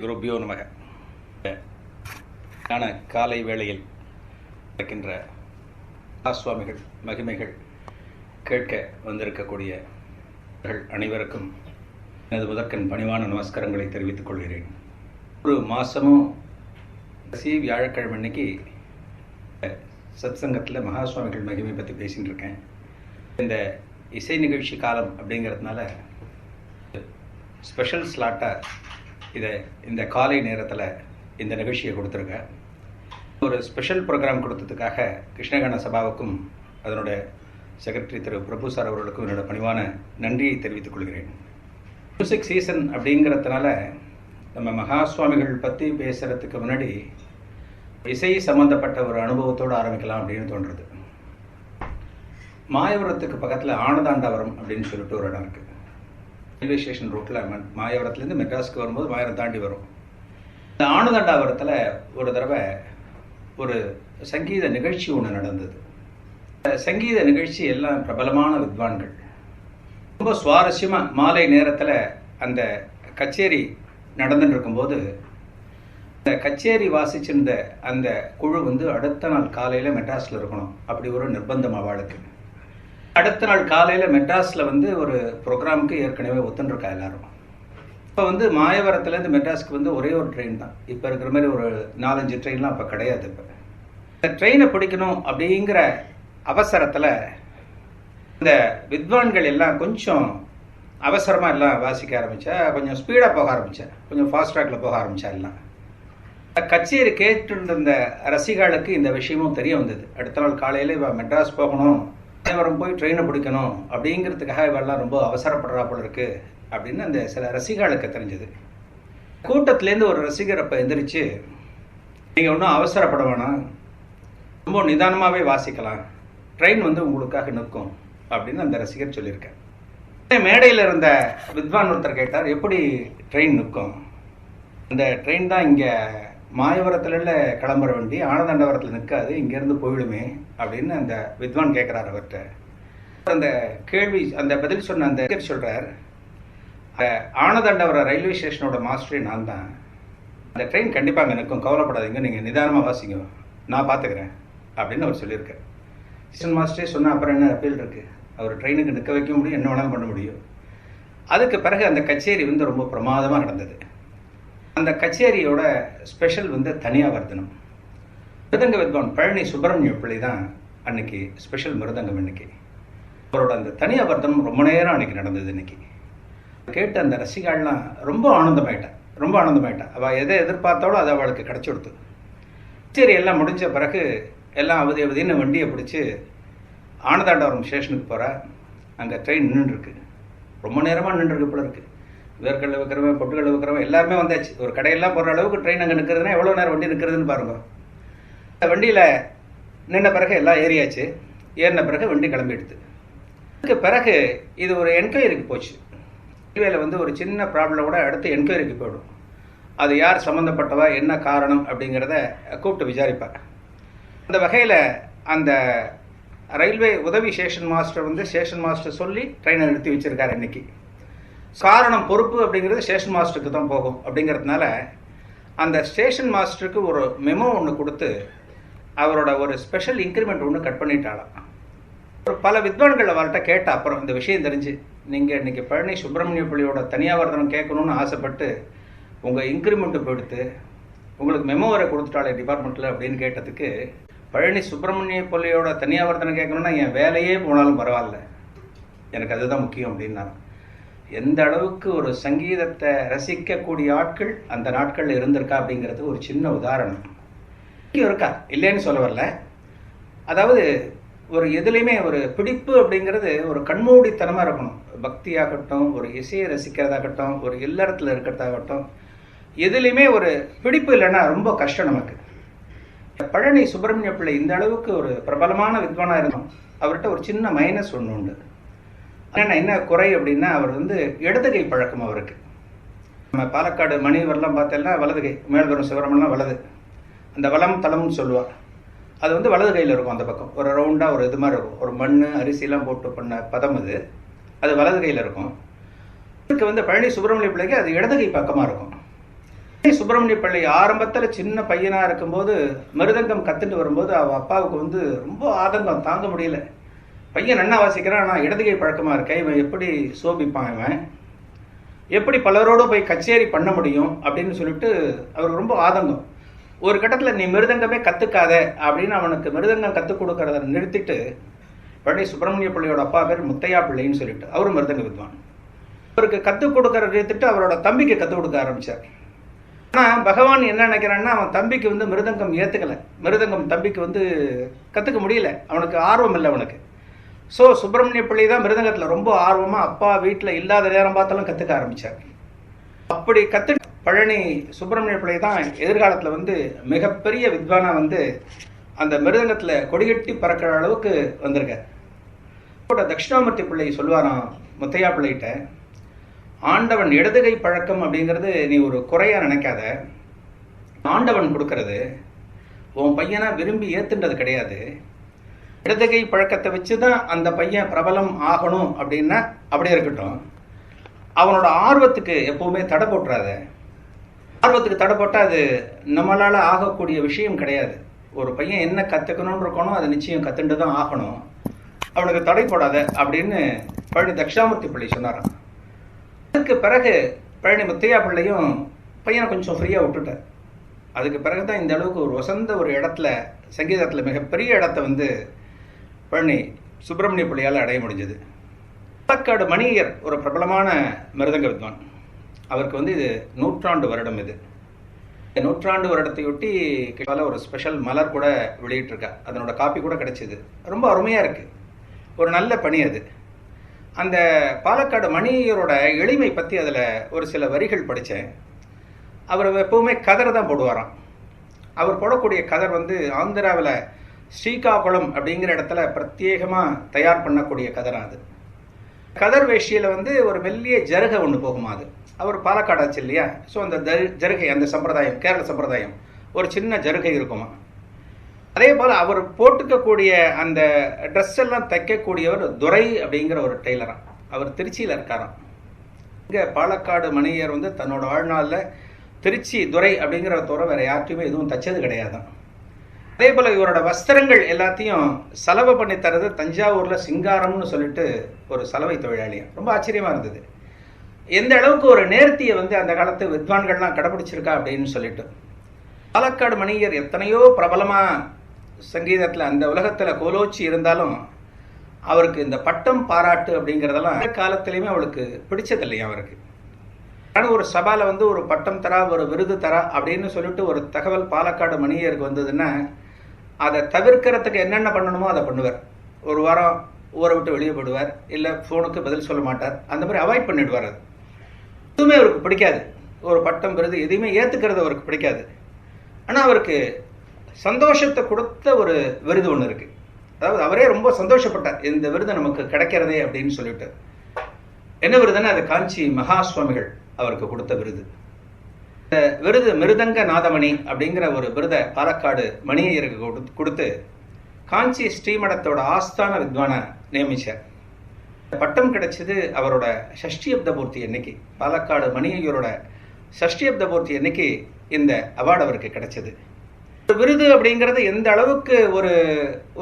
குருபியோ நமக. காலை வேளையில் இருக்கின்ற சுவாமிகள் மகிமைகள் கேட்க வந்திருக்கக்கூடிய அனைவருக்கும் எனது முதற்கண் பணிவான நமஸ்காரங்களை தெரிவித்துக் கொள்கிறேன். ஒரு மாதமும் கடைசி வியாழக்கிழமை அன்னைக்கு சத்சங்கத்தில் மகா சுவாமிகள் மகிமை பற்றி பேசிகிட்டு இருக்கேன். இந்த இசை நிகழ்ச்சி காலம் அப்படிங்கிறதுனால ஸ்பெஷல் ஸ்லாட்டாக இந்த காலை நேரத்தில் இந்த நிகழ்ச்சியை கொடுத்துருக்கேன். ஒரு ஸ்பெஷல் ப்ரோக்ராம் கொடுத்ததுக்காக கிருஷ்ணகான சபாவுக்கும் அதனோட செக்ரட்டரி திரு பிரபு சார் அவர்களுக்கும் என்னோட பணிவான நன்றியை தெரிவித்துக் கொள்கிறேன். மியூசிக் சீசன் அப்படிங்கிறதுனால நம்ம மகா சுவாமிகள் பற்றி பேசுகிறதுக்கு முன்னாடி இசை சம்மந்தப்பட்ட ஒரு அனுபவத்தோடு ஆரம்பிக்கலாம் அப்படின்னு தோன்றுறது. மாயவரத்துக்கு பக்கத்தில் ஆனதாண்டவரம் அப்படின்னு சொல்லிட்டு ஒரு இடம் இருக்குது. ரயில்வே ஸ்டேஷன் ரூட்டில் மாயவரத்துலேருந்து மெட்ராஸ்க்கு வரும்போது மாயவரம் தாண்டி வரும். இந்த ஆனதாண்டாவரத்தில் ஒரு தடவை ஒரு சங்கீத நிகழ்ச்சி ஒன்று நடந்தது. சங்கீத நிகழ்ச்சி எல்லாம் பிரபலமான வித்வான்கள். ரொம்ப சுவாரஸ்யமாக மாலை நேரத்தில் அந்த கச்சேரி நடந்துட்டு இருக்கும்போது அந்த கச்சேரி வாசிச்சிருந்த அந்த குழு அடுத்த நாள் காலையில் மெட்ராஸில் இருக்கணும், அப்படி ஒரு நிர்பந்தம் அவளுக்கு. அடுத்த நாள் காலையில் மெட்ராஸில் ஒரு ப்ரோக்ராமுக்கு ஏற்கனவே ஒத்துருக்கா எல்லாரும். இப்போ மாயவரத்துலேருந்து மெட்ராஸ்க்கு ஒரே ஒரு ட்ரெயின் தான். இப்போ இருக்கிற மாதிரி ஒரு 4-5 ட்ரெயின்லாம் அப்போ கிடையாது. இப்போ இந்த ட்ரெயினை பிடிக்கணும் அப்படிங்கிற அவசரத்தில் இந்த வித்வான்கள் எல்லாம் கொஞ்சம் அவசரமாக எல்லாம் வாசிக்க ஆரம்பித்தா, கொஞ்சம் ஸ்பீடாக போக ஆரம்பித்தேன், கொஞ்சம் ஃபாஸ்ட் ட்ராக்கில் போக ஆரம்பித்தா. எல்லாம் கச்சேரி கேட்டுருந்த ரசிகர்களுக்கு இந்த விஷயமும் தெரிய வந்தது. அடுத்த நாள் காலையில் இவ மெட்ராஸ் போகணும், மாயவரம் போய் ட்ரெயினை பிடிக்கணும் அப்படிங்கிறதுக்காக இவெல்லாம் ரொம்ப அவசரப்படுறா போல இருக்கு அப்படின்னு அந்த சில ரசிகர்களுக்கு தெரிஞ்சது. கூட்டத்திலேருந்து ஒரு ரசிகர் அப்போ எந்திரிச்சு, நீங்கள் ஒன்றும் அவசரப்பட வேணாம், ரொம்ப நிதானமாகவே வாசிக்கலாம், ட்ரெயின் உங்களுக்காக நிற்கும் அப்படின்னு அந்த ரசிகர் சொல்லியிருக்கேன். மேடையில் இருந்த வித்வான் ஒருத்தர் கேட்டார், எப்படி ட்ரெயின் நிற்கும்? அந்த ட்ரெயின் தான் இங்கே மாயவரத்துல கிளம்புற வண்டி, ஆனதாண்டவரத்தில் நிற்காது, இங்கேருந்து போயிடுமே அப்படின்னு அந்த வித்வான் கேட்குறாரு அவர்கிட்ட. அந்த கேள்வி அந்த பதில் சொன்ன அந்த சொல்கிறார், ஆனதாண்டவர ரயில்வே ஸ்டேஷனோட மாஸ்டரே நான் தான், அந்த ட்ரெயின் கண்டிப்பாக அங்கே நிற்கும், கவலைப்படாதீங்க, நீங்கள் நிதானமாக வாசிங்க, நான் பார்த்துக்கிறேன் அப்படின்னு அவர் சொல்லியிருக்கார். ஸ்டேஷன் மாஸ்டரே சொன்னால் அப்புறம் என்ன அப்பீல் இருக்குது? அவர் ட்ரெயினுக்கு நிற்க வைக்க முடியும், என்ன வேணாலும் பண்ண முடியும். அதுக்கு பிறகு அந்த கச்சேரி ரொம்ப பிரமாதமாக நடந்தது. அந்த கச்சேரியோட ஸ்பெஷல் தனியாவர்தனம். மிருதங்க வித்வான் பழனி சுப்பிரமணிய பிள்ளை தான் அன்னைக்கு ஸ்பெஷல் மிருதங்கம். இன்னைக்கு அவரோட அந்த தனியாவர்தனம் ரொம்ப நேரம் அன்னைக்கு நடந்தது. இன்னைக்கு கேட்டு அந்த ரசிகாள்லாம் ரொம்ப ஆனந்தமாயிட்டா. அவள் எதை எதிர்பார்த்தாலோ அது அவளுக்கு கிடச்சி கொடுத்து. கச்சேரி எல்லாம் முடிஞ்ச பிறகு எல்லாம் அவதின்னு வண்டியை பிடிச்சி ஆனதாண்டவரம் ஸ்டேஷனுக்கு போகிறா. அங்கே ட்ரெயின் நின்றுருக்கு, ரொம்ப நேரமாக நின்றுருக்கு போல இருக்குது. வேர்க்கடலை வைக்கிறவன், பொட்டுக்கடலை வைக்கிறவன் எல்லாருமே வந்தாச்சு. ஒரு கடையெல்லாம் போகிற அளவுக்கு ட்ரெயின் அங்கே நிற்கிறதுனா எவ்வளோ நேரம் வண்டி நிற்கிறதுன்னு பாருங்க. அந்த வண்டியில் நின்ன பிறகு எல்லாம் ஏறியாச்சு. ஏறின பிறகு வண்டி கிளம்பிடுது. அதுக்கு பிறகு இது ஒரு என்கொயரிக்கு போச்சு. ரயில்வேல ஒரு சின்ன ப்ராப்ளம் கூட அடுத்து என்கொயரிக்கு போயிடும். அது யார் சம்மந்தப்பட்டவா, என்ன காரணம் அப்படிங்கிறத கூப்பிட்டு விசாரிப்பார். அந்த வகையில் அந்த ரயில்வே உதவி ஸ்டேஷன் மாஸ்டர் ஸ்டேஷன் மாஸ்டர் சொல்லி ட்ரெயினை நிறுத்தி வச்சிருக்காரு. இன்னைக்கு காரணம் பொறுப்பு அப்படிங்கிறது ஸ்டேஷன் மாஸ்டருக்கு தான் போகும். அப்படிங்கிறதுனால அந்த ஸ்டேஷன் மாஸ்டருக்கு ஒரு மெமோ ஒன்று கொடுத்து அவரோட ஒரு ஸ்பெஷல் இன்க்ரிமெண்ட் ஒன்று கட் பண்ணிட்டாலாம். ஒரு பல வித்வான்கள் அவர்கிட்ட கேட்ட அப்புறம் இந்த விஷயம் தெரிஞ்சு, நீங்கள் இன்றைக்கி பழனி சுப்பிரமணிய பிள்ளையோட தனியாவர்தனம் கேட்கணும்னு ஆசைப்பட்டு உங்கள் இன்க்ரிமெண்ட்டு போயிடுத்து, உங்களுக்கு மெமோ வரை கொடுத்துட்டாலே டிபார்ட்மெண்ட்டில் அப்படின்னு கேட்டதுக்கு, பழனி சுப்பிரமணிய பிள்ளையோட தனியாவர்தனம் கேட்கணுன்னா என் வேலையே போனாலும் பரவாயில்ல, எனக்கு அதுதான் முக்கியம் அப்படின்னா. எந்த அளவுக்கு ஒரு சங்கீதத்தை ரசிக்கக்கூடிய ஆட்கள் அந்த நாட்களில் இருந்திருக்கா அப்படிங்கிறதுக்கு ஒரு சின்ன உதாரணம் இருக்கா, இல்லைன்னு சொல்ல வரல. அதாவது ஒரு எதுலேயுமே ஒரு பிடிப்பு அப்படிங்கிறது ஒரு கண்மூடித்தனமாக இருக்கணும். பக்தியாகட்டும், ஒரு இசையை ரசிக்கிறதாகட்டும், ஒரு இல்லறத்தில் இருக்கிறதாகட்டும், எதுலேயுமே ஒரு பிடிப்பு இல்லைன்னா ரொம்ப கஷ்டம் நமக்கு. பழனி சுப்பிரமணிய பிள்ளை இந்த அளவுக்கு ஒரு பிரபலமான வித்வானாக இருந்தோம். அவர்கிட்ட ஒரு சின்ன மைனஸ் ஒன்று உண்டு. என்ன குறை அப்படின்னா, அவர் இடது கை பழக்கம் அவருக்கு. நம்ம பாலக்காடு மணிவரெல்லாம் பார்த்தோம்னா வலது கை, மேல்வரும் சிவரமெல்லாம் வலது, அந்த வலம் தளம்னு சொல்லுவாள், அது வலது கையில் இருக்கும். அந்த பக்கம் ஒரு ரவுண்டாக ஒரு இது மாதிரி இருக்கும், ஒரு மண் அரிசிலாம் போட்டு பண்ண பதம் அது வலது கையில் இருக்கும். இதுக்கு பழனி சுப்பிரமணிய பிள்ளைக்கு அது இடது கை பக்கமாக இருக்கும். சுப்பிரமணிய பிள்ளை ஆரம்பத்தில் சின்ன பையனாக இருக்கும்போது மிருதங்கம் கற்றுட்டு வரும்போது அவள் அப்பாவுக்கு வந்து ரொம்ப ஆதங்கம் தாங்க முடியல. பையன் நன்னா வாசிக்கிறான், ஆனால் இடதுகை பழக்கமாக இருக்கேன், இவன் எப்படி சோபிப்பான், இவன் எப்படி பலரோடு போய் கச்சேரி பண்ண முடியும் அப்படின்னு சொல்லிட்டு அவருக்கு ரொம்ப ஆதங்கம். ஒரு கட்டத்தில் நீ மிருதங்கமே கற்றுக்காத அப்படின்னு அவனுக்கு மிருதங்கம் கற்றுக் கொடுக்கறத நிறுத்திட்டு பழனி சுப்பிரமணிய பிள்ளையோட அப்பா பேர் முத்தையா பிள்ளைன்னு சொல்லிட்டு அவரும் மிருதங்க வித்வான். அவருக்கு கற்றுக் கொடுக்கறத நிறுத்திட்டு அவரோட தம்பிக்கு கற்றுக் கொடுக்க ஆரம்பித்தார். ஆனால் பகவான் என்ன நினைக்கிறான்னா, அவன் தம்பிக்கு வந்து மிருதங்கம் ஏற்றுக்கலை, மிருதங்கம் தம்பிக்கு வந்து கற்றுக்க முடியல, அவனுக்கு ஆர்வம் இல்லை அவனுக்கு. ஸோ சுப்பிரமணிய பிள்ளை தான் மிருதங்கத்தில் ரொம்ப ஆர்வமாக அப்பா வீட்டில் இல்லாத நேரம் பார்த்தாலும் கற்றுக்க ஆரம்பித்தார். அப்படி பழனி சுப்பிரமணிய பிள்ளை தான் எதிர்காலத்தில் வந்து மிகப்பெரிய வித்வானாக வந்து அந்த மிருதங்கத்தில் கொடிகட்டி பறக்கிற அளவுக்கு வந்திருக்கார். தட்சிணாமூர்த்தி பிள்ளை சொல்லுவாராம் முத்தையா பிள்ளைகிட்ட, ஆண்டவன் இடதுகை பழக்கம் அப்படிங்கிறது நீ ஒரு குறையாக நினைக்காத, ஆண்டவன் கொடுக்கறது, உன் பையனை விரும்பி ஏற்றுன்றது கிடையாது. இடதுகை பழக்கத்தை வச்சு தான் அந்த பையன் பிரபலம் ஆகணும் அப்படின்னா அப்படியே இருக்கட்டும், அவனோட ஆர்வத்துக்கு எப்பவுமே தடை போட்டுறாத. ஆர்வத்துக்கு தடை போட்டால் அது நம்மளால் ஆகக்கூடிய விஷயம் கிடையாது. ஒரு பையன் என்ன கற்றுக்கணும்னு இருக்கணும், அதை நிச்சயம் கற்றுண்டு தான் ஆகணும், அவனுக்கு தடை போடாத அப்படின்னு பழனி தட்சிணாமூர்த்தி பிள்ளை சொன்னாராம். அதுக்கு பிறகு பழனி முத்தையா பிள்ளையும் பையனை கொஞ்சம் ஃப்ரீயாக விட்டுட்டார். அதுக்கு பிறகு தான் இந்த அளவுக்கு ஒரு வசந்த ஒரு இடத்துல சங்கீதத்தில் மிகப்பெரிய இடத்த வந்து பழனி சுப்பிரமணிய பிள்ளையால் அடைய முடிஞ்சது. பாலக்காடு மணியர் ஒரு பிரபலமான மிருதங்க வித்வான். அவருக்கு வந்து இது 100ஆண்டு வருடம். இது 100ஆண்டு வருடத்தையொட்டி ஒரு ஸ்பெஷல் மலர் கூட வெளியிட்டிருக்கா, அதனோட காப்பி கூட கிடைச்சிது. ரொம்ப அருமையாக இருக்குது, ஒரு நல்ல பணி அது. அந்த பாலக்காடு மணியரோட எளிமை பற்றி அதில் ஒரு சில வரிகள் படித்தேன். அவர் எப்போவுமே கதர் தான் போடுவாராம். அவர் போடக்கூடிய கதர் வந்து ஆந்திராவில் ஸ்ரீகாகுளம் அப்படிங்கிற இடத்துல பிரத்யேகமாக தயார் பண்ணக்கூடிய கதராக அது. கதர் வேஷ்டியில் வந்து ஒரு மெல்லிய ஜருகை ஒன்று போகுமா, அது அவர் பாலக்காடாச்சு இல்லையா, ஸோ அந்த ஜருகை, அந்த சம்பிரதாயம், கேரள சம்பிரதாயம், ஒரு சின்ன ஜருகை இருக்குமா. அதே போல் அவர் போட்டுக்கக்கூடிய அந்த ட்ரெஸ் எல்லாம் தைக்கக்கூடியவர் துரை அப்படிங்கிற ஒரு டெய்லராம். அவர் திருச்சியில் இருக்காராம். இங்கே பாலக்காடு மணியர் வந்து தன்னோட வாழ்நாளில் திருச்சி துரை அப்படிங்கிற தவிர வேறு யார்ட்டையுமே எதுவும் தைச்சது கிடையாதான். அதே போல் இவரோட வஸ்திரங்கள் எல்லாத்தையும் சலவை பண்ணி தரது தஞ்சாவூரில் சிங்காரம்னு சொல்லிட்டு ஒரு சலவை தொழிலாளியாக. ரொம்ப ஆச்சரியமாக இருந்தது எந்த அளவுக்கு ஒரு நேர்த்தியை வந்து அந்த காலத்து வித்வான்கள்லாம் கடைபிடிச்சிருக்கா அப்படின்னு சொல்லிட்டு. பாலக்காடு மணியர் எத்தனையோ பிரபலமாக சங்கீதத்தில் அந்த உலகத்தில் கோலோச்சி இருந்தாலும் அவருக்கு இந்த பட்டம் பாராட்டு அப்படிங்கிறதெல்லாம் காலத்திலையுமே அவளுக்கு பிடிச்சதில்லையா அவருக்கு. ஆனால் ஒரு சபாவில் வந்து ஒரு பட்டம் தரா, ஒரு விருது தரா அப்படின்னு சொல்லிட்டு ஒரு தகவல் பாலக்காடு மணியருக்கு வந்ததுன்னா அதை தவிர்க்கிறதுக்கு என்னென்ன பண்ணணுமோ அதை பண்ணுவார். ஒரு வாரம் ஊரை விட்டு வெளியே போடுவார், இல்லை ஃபோனுக்கு பதில் சொல்ல மாட்டார், அந்த மாதிரி அவாய்ட் பண்ணிவிடுவார். அது எதுவுமே அவருக்கு பிடிக்காது, ஒரு பட்டம் விருது எதையுமே ஏற்றுக்கிறது அவருக்கு பிடிக்காது. ஆனால் அவருக்கு சந்தோஷத்தை கொடுத்த ஒரு விருது ஒன்று இருக்குது. அதாவது அவரே ரொம்ப சந்தோஷப்பட்டார் இந்த விருது நமக்கு கிடைக்கிறதே அப்படின்னு சொல்லிட்டு. என்ன விருதுன்னா அது காஞ்சி மகா சுவாமிகள் அவருக்கு கொடுத்த விருது. இந்த விருது மிருதங்க நாதமணி அப்படிங்கிற ஒரு விருதை பாலக்காடு மணியருக்கு கொடுத்து காஞ்சி ஸ்ரீமடத்தோட ஆஸ்தான வித்வானை நியமிச்சார். பட்டம் கிடைச்சது அவரோட ஷஷ்டியப்த பூர்த்தி அன்னைக்கு. பாலக்காடு மணியரோட ஷஷ்டியப்த பூர்த்தி அன்னைக்கு இந்த அவார்டு அவருக்கு கிடைச்சது. விருது அப்படிங்கிறது எந்த அளவுக்கு ஒரு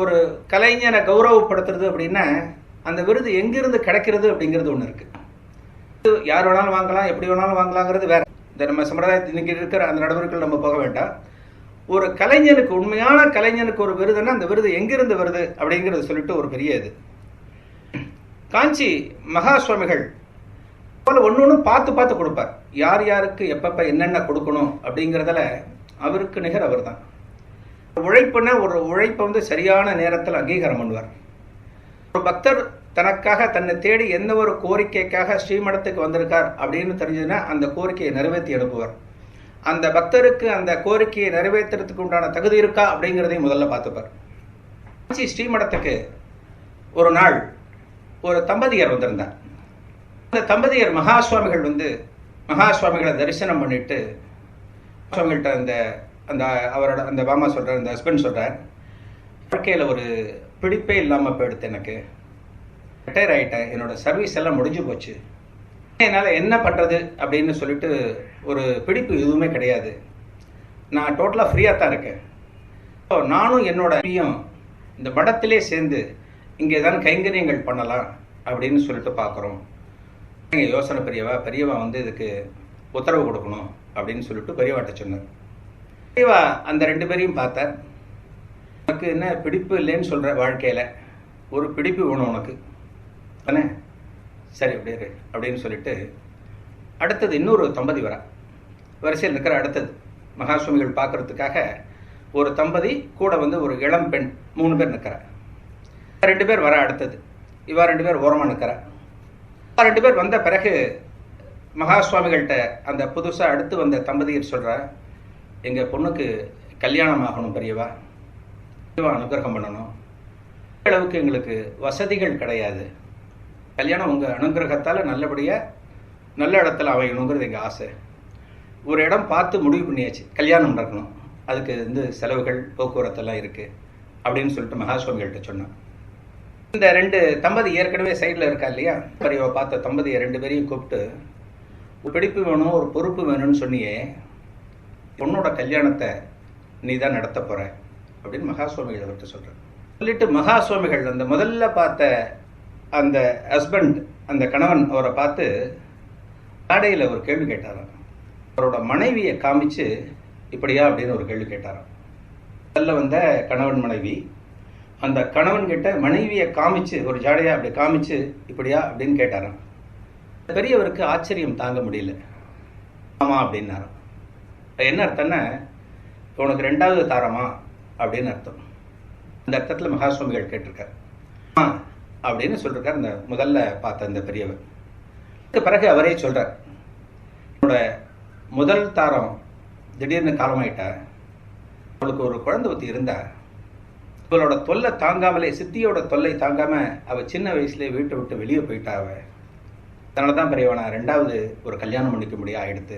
ஒரு கலைஞனை கௌரவப்படுத்துறது அப்படின்னா, அந்த விருது எங்கிருந்து கிடைக்கிறது அப்படிங்கிறது ஒன்று இருக்கு. யார் வேணாலும் வாங்கலாம், எப்படி வேணாலும் வாங்கலாங்கிறது வேற. இந்த நம்ம சம்பிரதாயத்தில் இன்னைக்கு இருக்கிற அந்த நடவடிக்கைகள் நம்ம போக வேண்டாம். ஒரு கலைஞனுக்கு, உண்மையான கலைஞனுக்கு ஒரு விருதுன்னா அந்த விருது எங்கிருந்து வருது அப்படிங்கிறது சொல்லிட்டு ஒரு பெரிய இது. காஞ்சி மகா சுவாமிகள் போல ஒன்று ஒன்று பார்த்து பார்த்து கொடுப்பார். யார் யாருக்கு எப்பப்போ என்னென்ன கொடுக்கணும் அப்படிங்கிறதுல அவருக்கு நிகர் அவர் தான். உழைப்புன்னா ஒரு உழைப்பை வந்து சரியான நேரத்தில் அங்கீகாரம் பண்ணுவார். ஒரு பக்தர் தனக்காக தன்னை தேடி எந்த ஒரு கோரிக்கைக்காக ஸ்ரீமடத்துக்கு வந்திருக்கார் அப்படின்னு தெரிஞ்சதுன்னா அந்த கோரிக்கையை நிறைவேற்றி அனுப்புவார். அந்த பக்தருக்கு அந்த கோரிக்கையை நிறைவேற்றுறதுக்கு உண்டான தகுதி இருக்கா அப்படிங்கிறதையும் முதல்ல பார்த்துப்பார். ஸ்ரீமடத்துக்கு ஒரு நாள் ஒரு தம்பதியர் வந்திருந்தார். அந்த தம்பதியர் மகா சுவாமிகள் வந்து மகா சுவாமிகளை தரிசனம் பண்ணிட்டு சுவாமிகள்கிட்ட அந்த அந்த அவரோட அந்த மாமா சொல்கிறார், அந்த ஹஸ்பண்ட் சொல்கிறார், வாழ்க்கையில் ஒரு பிடிப்பே இல்லாமல் போயிடுத்து, எனக்கு ரிட்டையர் ஆகிட்டேன், என்னோடய சர்வீஸ் எல்லாம் முடிஞ்சு போச்சு, என்னால் என்ன பண்ணுறது அப்படின்னு சொல்லிட்டு ஒரு பிடிப்பு எதுவுமே கிடையாது. நான் டோட்டலாக ஃப்ரீயாக தான் இருக்கேன். ஸோ நானும் என்னோட இந்த மடத்திலே சேர்ந்து இங்கே தான் கைங்கரியங்கள் பண்ணலாம் அப்படின்னு சொல்லிட்டு பார்க்குறோம். நீங்கள் யோசனை பெரியவா வந்து இதுக்கு உத்தரவு கொடுக்கணும் அப்படின்னு சொல்லிட்டு பெரியவாட்ட சொன்னார். பெரியவா அந்த 2 பேரையும் பார்த்தார். உனக்கு என்ன பிடிப்பு இல்லைன்னு சொல்கிற வாழ்க்கையில், ஒரு பிடிப்பு வேணும் உனக்கு தானே, சரி அப்படியே அப்படின்னு சொல்லிட்டு அடுத்தது இன்னொரு தம்பதி வரிசையில் இருக்கிற அடுத்தது மகாசுவாமிகள் பார்க்கறதுக்காக ஒரு தம்பதி கூட வந்து ஒரு இளம் பெண் 3 பேர் நிற்கிறார். 2 பேர் வர அடுத்தது, இவா 2 பேர் ஓரமாக நிற்கிறார். 2 பேர் வந்த பிறகு மகாசுவாமிகள்கிட்ட அந்த புதுசாக அடுத்து வந்த தம்பதியர் சொல்கிறார், எங்கள் பொண்ணுக்கு கல்யாணம் ஆகணும் பெரியவா அனுகிரகம் பண்ணணும். அளவுக்கு எங்களுக்கு வசதிகள் கிடையாது. கல்யாணம் உங்கள் அனுகிரகத்தால் நல்லபடியாக நல்ல இடத்துல அமையணுங்கிறது எங்கள் ஆசை. ஒரு இடம் பார்த்து முடிவு பண்ணியாச்சு, கல்யாணம் நடக்கணும், அதுக்கு வந்து செலவுகள் போக்குவரத்தெல்லாம் இருக்குது அப்படின்னு சொல்லிட்டு மகாசுவாமிகள்கிட்ட சொன்னான். இந்த 2 தம்பதி ஏற்கனவே சைடில் இருக்கா இல்லையா, பெரியவா பார்த்த தம்பதியை 2 பேரையும் கூப்பிட்டு, ஒரு பிடிப்பு வேணும், ஒரு பொறுப்பு வேணும்னு சொன்னியே, பொண்ணோட கல்யாணத்தை நீ தான் நடத்த போகிற அப்படின்னு மகாசுவாமிகள் அவர்கிட்ட சொல்கிறார். சொல்லிட்டு மகாசுவாமிகள் அந்த முதல்ல பார்த்த அந்த ஹஸ்பண்ட், அந்த கணவன் அவரை பார்த்து ஆடையில் ஒரு கேள்வி கேட்டாராம். அவரோட மனைவியை காமிச்சு இப்படியா அப்படின்னு ஒரு கேள்வி கேட்டாராம். முதல்ல வந்த கணவன் மனைவி, அந்த கணவன் கிட்ட மனைவியை காமிச்சு ஒரு ஜாடையா அப்படி காமிச்சு இப்படியா அப்படின்னு கேட்டாராம். பெரியவருக்கு ஆச்சரியம் தாங்க முடியல. ஆமா அப்படின்னாராம். என்ன அர்த்தம்னா, உனக்கு 2வது தாரமா அப்படின்னு அர்த்தம். அந்த அர்த்தத்தில் மகாசுவாமிகள் கேட்டிருக்கார். அப்படின்னு சொல்லிருக்கார் இந்த முதல்ல பார்த்த அந்த பெரியவர். அதுக்கு பிறகு அவரே சொல்றார், என்னோட முதல் தாரம் திடீர்னு காலமாயிட்டா, அவளுக்கு ஒரு குழந்தை ஒருத்தி இருந்தா, இவளோட தொல்லை தாங்காமலே, சித்தியோட தொல்லை தாங்காம அவ சின்ன வயசுலேயே வீட்டை விட்டு வெளியே போயிட்டா. அவ அதனால தான் பெரியவா நான் 2வது ஒரு கல்யாணம் பண்ணிக்க முடியாது ஆயிடுத்து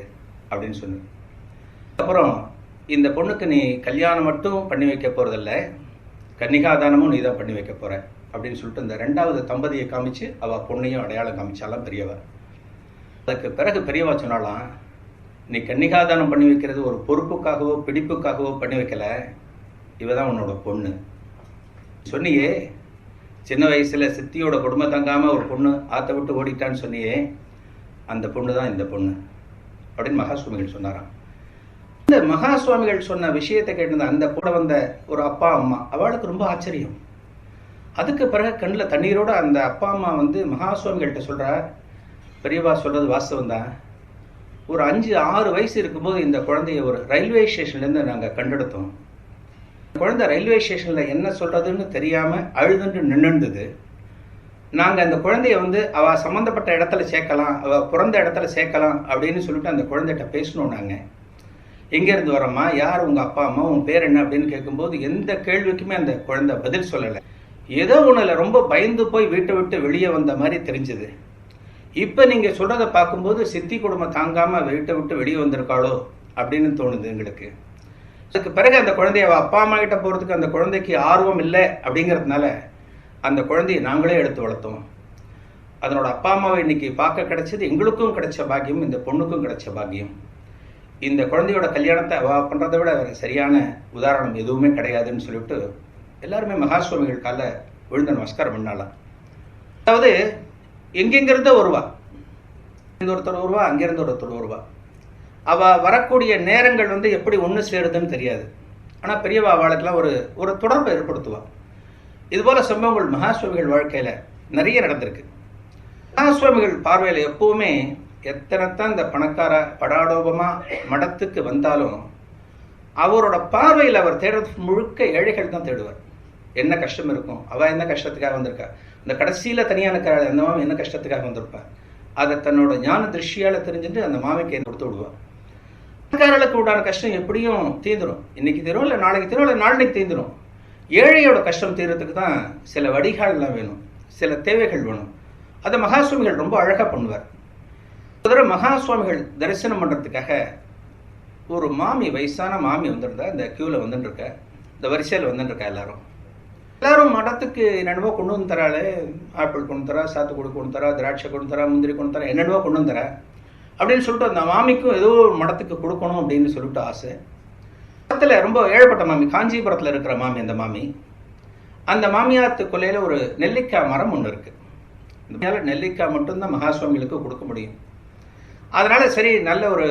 அப்படின்னு சொன்னேன். அப்புறம் இந்த பொண்ணுக்கு நீ கல்யாணம் மட்டும் பண்ணி வைக்க போறதில்ல, கன்னிகாதானமும் நீ தான் பண்ணி வைக்க போற அப்படின்னு சொல்லிட்டு இந்த 2வது தம்பதியை காமிச்சு அவ பொண்ணையும் அடையாளம் காமிச்சாலாம் பெரியவா. அதுக்கு பிறகு பெரியவா சொன்னாலாம், நீ கன்னிகாதானம் பண்ணி வைக்கிறது ஒரு பொறுப்புக்காகவோ பிடிப்புக்காகவோ பண்ணி வைக்கல, இவதான் உன்னோட பொண்ணு. சொன்னியே சின்ன வயசுல சித்தியோட குடும்ப தங்காம ஒரு பொண்ணு ஆத்த விட்டு ஓடிட்டான்னு சொன்னியே, அந்த பொண்ணு தான் இந்த பொண்ணு அப்படின்னு மகாசுவாமிகள் சொன்னாராம். இந்த மகாசுவாமிகள் சொன்ன விஷயத்தை கேட்டு அந்த கூட வந்த ஒரு அப்பா அம்மா, அவளுக்கு ரொம்ப ஆச்சரியம். அதுக்கு பிறகு கண்ணில் தண்ணீரோட அந்த அப்பா அம்மா வந்து மகாசுவாமிகள்கிட்ட சொல்றா, பெரியவா சொல்றது வாஸ்தவம் தான். ஒரு 5-6 வயசு இருக்கும்போது இந்த குழந்தைய ஒரு ரயில்வே ஸ்டேஷன்லேருந்து நாங்கள் கண்டெடுத்தோம். குழந்தை ரயில்வே ஸ்டேஷனில் என்ன சொல்றதுன்னு தெரியாம அழுதுண்டு நின்றுந்தது. நாங்கள் அந்த குழந்தைய வந்து அவ சம்மந்தப்பட்ட இடத்துல சேர்க்கலாம், அவ பிறந்த இடத்துல சேர்க்கலாம் அப்படின்னு சொல்லிட்டு அந்த குழந்தைகிட்ட பேசணும். நாங்கள் எங்கேருந்து வரோம்மா, யார் உங்கள் அப்பா அம்மா, உன் பேர் என்ன அப்படின்னு கேட்கும்போது எந்த கேள்விக்குமே அந்த குழந்தை பதில் சொல்லலை. ஏதோ ஒன்றுல ரொம்ப பயந்து போய் வீட்டை விட்டு வெளியே வந்த மாதிரி தெரிஞ்சுது. இப்போ நீங்கள் சொல்கிறத பார்க்கும்போது சித்தி குடும்பம் தாங்காமல் வீட்டை விட்டு வெளியே வந்திருக்காளோ அப்படின்னு தோணுது எங்களுக்கு. அதுக்கு பிறகு அந்த குழந்தைய அப்பா அம்மா கிட்ட போகிறதுக்கு அந்த குழந்தைக்கு ஆர்வம் இல்லை அப்படிங்கிறதுனால அந்த குழந்தைய நாங்களே எடுத்து வளர்த்தோம். அதனோட அப்பா அம்மாவை இன்னைக்கு பார்க்க கிடைச்சது எங்களுக்கும் கிடைச்ச பாக்கியம், இந்த பொண்ணுக்கும் கிடைச்ச பாக்கியம். இந்த குழந்தையோட கல்யாணத்தை அவ பண்ணுறதை விட சரியான உதாரணம் எதுவுமே கிடையாதுன்னு சொல்லிட்டு எல்லாருமே மகாசுவாமிகள் கால விழுந்த நமஸ்காரம் பண்ணாலாம். அதாவது எங்கெங்கிருந்தோ வருவா, இங்க ஒருத்தர் வருவா, அங்கிருந்து ஒருத்தர் வருவா. அவ வரக்கூடிய நேரங்கள் வந்து எப்படி ஒன்று சேருதுன்னு தெரியாது. ஆனால் பெரியவா அவளுக்கெல்லாம் ஒரு தொடர்பை ஏற்படுத்துவா. இதுபோல சம்பவங்கள் மகாசுவாமிகள் வாழ்க்கையில் நிறைய நடந்திருக்கு. மகாசுவாமிகள் பார்வையில் எப்பவுமே எத்தனைத்தான் இந்த பணக்கார படாடோபமா மடத்துக்கு வந்தாலும் அவரோட பார்வையில் அவர் தேடுறது முழுக்க ஏழைகள் தான் தேடுவார். என்ன கஷ்டம் இருக்கும், அவ என்ன கஷ்டத்துக்காக வந்திருக்கா, இந்த கடைசியில தனியான அந்த மாமி என்ன கஷ்டத்துக்காக வந்திருப்பா, அதை தன்னோட ஞான திருஷ்டியால தெரிஞ்சுட்டு அந்த மாமிக்கு கொடுத்து விடுவார். பணக்காரர்களுக்கு உண்டான கஷ்டம் எப்படியும் தீந்துரும், இன்னைக்கு தீரும் இல்லை நாளைக்கு தீரும் இல்லை நாளைக்கு தீந்துரும். ஏழையோட கஷ்டம் தீர்றதுக்கு தான் சில வடிகால்லாம் வேணும், சில தேவைகள் வேணும். அதை மகாசுவாமிகள் ரொம்ப அழகா பண்ணுவார். ஒரு தடவை மகாசுவாமிகள் தரிசனம் பண்றதுக்காக ஒரு மாமி, வயசான மாமி வந்துருந்தா, இந்த கியூவில் வந்துட்டு இருக்க, இந்த வரிசையில் வந்துட்டு இருக்கா எல்லாரும். எல்லாரும் மடத்துக்கு என்னென்னவோ கொண்டு வந்து தராளே, ஆப்பிள் கொண்டு தரா, சாத்துக்குடி கொண்டு தரா, திராட்சை கொண்டு தரா, முந்திரி கொண்டு தரா, என்னென்னவோ கொண்டு வந்து தரா அப்படின்னு சொல்லிட்டு அந்த மாமிக்கும் ஏதோ ஒரு மடத்துக்கு கொடுக்கணும் அப்படின்னு சொல்லிட்டு ஆசை. மடத்தில் ரொம்ப ஏழப்பட்ட மாமி, காஞ்சிபுரத்தில் இருக்கிற மாமி அந்த மாமி. அந்த மாமியாத்து கொல்லையில் ஒரு நெல்லிக்காய் மரம் ஒன்று இருக்குது. இந்த நெல்லிக்காய் மட்டும்தான் மகா சுவாமிகளுக்கு கொடுக்க முடியும். அதனால சரி, நல்ல ஒரு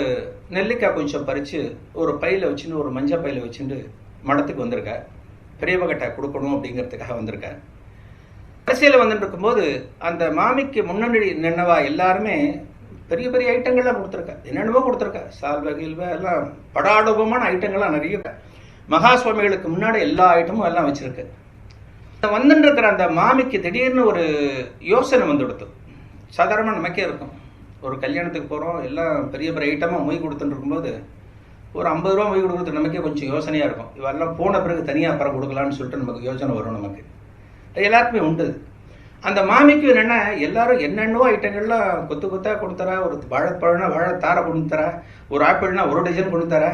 நெல்லிக்காய் கொஞ்சம் பறித்து ஒரு பையில் வச்சுன்னு, ஒரு மஞ்சள் பையில் வச்சுட்டு மடத்துக்கு வந்திருக்கா. பெரியவகிட்ட கொடுக்கணும் அப்படிங்கிறதுக்காக வந்திருக்கா. அரசியல் வந்துட்டு இருக்கும்போது அந்த மாமிக்கு முன்னாடி நின்னவா எல்லாருமே பெரிய பெரிய ஐட்டங்கள்லாம் கொடுத்துருக்கா, என்னென்னவோ கொடுத்துருக்கா, சால்வை கீழ்வை எல்லாம் படாடோபமான ஐட்டங்கள்லாம் நிறைய. மகா சுவாமிகளுக்கு முன்னாடி எல்லா ஐட்டமும் எல்லாம் வச்சிருக்கு. வந்துட்டு இருக்கிற அந்த மாமிக்கு திடீர்னு ஒரு யோசனை வந்து கொடுத்து. சாதாரணமாக நமக்கே இருக்கும், ஒரு கல்யாணத்துக்கு போகிறோம், எல்லாம் பெரிய பெரிய ஐட்டமாக மொய் கொடுத்துட்டு இருக்கும்போது ஒரு 50 ரூபா மொய் கொடுக்குறது நமக்கே கொஞ்சம் யோசனையாக இருக்கும். இவெல்லாம் போன பிறகு தனியாக அப்புறம் கொடுக்கலான்னு சொல்லிட்டு நமக்கு யோசனை வரும். நமக்கு எல்லாருக்குமே உண்டு. அந்த மாமிக்கு என்னென்னா எல்லாரும் என்னென்னவோ ஐட்டங்கள்லாம் கொத்து கொத்தாக கொடுத்தரா, ஒரு வாழைப்பழம்னா வாழைத்தாரை கொண்டு தரா, ஒரு ஆப்பிள்னா ஒரு டஜன் கொண்டு தரா.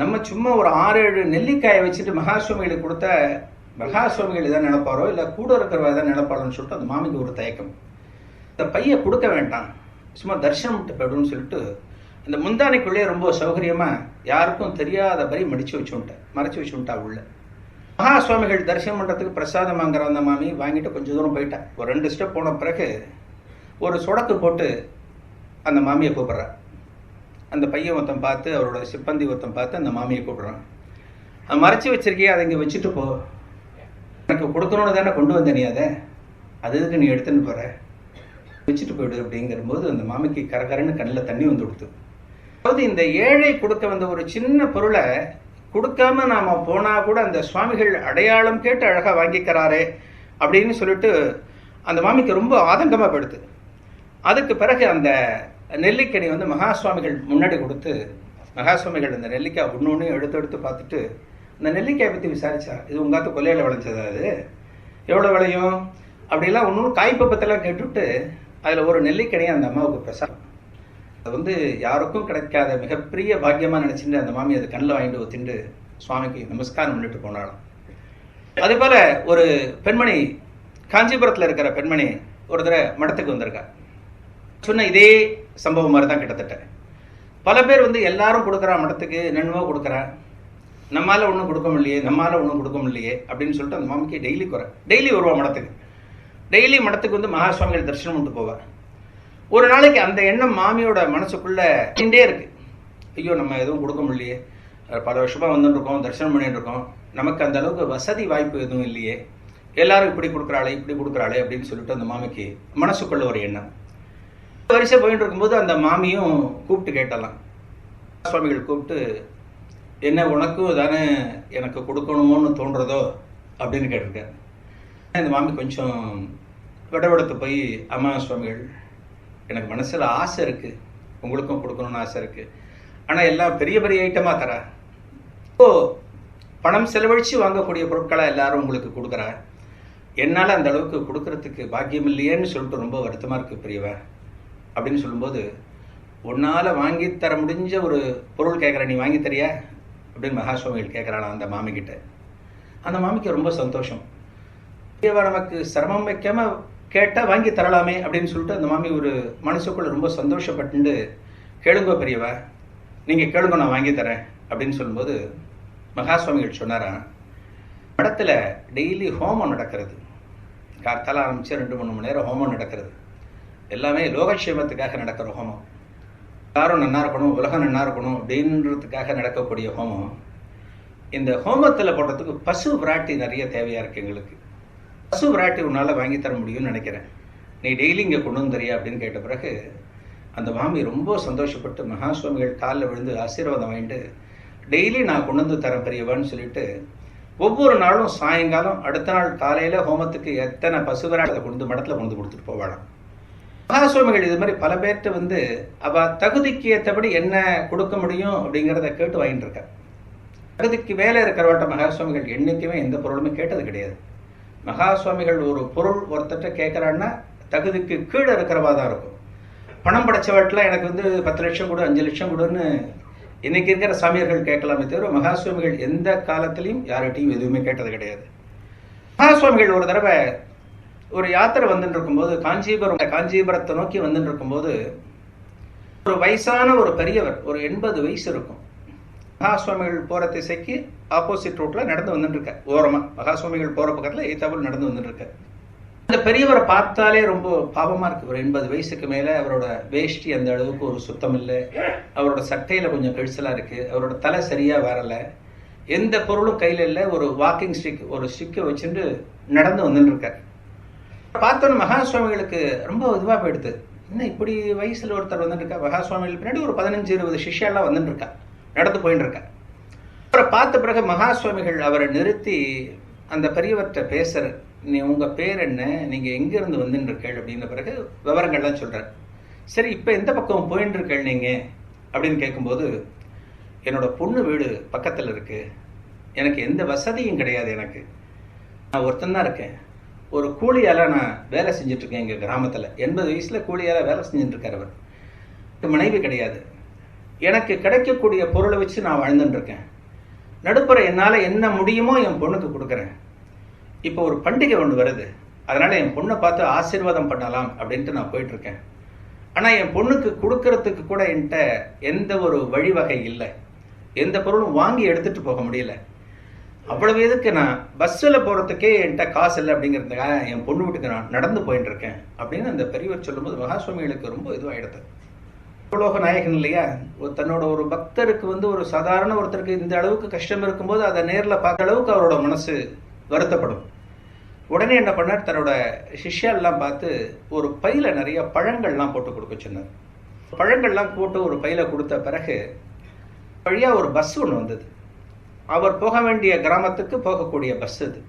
நம்ம சும்மா ஒரு 6-7 நெல்லிக்காயை வச்சுட்டு மகா சுவாமிகளுக்கு கொடுத்தா மகா சுவாமிகள் எதாவது நினைப்பாரோ இல்லை கூட இருக்கிறவ எதாவது நினைப்பாரோன்னு சொல்லிட்டு அந்த மாமிக்கு ஒரு தயக்கம். இந்த பையை கொடுக்க வேண்டாம், சும்மா தரிசனம் விட்டு போய்டுன்னு சொல்லிட்டு அந்த முந்தானைக்குள்ளேயே ரொம்ப சௌகரியமாக யாருக்கும் தெரியாதபடி மறைச்சு வச்சுட்டா உள்ள. மகா சுவாமிகள் தரிசனம் பண்ணுறதுக்கு பிரசாதம் வாங்குற அந்த மாமி வாங்கிட்டு கொஞ்சம் தூரம் போயிட்டா. ஒரு 2 ஸ்டெப் போன பிறகு ஒரு சொடக்கு போட்டு அந்த மாமியை கூப்பிட்றா. அந்த பையன் ஒருத்தன் பார்த்து, அவரோட சிப்பந்தி ஒருத்தன் பார்த்து அந்த மாமியை கூப்பிட்றான். மறைச்சி வச்சிருக்கியே, அதை இங்கே வச்சுட்டு போ, எனக்கு கொடுக்கணும்னு தானே கொண்டு வந்த நீ, அது எதுக்கு நீ எடுத்துன்னு போகிற, வச்சுட்டு போயிடு அப்படிங்கிற போது அந்த மாமிக்கு கரகரன்னு கண்ணில் தண்ணி வந்து கொடுத்து. அதாவது இந்த ஏழை கொடுக்க வந்த ஒரு சின்ன பொருளை கொடுக்காம நாம போனா கூட அந்த சுவாமிகள் அடையாளம் கேட்டு அழகா வாங்கிக்கிறாரே அப்படின்னு சொல்லிட்டு அந்த மாமிக்கு ரொம்ப ஆதங்கமா போயிடுது. அதுக்கு பிறகு அந்த நெல்லிக்கனி வந்து மகா சுவாமிகள் முன்னாடி கொடுத்து, மகா சுவாமிகள் அந்த நெல்லிக்காய் ஒன்று எடுத்து பார்த்துட்டு அந்த நெல்லிக்காயை பற்றி விசாரிச்சா. இது உங்காத்து கொல்லையில் விளைஞ்சதா, அது எவ்வளோ விளையும் அப்படிலாம் ஒன்று காய்ப்பை பற்றெல்லாம் கேட்டுவிட்டு அதில் ஒரு நெல்லிக்கனியை அந்த அம்மாவுக்கு பிரசாதம். அது வந்து யாருக்கும் கிடைக்காத மிகப்பெரிய பாக்கியமாக நினச்சிட்டு அந்த மாமி அதை கண்ணில் வாங்கிட்டு ஒத்திண்டு சுவாமிக்கு நமஸ்காரம் பண்ணிட்டு போனாலும். அதே போல் ஒரு பெண்மணி, காஞ்சிபுரத்தில் இருக்கிற பெண்மணி ஒரு தடவை மடத்துக்கு வந்திருக்கா. சொன்ன இதே சம்பவம் மாதிரி தான் கிட்டத்தட்ட. பல பேர் வந்து எல்லாரும் கொடுக்குறா, மடத்துக்கு என்னென்னவோ கொடுக்குறா, நம்மளால் ஒன்றும் கொடுக்க முடியலையே அப்படின்னு சொல்லிட்டு அந்த மாமிக்கு டெய்லி வருவா மடத்துக்கு. டெய்லி மடத்துக்கு வந்து மகா சுவாமிகள் தரிசனம் பண்ணிட்டு போவார். ஒரு நாளைக்கு அந்த எண்ணம் மாமியோட மனசுக்குள்ள நின்றே இருக்கு. ஐயோ, நம்ம எதுவும் கொடுக்க முடியலையே, பல வருஷமாக வந்துட்டு இருக்கோம், தரிசனம் பண்ணிட்டு இருக்கோம், நமக்கு அந்த அளவுக்கு வசதி வாய்ப்பு எதுவும் இல்லையே, எல்லாரும் இப்படி கொடுக்குறாளே அப்படின்னு சொல்லிட்டு அந்த மாமிக்கு மனசுக்குள்ள ஒரு எண்ணம். வரிசை போயிட்டு இருக்கும்போது அந்த மாமியும் கூப்பிட்டு கேட்டலாம். சுவாமிகள் கூப்பிட்டு, என்ன உனக்கும் தானே எனக்கு கொடுக்கணுமோன்னு தோன்றதோ அப்படின்னு கேட்டிருக்காரு. இந்த மாமி கொஞ்சம் விடவிடத்து போய், அம்மா சுவாமிகள், எனக்கு மனசில் ஆசை இருக்குது, உங்களுக்கும் கொடுக்கணும்னு ஆசை இருக்குது, ஆனால் எல்லாம் பெரிய பெரிய ஐட்டமாக தரா, பணம் செலவழித்து வாங்கக்கூடிய பொருட்களை எல்லாரும் உங்களுக்கு கொடுக்குறா, என்னால் அந்த அளவுக்கு கொடுக்கறதுக்கு பாக்கியம் இல்லையேன்னு சொல்லிட்டு ரொம்ப வருத்தமாக இருக்குது பெரியவன் அப்படின்னு சொல்லும்போது, உன்னால் வாங்கித்தர முடிஞ்ச ஒரு பொருள் கேட்குற, நீ வாங்கி தரியா அப்படின்னு மகா சுவாமிகள் கேட்குறானா அந்த மாமிக்கிட்ட. அந்த மாமிக்கு ரொம்ப சந்தோஷம். பெரியவா நமக்கு சிரமம் வைக்காம கேட்டால் வாங்கி தரலாமே அப்படின்னு சொல்லிட்டு அந்த மாமி ஒரு மனசுக்குள்ள ரொம்ப சந்தோஷப்பட்டு, கேளுங்கோ பெரியவா, நீங்கள் கேளுங்க, நான் வாங்கி தரேன் அப்படின்னு சொல்லும்போது மகா சுவாமிகள் சொன்னாரா, மடத்தில் டெய்லி ஹோமம் நடக்கிறது, கார்த்தால ஆரம்பித்து 2-3 மணி நேரம் ஹோமம் நடக்கிறது. எல்லாமே லோகக்ஷேமத்துக்காக நடக்கிற ஹோமம், எல்லாரும் நன்னா இருக்கணும், உலகம் நன்னா இருக்கணும் அப்படின்றதுக்காக நடக்கக்கூடிய ஹோமம். இந்த ஹோமத்தில் போடுறதுக்கு பசு விராட்டி நிறைய தேவையாக இருக்குது எங்களுக்கு. பசு விராட்டி உன்னால் வாங்கித்தர முடியும்னு நினைக்கிறேன், நீ டெய்லி இங்கே கொண்டு வந்துறியா அப்படின்னு கேட்ட பிறகு அந்த மாமி ரொம்ப சந்தோஷப்பட்டு மகா சுவாமிகள் காலில் விழுந்து ஆசீர்வாதம் வாங்கிட்டு, டெய்லி நான் கொண்டு வந்து தரேன் பெரியவான்னு சொல்லிட்டு ஒவ்வொரு நாளும் சாயங்காலம் அடுத்த நாள் காலையில் ஹோமத்துக்கு எத்தனை பசு விராட்டை கொண்டு மடத்தில் கொண்டு கொடுத்துட்டு போவாளாம். மகா சுவாமிகள் இது மாதிரி பல பேர்கிட்ட வந்து அவள் தகுதிக்கு ஏற்றபடி என்ன கொடுக்க முடியும் அப்படிங்கிறத கேட்டு வாங்கிட்டு இருக்கா. தகுதிக்கு வேலை இருக்கிறவட்ட மகா சுவாமிகள் என்றைக்குமே எந்த பொருளுமே கேட்டது கிடையாது. மகா சுவாமிகள் ஒரு பொருள் ஒருத்தட்ட கேட்குறான்னா தகுதிக்கு கீழே இருக்கிறவா தான் இருக்கும். பணம் படைச்சவட்டில் எனக்கு வந்து 10 லட்சம் கொடு, 5 லட்சம் கொடுன்னு இன்னைக்கு இருக்கிற சாமியார்கள் கேட்கலாமே தவிர மகா சுவாமிகள் எந்த காலத்திலையும் யார்கிட்டையும் எதுவுமே கேட்டது கிடையாது. மகாசுவாமிகள் ஒரு தடவை ஒரு யாத்திரை வந்துட்டு இருக்கும்போது காஞ்சிபுரத்தை நோக்கி வந்துட்டு இருக்கும்போது ஒரு வயசான ஒரு பெரியவர், ஒரு 80 வயசு இருக்கும், மகாசுவாமிகள் போற திசைக்கு ஆப்போசிட் ரோட்ல நடந்து வந்துட்டு இருக்க, ஓரமா மகாசுவாமிகள் போற பக்கத்துல ஏத்தாப்புல நடந்து வந்துட்டு இருக்க. அந்த பெரியவரை பார்த்தாலே ரொம்ப பாவமா இருக்கு. ஒரு 80 வயசுக்கு மேல, அவரோட வேஷ்டி அந்த அளவுக்கு ஒரு சுத்தம் இல்லை, அவரோட சட்டையில கொஞ்சம் கழிச்சலா இருக்கு, அவரோட தலை சரியா வரல, எந்த பொருளும் கையில இல்லை, ஒரு வாக்கிங் ஸ்டிக், ஒரு ஸ்டிக்கை வச்சுட்டு நடந்து வந்துட்டு இருக்க. பார்த்தோன்னு மகாசுவாமிகளுக்கு ரொம்ப இதுவா போயிடுது. என்ன இப்படி வயசுல ஒருத்தர் வந்துட்டு இருக்கா, மகாசுவாமிகள் பின்னாடி ஒரு 15-20 சிஷ்யாலாம் வந்துட்டு இருக்கா, நடந்து போயிட்டு இருக்கா. அவரை பார்த்த பிறகு மகாசுவாமிகள் அவரை நிறுத்தி அந்த பெரியவர்கிட்ட பேசுற, நீ உங்க பேர் என்ன, நீங்க எங்க இருந்து வந்துட்டு இருக்கேள் அப்படின்ற பிறகு விவரங்கள்லாம் சொல்ற. சரி, இப்ப எந்த பக்கம் போயிட்டு இருக்கேள் நீங்க அப்படின்னு கேட்கும்போது, என்னோட பொண்ணு வீடு பக்கத்துல இருக்கு, எனக்கு எந்த வசதியும் கிடையாது, எனக்கு நான் ஒருத்தன் தான் இருக்கேன், ஒரு கூலியால நான் வேலை செஞ்சுட்டு இருக்கேன் எங்க கிராமத்துல. 80 வயசுல கூலியால வேலை செஞ்சுட்டு இருக்காரு அவர். மனைவி கிடையாது, எனக்கு கிடைக்கக்கூடிய பொருளை வச்சு நான் வாழ்ந்துட்டு இருக்கேன். நடுப்புற என்னால என்ன முடியுமோ என் பொண்ணுக்கு கொடுக்குறேன். இப்போ ஒரு பண்டிகை ஒன்று வருது, அதனால என் பொண்ணை பார்த்து ஆசீர்வாதம் பண்ணலாம் அப்படின்ட்டு நான் போயிட்டு இருக்கேன். ஆனா என் பொண்ணுக்கு கொடுக்கறதுக்கு கூட என்கிட்ட எந்த ஒரு வழிவகை இல்லை, எந்த பொருளும் வாங்கி எடுத்துட்டு போக முடியல. அவ்வளவு எதுக்கு, நான் பஸ்ஸில் போறதுக்கே என்கிட்ட காசு இல்லை அப்படிங்கிறதுக்காக என் பொண்ணு வீட்டுக்கு நான் நடந்து போயிட்டு இருக்கேன் அப்படின்னு அந்த பெரியவர் சொல்லும்போது மகாசுவாமிகளுக்கு ரொம்ப இதுவாயிடுது. உலோக நாயகன் இல்லையா, தன்னோட ஒரு பக்தருக்கு ஒரு சாதாரண ஒருத்தருக்கு இந்த அளவுக்கு கஷ்டம் இருக்கும்போது அதை நேரில் பார்த்த அளவுக்கு அவரோட மனசு வருத்தப்படும். உடனே என்ன பண்ணார், தன்னோட சிஷ்யாலாம் பார்த்து ஒரு பையில நிறைய பழங்கள்லாம் போட்டு கொடுக்க சொன்னார். பழங்கள்லாம் போட்டு ஒரு பையில கொடுத்த பிறகு வழியா ஒரு பஸ் ஒன்று வந்தது. அவர் போக வேண்டிய கிராமத்துக்கு போகக்கூடிய பஸ் அது.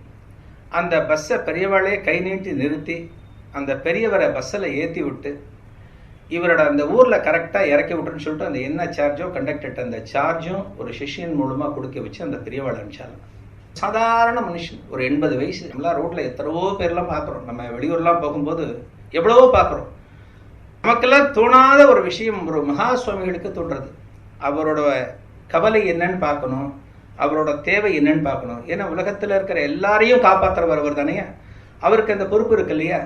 அந்த பஸ்ஸை பெரியவாளே கை நீட்டி நிறுத்தி அந்த பெரியவரை பஸ்ஸில் ஏற்றி விட்டு இவரோட அந்த ஊரில் கரெக்டாக இறக்கி விட்டுருன்னு சொல்லிட்டு அந்த என்ன சார்ஜோ கண்டக்டர்கிட்ட அந்த சார்ஜும் ஒரு சிஷியன் மூலமாக கொடுக்க வச்சு அந்த பெரியவாளை அனுப்பிச்சாலும். சாதாரண மனுஷன், ஒரு 80 வயசு. நம்மளாம் ரோட்டில் எத்தனைவோ பேர்லாம் பார்க்குறோம், நம்ம வெளியூர்லாம் போகும்போது எவ்வளவோ பார்க்குறோம். நமக்கெல்லாம் தோணாத ஒரு விஷயம் ஒரு மகா சுவாமிகளுக்கு தோன்றது. அவரோட கவலை என்னன்னு பார்க்கணும், அவரோட தேவை என்னன்னு பார்க்கணும். ஏன்னா உலகத்தில் இருக்கிற எல்லாரையும் காப்பாற்றுறவர் தானே, அவருக்கு அந்த பொறுப்பு இருக்கு இல்லையா.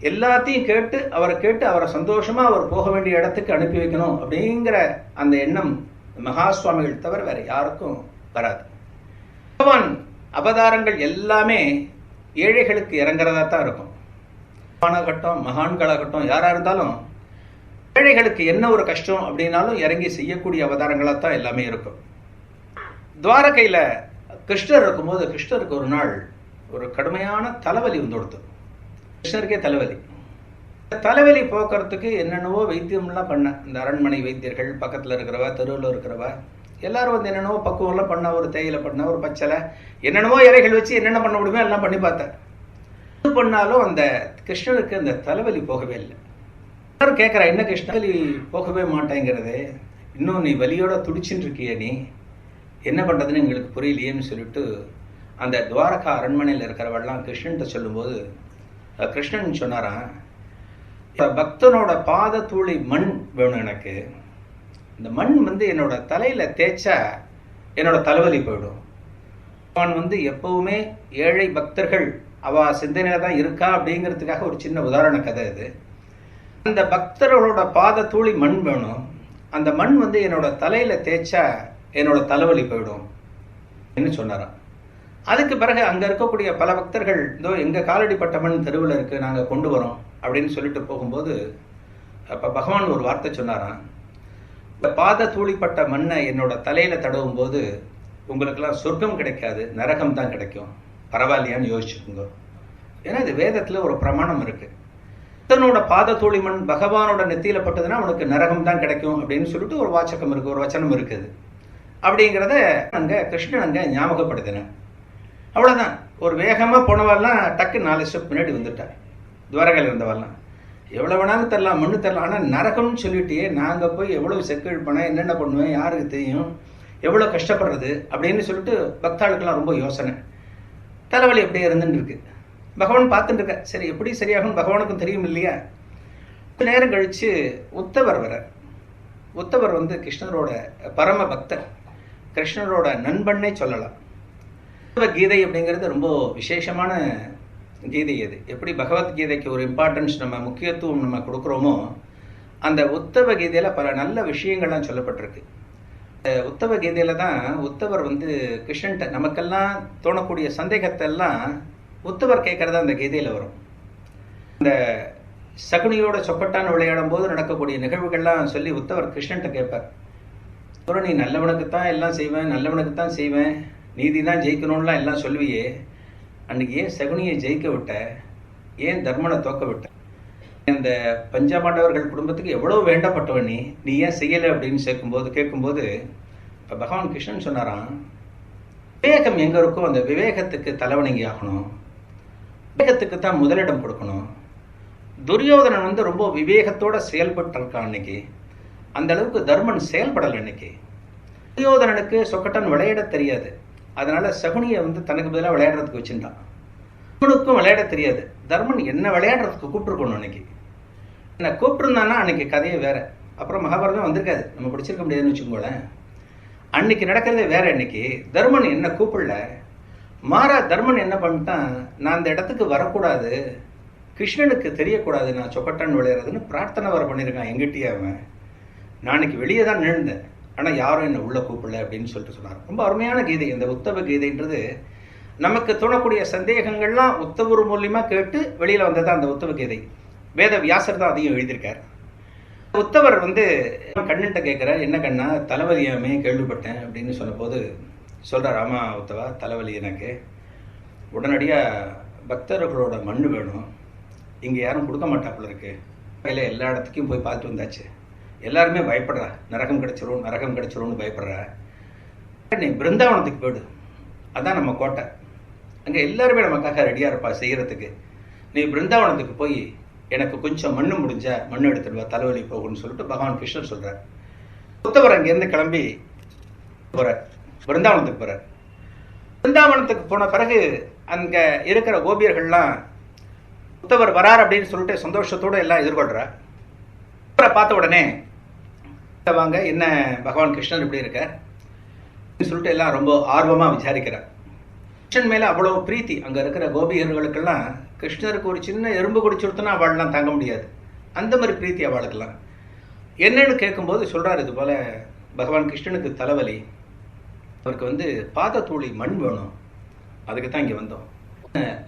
எல்லாத்தையும் கேட்டு அவரை சந்தோஷமா அவர் போக வேண்டிய இடத்துக்கு அனுப்பி வைக்கணும் அப்படிங்கிற அந்த எண்ணம் மகா சுவாமிகள் தவிர வேற யாருக்கும் வராது. பகவான் அவதாரங்கள் எல்லாமே ஏழைகளுக்கு இறங்குறதா தான் இருக்கும். மகானாகட்டும் மகான்களாகட்டும் யாரா இருந்தாலும் ஏழைகளுக்கு என்ன ஒரு கஷ்டம் அப்படின்னாலும் இறங்கி செய்யக்கூடிய அவதாரங்களா தான் எல்லாமே இருக்கும். துவாரகையில கிருஷ்ணர் இருக்கும்போது கிருஷ்ணருக்கு ஒரு நாள் ஒரு கடுமையான தலைவலி கொடுத்து, கிருஷ்ணருக்கே தலைவலி. தலைவலி போக்குறதுக்கு என்னென்னவோ வைத்தியம்லாம் பண்ண, இந்த அரண்மனை வைத்தியர்கள், பக்கத்தில் இருக்கிறவ, தெருவில் இருக்கிறவ எல்லாரும் என்னென்னவோ பக்குவம்லாம் பண்ண, ஒரு தேயிலை பண்ண, ஒரு பச்சலை, என்னென்னவோ இலைகள் வச்சு என்னென்ன பண்ண முடியுமோ எல்லாம் பண்ணி பார்த்தேன். இது பண்ணாலும் அந்த கிருஷ்ணருக்கு அந்த தலைவலி போகவே இல்லை. எல்லாரும் கேட்குறா, என்ன கிருஷ்ணவலி போகவே மாட்டேங்கிறது, இன்னும் நீ வலியோட துடிச்சுட்டு இருக்கிய, நீ என்ன பண்ணுறதுன்னு எங்களுக்கு புரியலையேன்னு சொல்லிட்டு அந்த துவாரகா அரண்மனையில் இருக்கிறவெல்லாம் கிருஷ்ணன்கிட்ட சொல்லும்போது கிருஷ்ணன் சொன்னாராம், பக்தனோட பாத தூளி மண் வேணும் எனக்கு, இந்த மண் என்னோட தலையில தேய்ச்சா என்னோட தலைவலி போயிடும். அவன் எப்பவுமே ஏழை பக்தர்கள் அவ சிந்தனையில தான் இருக்கா அப்படிங்கிறதுக்காக ஒரு சின்ன உதாரண கதை இது. அந்த பக்தர்களோட பாத தூளி மண் வேணும், அந்த மண் என்னோட தலையில தேய்ச்சா என்னோட தலைவலி போயிடும் என்று சொன்னாராம். அதுக்கு பிறகு அங்க இருக்கக்கூடிய பல பக்தர்கள், இதோ எங்க காலடிப்பட்ட மண் தெருவில் இருக்கு, நாங்க கொண்டு வரோம் அப்படின்னு சொல்லிட்டு போகும்போது அப்ப பகவான் ஒரு வார்த்தை சொன்னாராம், இந்த பாத தூளிப்பட்ட மண்ணை என்னோட தலையில தடவும் போது உங்களுக்கெல்லாம் சொர்க்கம் கிடைக்காது, நரகம் தான் கிடைக்கும், பரவாயில்லையான்னு யோசிச்சுக்கோங்க. ஏன்னா இது வேதத்துல ஒரு பிரமாணம் இருக்கு. பக்தனோட பாத தூளி மண் பகவானோட நெத்தியில பட்டதுன்னா உனக்கு நரகம் தான் கிடைக்கும் அப்படின்னு சொல்லிட்டு ஒரு வாச்சகம் இருக்கு, ஒரு வச்சனம் இருக்குது. அப்படிங்கிறத அங்க கிருஷ்ணன் அங்க ஞாபகப்படுத்தின. அவ்வளவுதான். ஒரு வேகமா போனவெல்லாம் டக்கு 4 ஸ்டெப் முன்னாடி வந்துட்டார். துவாரகையில் இருந்தவெல்லாம் எவ்வளவு வேணாலும் தரலாம், மண்ணு தரலாம், ஆனா நரகம்னு சொல்லிட்டே நாங்க போய் எவ்வளவு செக்கிழ் பண்ண, என்னென்ன பண்ணுவேன், யாருக்கு தெரியும், எவ்வளவு கஷ்டப்படுறது அப்படின்னு சொல்லிட்டு பக்தாளுக்கெல்லாம் ரொம்ப யோசனை. தலைவலி அப்படியே இருந்துட்டு இருக்கு. பகவான் பார்த்துட்டு இருக்க, சரி எப்படி சரியாகும் பகவானுக்கும் தெரியும் இல்லையா. நேரம் கழிச்சு உத்தவர் வர. உத்தவர் கிருஷ்ணரோட பரம பக்தர், கிருஷ்ணரோட நண்பன்னே சொல்லலாம். கீதை அப்படிங்கிறது ரொம்ப விசேஷமான கீதை. அது எப்படி பகவத்கீதைக்கு ஒரு இம்பார்ட்டன்ஸ் நம்ம முக்கியத்துவம் நம்ம கொடுக்குறோமோ, அந்த உத்தவ கீதையில் பல நல்ல விஷயங்கள்லாம் சொல்லப்பட்டிருக்கு. உத்தவ கீதையில தான் உத்தவர் கிருஷ்ணன்ட்ட நமக்கெல்லாம் தோணக்கூடிய சந்தேகத்தை எல்லாம் உத்தவர் கேட்கறதா அந்த கீதையில வரும். இந்த சகுனியோட சொப்பட்டான விளையாடும் போது நடக்கக்கூடிய நிகழ்வுகள்லாம் சொல்லி உத்தவர் கிருஷ்ணன்ட்ட கேட்பார். நீ நல்லவனுக்குத்தான் எல்லாம் செய்வேன், நல்லவனுக்குத்தான் செய்வேன், நீதி தான் ஜெயிக்கணும்லாம் எல்லாம் சொல்லுவியே, அன்னைக்கு ஏன் சகுனியை ஜெயிக்க விட்ட, ஏன் தர்மனை தோக்க விட்ட, இந்த பஞ்சபாண்டவர்கள் குடும்பத்துக்கு எவ்வளவு வேண்டப்பட்டவன் நீ ஏன் செய்யலை அப்படின்னு கேட்கும்போது இப்போ பகவான் கிருஷ்ணன் சொன்னாராம், விவேகம் எங்க இருக்கோ அந்த விவேகத்துக்கு தலைவணங்கி ஆகணும், விவேகத்துக்கு தான் முதலிடம் கொடுக்கணும். துரியோதனன் ரொம்ப விவேகத்தோட செயல்பட்டு இருக்கான் அன்னைக்கு, அந்த அளவுக்கு தர்மன் செயல்படலை. அன்னைக்கு துரியோதனனுக்கு சொக்கட்டன் விளையாட தெரியாது, அதனால சகுனியை தனக்கு பதிலாக விளையாடுறதுக்கு வச்சுட்டான். அவனுக்கும் விளையாட தெரியாது, தர்மன் என்ன விளையாடுறதுக்கு கூப்பிட்டுருக்கணும். அன்னைக்கு என்ன கூப்பிட்டுருந்தானா அன்னைக்கு கதையே வேற. அப்புறம் மகாபாரதம் வந்திருக்காது, நம்ம படிச்சிருக்க முடியாதுன்னு வச்சுக்கோங்களேன். அன்னைக்கு நடக்கிறதே வேற. அன்னைக்கு தர்மன் என்ன கூப்பிடல, மாறா தர்மன் என்ன பண்ணிட்டான், நான் அந்த இடத்துக்கு வரக்கூடாது, கிருஷ்ணனுக்கு தெரியக்கூடாது நான் சொக்கட்டன் விளையாடுறதுன்னு பிரார்த்தனை வர பண்ணியிருக்கான். எங்கிட்டே அவன், நான் அன்னைக்கு வெளியே தான் நின்றுந்தேன், ஆனால் யாரும் என்னை உள்ள கூப்பிடல அப்படின்னு சொல்லிட்டு சொன்னார். ரொம்ப அருமையான கீதை இந்த உத்தவ கீதைன்றது. நமக்கு தோணக்கூடிய சந்தேகங்கள்லாம் உத்தவர் மூலியமா கேட்டு வெளியில வந்தது அந்த உத்தவ கீதை. வேத வியாசர் தான் அதையும் எழுதியிருக்கார். உத்தவர் கண்ணன்ட்ட கேட்கிறார், என்ன கண்ணா தலைவலியாமே கேள்விப்பட்டேன் அப்படின்னு சொன்ன போது சொல்றார், ஆமா உத்தவா தலைவலி எனக்கு, உடனடியா பக்தர்களோட மண்ணு வேணும், இங்க யாரும் கொடுக்க மாட்டாப்புல இருக்கு, இல்லை எல்லா இடத்துக்கும் போய் பார்த்து வந்தாச்சு, எல்லாருமே பயப்படுறா, நரகம் கிடைச்சிரும்னு பயப்படுறா, நீ பிருந்தாவனத்துக்கு போயிடு, அதான் நம்ம கோட்டை, அங்க எல்லாருமே நமக்காக ரெடியா இருப்பா செய்யறதுக்கு, நீ பிருந்தாவனத்துக்கு போய் எனக்கு கொஞ்சம் மண்ணு முடிஞ்சா மண்ணு எடுத்துடுவா, தலைவலி போகும்னு சொல்லிட்டு பகவான் கிருஷ்ணர் சொல்றார். உத்தவர் அங்கிருந்து கிளம்பி போறார், பிருந்தாவனத்துக்கு போறார். பிருந்தாவனத்துக்கு போன பிறகு அங்க இருக்கிற கோபியர்கள்லாம் உத்தவர் வரார் அப்படின்னு சொல்லிட்டு சந்தோஷத்தோட எல்லாம் எதிர்கொள்றார். பார்த்த உடனே வாங்க என்ன பகவான் கிருஷ்ணர் இப்படி இருக்கார் சொல்லிட்டு எல்லாம் ரொம்ப ஆர்வமா விசாரிக்கிறார். கிருஷ்ணன் மேல அவ்வளவு பிரீத்தி. அங்க இருக்கிற கோபியர்களுக்கெல்லாம் கிருஷ்ணருக்கு ஒரு சின்ன எறும்பு குடிச்சுடுத்துனா அவள்லாம் தாங்க முடியாது, அந்த மாதிரி பிரீத்தி அவளுக்கெல்லாம். என்னன்னு கேட்கும்போது சொல்றாரு, இது போல பகவான் கிருஷ்ணனுக்கு தலைவலி, அவருக்கு பாதத்தூளி மண் வேணும், அதுக்கு தான் இங்க வந்தோம்,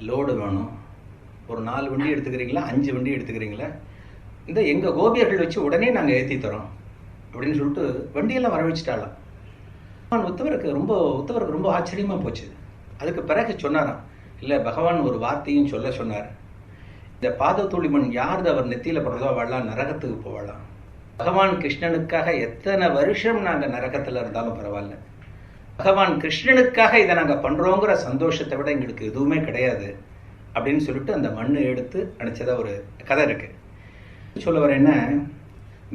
லோடு வேணும், ஒரு 4 வண்டி எடுத்துக்கிறீங்களா 5 வண்டி எடுத்துக்கிறீங்களா, இந்த எங்க கோபியர்கள் வச்சு உடனே நாங்க ஏற்றி தரோம் அப்படின்னு சொல்லிட்டு வண்டியெல்லாம் வர வச்சுட்டாலாம். உத்தவருக்கு ரொம்ப ஆச்சரியமா போச்சு. அதுக்கு பிறகு சொன்னாராம், இல்லை பகவான் ஒரு வார்த்தையும் சொல்ல சொன்னார், இந்த பாதத்தூளி மண் யாருது அவர் நெத்தியில படுறதோ அவள்லாம் நரகத்துக்கு போவாளாம். பகவான் கிருஷ்ணனுக்காக எத்தனை வருஷம் நாங்க நரகத்துல இருந்தாலும் பரவாயில்ல, பகவான் கிருஷ்ணனுக்காக இதை நாங்க பண்றோங்கிற சந்தோஷத்தை விட எங்களுக்கு எதுவுமே கிடையாது அப்படின்னு சொல்லிட்டு அந்த மண்ணை எடுத்து அனுப்பிச்சதா ஒரு கதை இருக்கு. சொல்ல வர என்ன,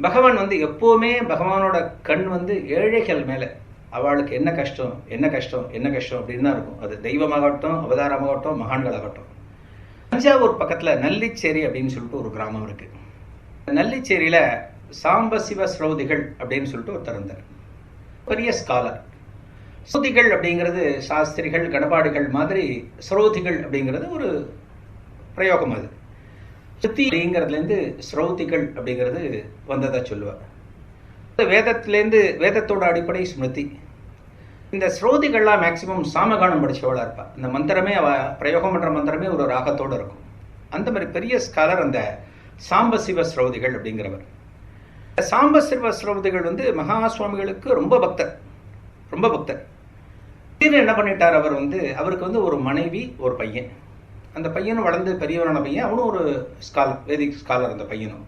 பகவான் எப்பவுமே பகவானோட கண் ஏழைகள் மேல, அவளுக்கு என்ன கஷ்டம் அப்படின்னு தான் இருக்கும். அது தெய்வமாகட்டும், அவதாரமாகட்டும், மகான்களாகட்டும். தஞ்சாவூர் பக்கத்துல நல்லிச்சேரி அப்படின்னு சொல்லிட்டு ஒரு கிராமம் இருக்கு. நல்லிச்சேரியில சாம்பசிவ ஸ்ரௌதிகள் அப்படின்னு சொல்லிட்டு ஒருத்தர் இருந்தார், பெரிய ஸ்காலர். ஸ்ரௌதிகள் அப்படிங்கிறது சாஸ்திரிகள் கடபாடிகள் மாதிரி ஸ்ரௌதிகள் அப்படிங்கிறது ஒரு பிரயோகம். அது ஸ்ருதி அப்படிங்கிறதுல இருந்து ஸ்ரௌதிகள் அப்படிங்கிறது வந்ததா சொல்லுவார். வேதத்திலேருந்து, வேதத்தோட அடிப்படை ஸ்மிருதி. இந்த ஸ்ரோதிகள்லாம் மேக்சிமம் சாமகானம் படிச்சவளா இருப்பா. இந்த மந்திரமே அவ பிரயோகம் பண்ற மந்திரமே ஒரு ராகத்தோட இருக்கும். அந்த மாதிரி பெரிய ஸ்காலர் அந்த சாம்பசிவ ஸ்ரௌதிகள் அப்படிங்கிறவர். சாம்பசிவ ஸ்ரௌதிகள் மகா சுவாமிகளுக்கு ரொம்ப பக்தர். திடீர்னு என்ன பண்ணிட்டார் அவர், அவருக்கு ஒரு மனைவி ஒரு பையன். அந்த பையனும் வளர்ந்து பெரியவரான பையன், அவனும் ஒரு ஸ்காலர், வேதிக் ஸ்காலர் அந்த பையனும்.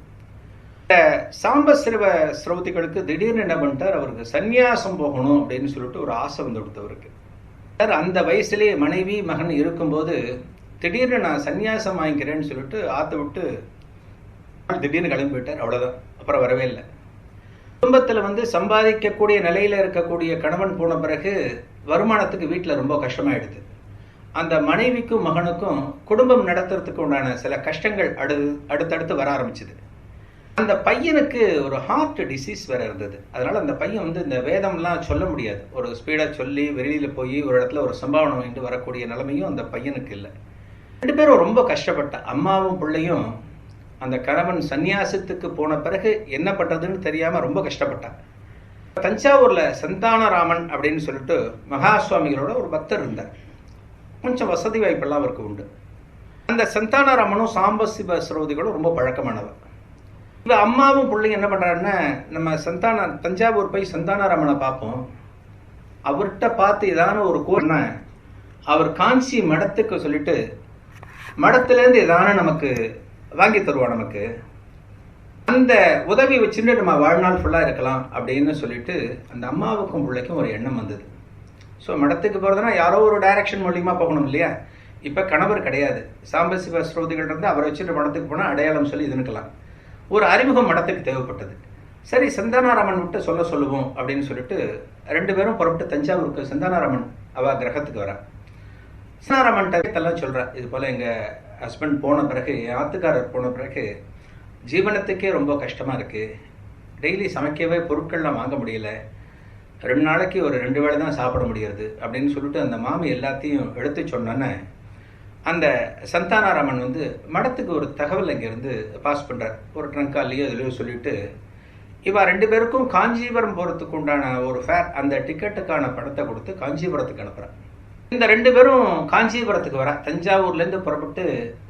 சாம்பசிவ ஸ்ரௌதிகளுக்கு திடீர்னு என்ன பண்ணிட்டார், அவருக்கு சந்நியாசம் போகணும் அப்படின்னு சொல்லிட்டு ஒரு ஆசை கொடுத்தவருக்கு. அந்த வயசுலேயே மனைவி மகன் இருக்கும்போது திடீர்னு நான் சந்நியாசம் வாங்கிக்கிறேன்னு சொல்லிட்டு ஆத்த விட்டு திடீர்னு கிளம்பி போயிட்டார். அவ்வளவுதான், அப்புறம் வரவே இல்லை. குடும்பத்துல சம்பாதிக்கக்கூடிய நிலையில இருக்கக்கூடிய கணவன் போன பிறகு வருமானத்துக்கு வீட்டுல ரொம்ப கஷ்டமாயிடுது. அந்த மனைவிக்கும் மகனுக்கும் குடும்பம் நடத்துறதுக்கு உண்டான சில கஷ்டங்கள் அடுத்தடுத்து வர ஆரம்பிச்சுது. அந்த பையனுக்கு ஒரு ஹார்ட் டிசீஸ் வேற இருந்தது. அதனால அந்த பையன் வந்து இந்த வேதம்லாம் சொல்ல முடியாது. ஒரு ஸ்பீடாக சொல்லி வெளியில் போய் ஒரு இடத்துல ஒரு சம்பாவனை வாங்கிட்டு வரக்கூடிய நிலைமையும் அந்த பையனுக்கு இல்லை. 2 பேரும் ரொம்ப கஷ்டப்பட்ட அம்மாவும் பிள்ளையும் அந்த கணவன் சந்நியாசத்துக்கு போன பிறகு என்ன பண்ணுறதுன்னு தெரியாமல் ரொம்ப கஷ்டப்பட்டான். தஞ்சாவூரில் சந்தானராமன் அப்படின்னு சொல்லிட்டு மகா சுவாமிகளோட ஒரு பக்தர் இருந்தார். கொஞ்சம் வசதி வாய்ப்பெல்லாம் அவருக்கு உண்டு. அந்த சந்தானராமனும் சாம்பசிவ சரோதிகளும் ரொம்ப பழக்கமானவர். இப்போ அம்மாவும் பிள்ளைங்க என்ன பண்ணுறாருன்னா, நம்ம தஞ்சாவூர் போய் சந்தானராமனை பார்ப்போம், அவர்கிட்ட பார்த்து ஏதான ஒரு கோர்னா அவர் காஞ்சி மடத்துக்கு சொல்லிட்டு மடத்துலேருந்து ஏதான நமக்கு வாங்கி தருவான், நமக்கு அந்த உதவி வச்சுட்டு நம்ம வாழ்நாள் ஃபுல்லாக இருக்கலாம் அப்படின்னு சொல்லிட்டு அந்த அம்மாவுக்கும் பிள்ளைக்கும் ஒரு எண்ணம் வந்தது. ஸோ மடத்துக்கு போகிறதுனா யாரோ ஒரு டைரக்ஷன் மூலியமாக போகணும் இல்லையா. இப்போ கணவர் கிடையாது, சாம்பசிவ ஸ்ரோதிகள் இருந்து அவரை வச்சுட்டு மடத்துக்கு போனால் அடையாளம் சொல்லி இதுனுக்கலாம். ஒரு அறிமுகம் மடத்துக்கு தேவைப்பட்டது. சரி, சந்தானராமன் விட்டு சொல்லுவோம் அப்படின்னு சொல்லிட்டு 2 பேரும் புறப்பட்டு தஞ்சாவூருக்கு சந்தானராமன் அவ கிரகத்துக்கு வரா. சந்தானராமன்ட்டெல்லாம் சொல்கிறா, இது போல் எங்கள் ஹஸ்பண்ட் போன பிறகு, என் ஆத்துக்காரர் போன பிறகு ஜீவனத்துக்கே ரொம்ப கஷ்டமாக இருக்குது. டெய்லி சமைக்கவே பொருட்கள்லாம் வாங்க முடியல, 2 நாளைக்கு ஒரு 2 வேளை தான் சாப்பிட முடியாது அப்படின்னு சொல்லிட்டு அந்த மாமி எல்லாத்தையும் எடுத்து சொன்னோன்னே அந்த சந்தானராமன் வந்து மடத்துக்கு ஒரு தகவல் அங்கேருந்து பாஸ் பண்ணுறார். ஒரு ட்ரங்காலேயோ இதுலையோ சொல்லிவிட்டு இவா 2 பேருக்கும் காஞ்சிபுரம் போகிறதுக்கு உண்டான ஒரு ஃபேர், அந்த டிக்கெட்டுக்கான பணத்தை கொடுத்து காஞ்சிபுரத்துக்கு அனுப்புகிறார். இந்த 2 பேரும் காஞ்சிபுரத்துக்கு வர தஞ்சாவூர்லேருந்து புறப்பட்டு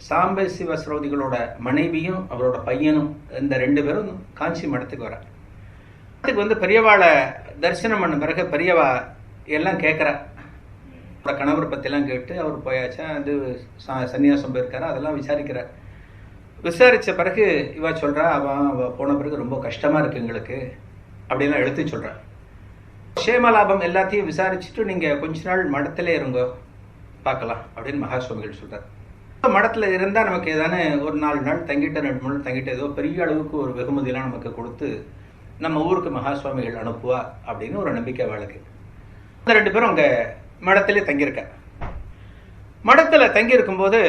சாம்பசிவ சரோதிகளோட மனைவியும் அவரோட பையனும் இந்த 2 பேரும் காஞ்சி மடத்துக்கு வர. மடத்துக்கு வந்து பெரியவாளை தரிசனம் பண்ண பிறகு பெரியவா எல்லாம் கேட்குறா. கணவர் பற்றிலாம் கேட்டு அவர் போயாச்சா, அது சன்னியாசம் போயிருக்காரா, அதெல்லாம் விசாரிக்கிறார். விசாரித்த பிறகு இவா சொல்கிறா, அவள் போன பிறகு ரொம்ப கஷ்டமாக இருக்குது எங்களுக்கு அப்படின்லாம் எடுத்து சொல்கிறா. க்ஷேமலாபம் எல்லாத்தையும் விசாரிச்சுட்டு நீங்கள் கொஞ்ச நாள் மடத்திலே இருங்க பார்க்கலாம் அப்படின்னு மகா சுவாமிகள் சொல்கிறார். மடத்தில் இருந்தால் நமக்கு ஏதானே ஒரு 4 நாள் தங்கிட்ட 2 நாள் தங்கிட்டு ஏதோ பெரிய அளவுக்கு ஒரு வெகுமதியெல்லாம் நமக்கு கொடுத்து நம்ம ஊருக்கு மகா சுவாமிகள் அனுப்புவா அப்படின்னு ஒரு நம்பிக்கை அவளுக்கு. அந்த 2 பேரும் அங்கே மடத்திலே தங்கியிருக்க. மடத்தில் தங்கியிருக்கும்போது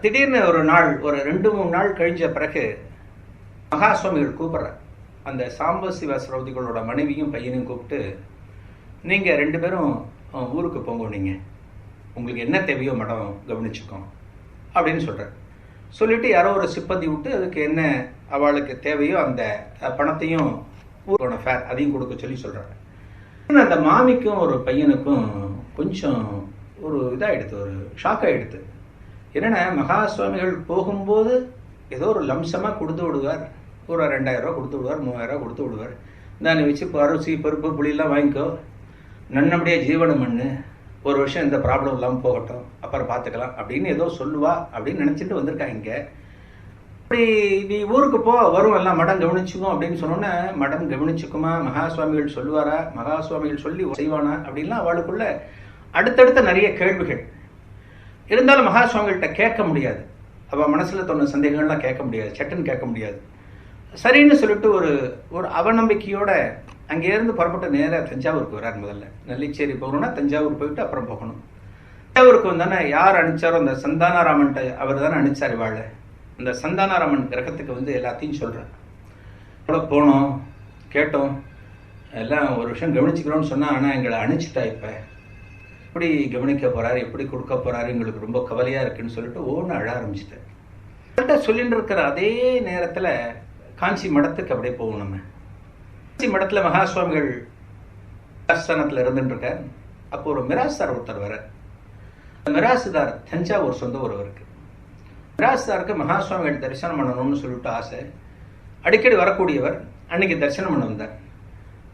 திடீர்னு ஒரு நாள், ஒரு 2-3 நாள் கழிஞ்ச பிறகு மகா சுவாமிகள் கூப்பிட்றார். அந்த சாம்பசிவ சரோதிகளோட மனைவியும் பையனையும் கூப்பிட்டு, நீங்கள் 2 பேரும் ஊருக்கு போங்க, நீங்கள் உங்களுக்கு என்ன தேவையோ மடம் கவனிச்சுக்கோம் அப்படின்னு சொல்கிறார். சொல்லிவிட்டு யாரோ ஒரு சிப்பந்தி விட்டு அதுக்கு என்ன அவளுக்கு தேவையோ அந்த பணத்தையும் ஊரோட ஃபேர் அதையும் கொடுக்க சொல்லி சொல்கிறார். அந்த மாமிக்கும் ஒரு பையனுக்கும் கொஞ்சம் ஒரு இதாகிடுது, ஒரு ஷாக் ஆகிடுது. என்னென்னா, மகா சுவாமிகள் போகும்போது ஏதோ ஒரு லம்சமாக கொடுத்து விடுவார், ஒரு 2000 ரூபா கொடுத்து விடுவார், 3000 ரூபா கொடுத்து விடுவார். நான் வச்சு அரிசி பருப்பு புளியெல்லாம் வாங்கிக்கோ, நல்லபடியாக ஜீவனம் பண்ணு, ஒரு வருஷம் எந்த ப்ராப்ளம் இல்லாமல் போகட்டும், அப்புறம் பார்த்துக்கலாம் அப்படின்னு ஏதோ சொல்லுவா அப்படின்னு நினச்சிட்டு வந்திருக்காங்க இங்கே. அப்படி நீ ஊருக்கு வரும் எல்லாம் மடம் கவனிச்சுக்கும் அப்படின்னு சொன்னோன்னே, மடம் கவனிச்சுக்குமா, மகா சுவாமிகள் சொல்லுவாரா, மகா சுவாமிகள் சொல்லி செய்வானா அப்படின்லாம் அவளுக்குள்ள அடுத்தடுத்த நிறைய கேள்விகள் இருந்தாலும் மகா சுவாமிகள்கிட்ட கேட்க முடியாது. அவள் மனசில் தோணுன சந்தேகங்கள்லாம் கேட்க முடியாது, சட்டுன்னு கேட்க முடியாது. சரின்னு சொல்லிட்டு ஒரு அவநம்பிக்கையோட அங்கேருந்து புறப்பட்டு நேராக தஞ்சாவூருக்கு வரார். முதல்ல நெல்லிச்சேரி போகணும்னா தஞ்சாவூர் போயிட்டு அப்புறம் போகணும். தஞ்சாவூருக்கு வந்தானே யார் அனுப்பிச்சாரோ அந்த சந்தானராமன்ட்ட அவர் தானே அனுப்பிச்சார் இவாள. அந்த சந்தானராமன் கிரகத்துக்கு வந்து எல்லாத்தையும் சொல்கிறேன். அவ்வளோ போனோம், கேட்டோம், எல்லாம் ஒரு விஷயம் கவனிச்சுக்கிறோன்னு சொன்னால், ஆனால் எங்களை அனுப்பிச்சிட்டா, இப்போ எப்படி கவனிக்க போகிறாரு, எப்படி கொடுக்க போகிறாரு, எங்களுக்கு ரொம்ப கவலையாக இருக்குன்னு சொல்லிட்டு ஒன்று அழ ஆரம்பிச்சிட்டேன். கரெக்டாக சொல்லிட்டு இருக்கிற அதே நேரத்தில் காஞ்சி மடத்துக்கு அப்படியே போவோம். நம்ம காஞ்சி மடத்தில் மகா சுவாமிகள் ஆஸ்தானத்தில் இருந்துட்டுருக்கார். அப்போ ஒரு மிராஸ்தார் ஒருத்தர் வர. மிராசுதார் தஞ்சாவூர் சொந்த ஒருவருக்கு. மிராசுதாருக்கு மகா சுவாமிகள் தரிசனம் பண்ணணும்னு சொல்லிட்டு ஆசை. அடிக்கடி வரக்கூடியவர். அன்னைக்கு தரிசனம் பண்ண வந்தார்.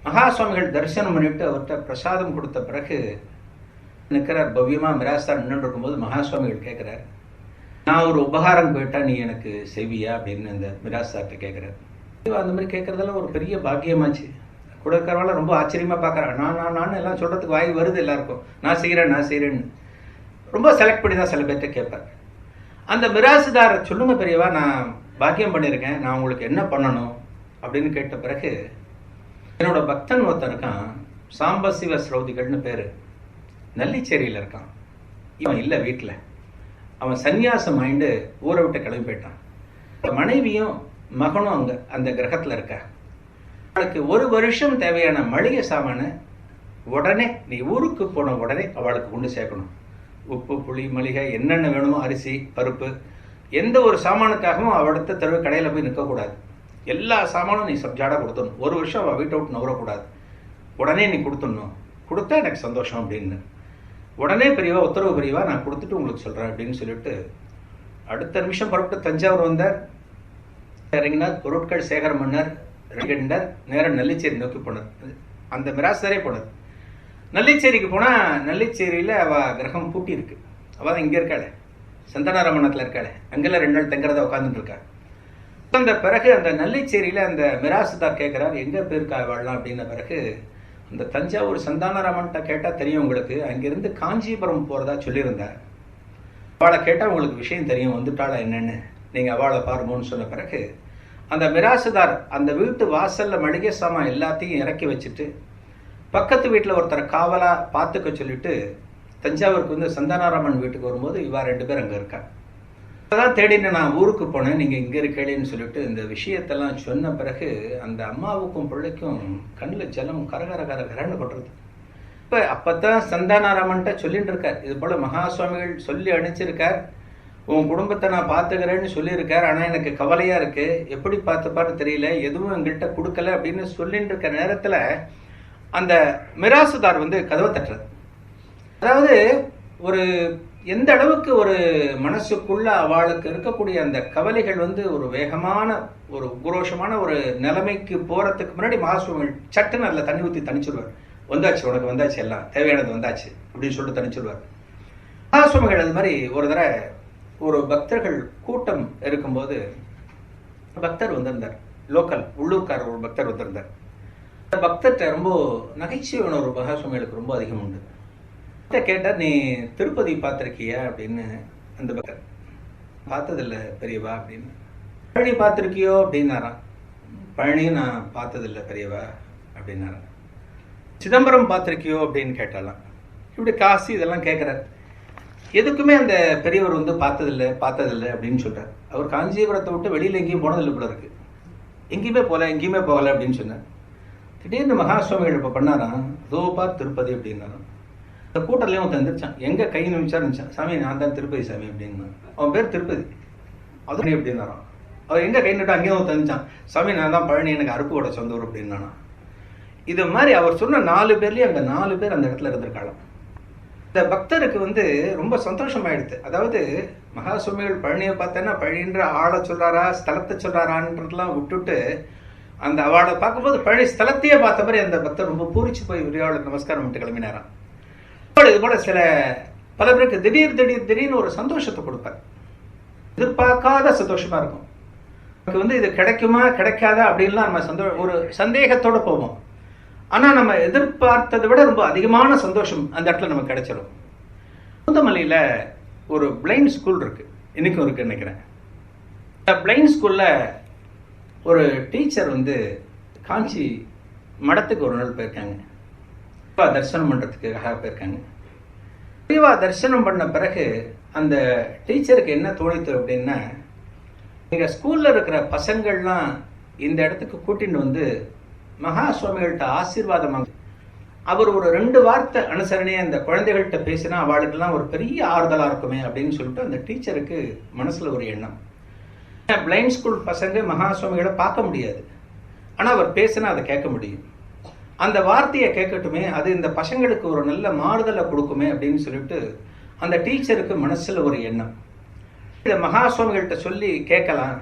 மகா சுவாமிகள் தரிசனம் பண்ணிவிட்டு அவர்கிட்ட பிரசாதம் கொடுத்த பிறகு நிற்கிறார். பவ்யமாக மிராஸ்தார் நின்று இருக்கும்போது மகா சுவாமிகள் கேட்குறார், நான் ஒரு உபகாரம் போயிட்டா நீ எனக்கு செய்வியா அப்படின்னு அந்த மிராஸ்தார்கிட்ட கேட்குறாரு. அந்த மாதிரி கேட்குறதெல்லாம் ஒரு பெரிய பாக்கியமாச்சு. கூட இருக்கிறவங்கள ரொம்ப ஆச்சரியமாக பார்க்குறாங்க. நான் எல்லாம் சொல்கிறதுக்கு வாய் வருது எல்லாருக்கும், நான் செய்கிறேன்னு ரொம்ப செலக்ட் பண்ணி தான் சில பேர்கிட்ட கேட்பார். அந்த மிராசுதாரை சொல்லுங்க பெரியவா, நான் பாக்கியம் பண்ணியிருக்கேன், நான் உங்களுக்கு என்ன பண்ணணும் அப்படின்னு கேட்ட பிறகு, என்னோட பக்தன் ஒருத்தன் இருக்கான், சாம்பசிவ ஸ்ரோதிகள்னு பேர், நெல்லிச்சேரியில் இருக்கான். இவன் இல்லை வீட்டில், அவன் சந்நியாசம் ஆயிண்டு ஊரை விட்டு கிளம்பி போயிட்டான். மனைவியும் மகனும் அங்கே அந்த கிரகத்தில் இருக்கா. அவளுக்கு 1 வருஷம் தேவையான மளிகை சாமான உடனே நீ ஊருக்கு போன உடனே அவளுக்கு கொண்டு சேர்க்கணும். உப்பு, புளி, மளிகை என்னென்ன வேணுமோ, அரிசி, பருப்பு, எந்த ஒரு சாமானுக்காகவும் அவடுத்த தெருவு கடையில் போய் நிற்கக்கூடாது. எல்லா சாமானும் நீ சப்ஜாடாக கொடுத்துடணும். 1 வருஷம் அவள் வீட்டை விட்டு நவரக்கூடாது. உடனே நீ கொடுத்துடணும். கொடுத்தா எனக்கு சந்தோஷம் அப்படின்னு. உடனே பெரியவா உத்தரவு, பெரியவா நான் கொடுத்துட்டு உங்களுக்கு சொல்கிறேன் அப்படின்னு சொல்லிட்டு அடுத்த நிமிஷம் புறப்பட்டு தஞ்சாவூர் வந்தார். இறங்கினார், பொருட்கள் சேகரம் பண்ணார், ரெண்டார், நேரம் நெல்லிச்சேரி நோக்கி போனார். அந்த மிராஸ்தாரே போனார். நெல்லிச்சேரிக்கு போனால் நெல்லிச்சேரியில் அவள் கிரகம் பூட்டி இருக்கு. அவள் தான் இங்கே இருக்காளே, சந்தானாரமணத்தில் இருக்காளே, அங்கெல்லாம் 2 நாள் தங்குறத உட்காந்துட்டு இருக்கா. அந்த பிறகு அந்த நெல்லிச்சேரியில் அந்த மிராசுதார் கேட்குறாரு, எங்கே போயிருக்கா வாழலாம் அப்படின்ன பிறகு அந்த தஞ்சாவூர் சந்தானராமன்ட்ட கேட்டால் தெரியும் உங்களுக்கு, அங்கேருந்து காஞ்சிபுரம் போகிறதா சொல்லியிருந்தார். அவளை கேட்டால் உங்களுக்கு விஷயம் தெரியும், வந்துட்டாளா என்னென்னு, நீங்கள் அவளை பாருங்கன்னு சொன்ன பிறகு அந்த மிராசுதார் அந்த வீட்டு வாசலில் மளிகை சாமான் எல்லாத்தையும் இறக்கி வச்சுட்டு பக்கத்து வீட்டில் ஒருத்தரை காவலாக பார்த்துக்க சொல்லிட்டு தஞ்சாவூருக்கு வந்து சந்தானாராமன் வீட்டுக்கு வரும்போது இவா 2 பேர் அங்கே இருக்கா. அதான் தேடின்னு நான் ஊருக்கு போனேன், நீங்கள் இங்கே இருக்கேன்னு சொல்லிட்டு இந்த விஷயத்தெல்லாம் சொன்ன பிறகு அந்த அம்மாவுக்கும் பிள்ளைக்கும் கண்ணில் ஜலம் கரகரன்னு படுறது. இப்போ அப்போத்தான் சந்தானாராமன்ட்ட சொல்லிட்டு இருக்கார், இது போல் மகா சுவாமிகள் சொல்லி அனுப்பிச்சிருக்கார், உன் குடும்பத்தை நான் பார்த்துக்கிறேன்னு சொல்லியிருக்கார், ஆனால் எனக்கு கவலையாக இருக்குது, எப்படி பார்த்துப்பான்னு தெரியல, எதுவும் எங்கள்கிட்ட கொடுக்கல அப்படின்னு சொல்லிட்டு இருக்க நேரத்தில் அந்த மிராசுதார் வந்து கதவை தட்டுறது. அதாவது ஒரு எந்த அளவுக்கு ஒரு மனசுக்குள்ள அவளுக்கு இருக்கக்கூடிய அந்த கவலைகள் வந்து ஒரு வேகமான ஒரு உக்ரோஷமான ஒரு நிலைமைக்கு போறதுக்கு முன்னாடி மகாசுவாமிகள் சட்டுன்னு அதில் தண்ணி ஊற்றி தணிச்சிடுவார். வந்தாச்சு, உனக்கு வந்தாச்சு, எல்லாம் தேவையானது வந்தாச்சு அப்படின்னு சொல்லிட்டு தணிச்சிடுவார். மகாசுவாமிகள் அது மாதிரி ஒரு தடவை ஒரு பக்தர்கள் கூட்டம் இருக்கும்போது பக்தர் வந்திருந்தார், லோக்கல் உள்ளூர்காரர் ஒரு பக்தர் வந்திருந்தார். அந்த பக்தர்கிட்ட ரொம்ப நகைச்சுவையான ஒரு மகாசுவாமிகளுக்கு ரொம்ப அதிகம் உண்டு. கேட்டார், நீ திருப்பதி பார்த்துருக்கியா அப்படின்னு. அந்த பக்தர், பார்த்ததில்லை பெரியவா அப்படின்னு. பழனி பார்த்துருக்கியோ அப்படின்னாராம். பழனியும் நான் பார்த்ததில்லை பெரியவா அப்படின்னாராம். சிதம்பரம் பார்த்துருக்கியோ அப்படின்னு கேட்டாலாம். இப்படி காசி இதெல்லாம் கேட்குறாரு. எதுக்குமே அந்த பெரியவர் வந்து பார்த்ததில்லை அப்படின்னு சொல்கிறார். அவர் காஞ்சிபுரத்தை விட்டு வெளியில் எங்கேயும் போனதில்லை போல இருக்கு, எங்கேயுமே போகலை அப்படின்னு சொன்னார். திடீர்னு மகாசுவாமிகள் இப்போ பண்ணாராம், தோப்பா திருப்பதி அப்படின்னாராம். இந்த கூட்டத்துலேயும் அவன் தந்துருச்சான், எங்கே கை நிமிச்சான், சாமி நான் தான் திருப்பதி சாமி அப்படின்னு. அவன் பேர் திருப்பதி, அது எப்படின்னாரான். அவர் எங்கே கை நிட்டு அங்கேயும் அவன் தந்துச்சான், சாமி நான் தான் பழனி, எனக்கு அருப்புக்கோட சொந்த ஊர் அப்படின்னானா. இது மாதிரி அவர் சொன்ன 4 பேர்லேயும் அங்கே 4 பேர் அந்த இடத்துல இருந்திருக்காளாம். இந்த பக்தருக்கு வந்து ரொம்ப சந்தோஷமாயிடுது. அதாவது மகாசுவாமிகள் பழனியை பார்த்தேன்னா பழனின்ற ஆளை சொல்கிறாரா ஸ்தலத்தை சொல்கிறாரான்றதெல்லாம் விட்டுட்டு அந்த அவளை பார்க்கும்போது பழனி ஸ்தலத்தையே பார்த்த மாதிரி அந்த பக்தர் ரொம்ப பூரிச்சு போய் விரியாளுக்கு நமஸ்காரம் பண்ணிட்டு கிளம்பினாராம். இது போல பல பேருக்கு திடீர்னு ஒரு சந்தோஷத்தை கொடுப்பார். எதிர்பார்க்காத சந்தோஷமா இருக்கும். நமக்கு வந்து இது கிடைக்குமா கிடைக்காதா அப்படின்லாம் நம்ம ஒரு சந்தேகத்தோட போவோம். ஆனா நம்ம எதிர்பார்த்ததை விட ரொம்ப அதிகமான சந்தோஷம் அந்த இடத்துல நமக்கு கிடைச்சிடும். பூந்தமல்லியில ஒரு பிளைண்ட் ஸ்கூல் இருக்கு, இன்னைக்கும் இருக்கு நினைக்கிறேன். பிளைண்ட் ஸ்கூல்ல ஒரு டீச்சர் வந்து காஞ்சி மடத்துக்கு ஒரு நாள் போயிருக்காங்க. தரிசனம் பண்றதுக்காக போயிருக்காங்க. பெரியவா தரிசனம் பண்ண பிறகு அந்த டீச்சருக்கு என்ன தோணித்து அப்படின்னா, எங்க ஸ்கூல்ல இருக்கிற பசங்கள்லாம் இந்த இடத்துக்கு கூட்டிட்டு வந்து மகா சுவாமிகள்கிட்ட ஆசீர்வாதம் வாங்க, அவர் ஒரு 2 வார்த்தை அனுசரணையை அந்த குழந்தைகள்கிட்ட பேசினா அவளுக்கெல்லாம் ஒரு பெரிய ஆறுதலா இருக்குமே அப்படின்னு சொல்லிட்டு அந்த டீச்சருக்கு மனசுல ஒரு எண்ணம். பிளைண்ட் ஸ்கூல் பசங்க மகா சுவாமிகளை பார்க்க முடியாது, ஆனா அவர் பேசினா அதை கேட்க முடியும். அந்த வார்த்தையை கேட்கட்டுமே, அது இந்த பசங்களுக்கு ஒரு நல்ல மாறுதலை கொடுக்குமே அப்படின்னு சொல்லிட்டு அந்த டீச்சருக்கு மனசுல ஒரு எண்ணம். இதை மகா சுவாமிகள்கிட்ட சொல்லி கேட்கலாம்,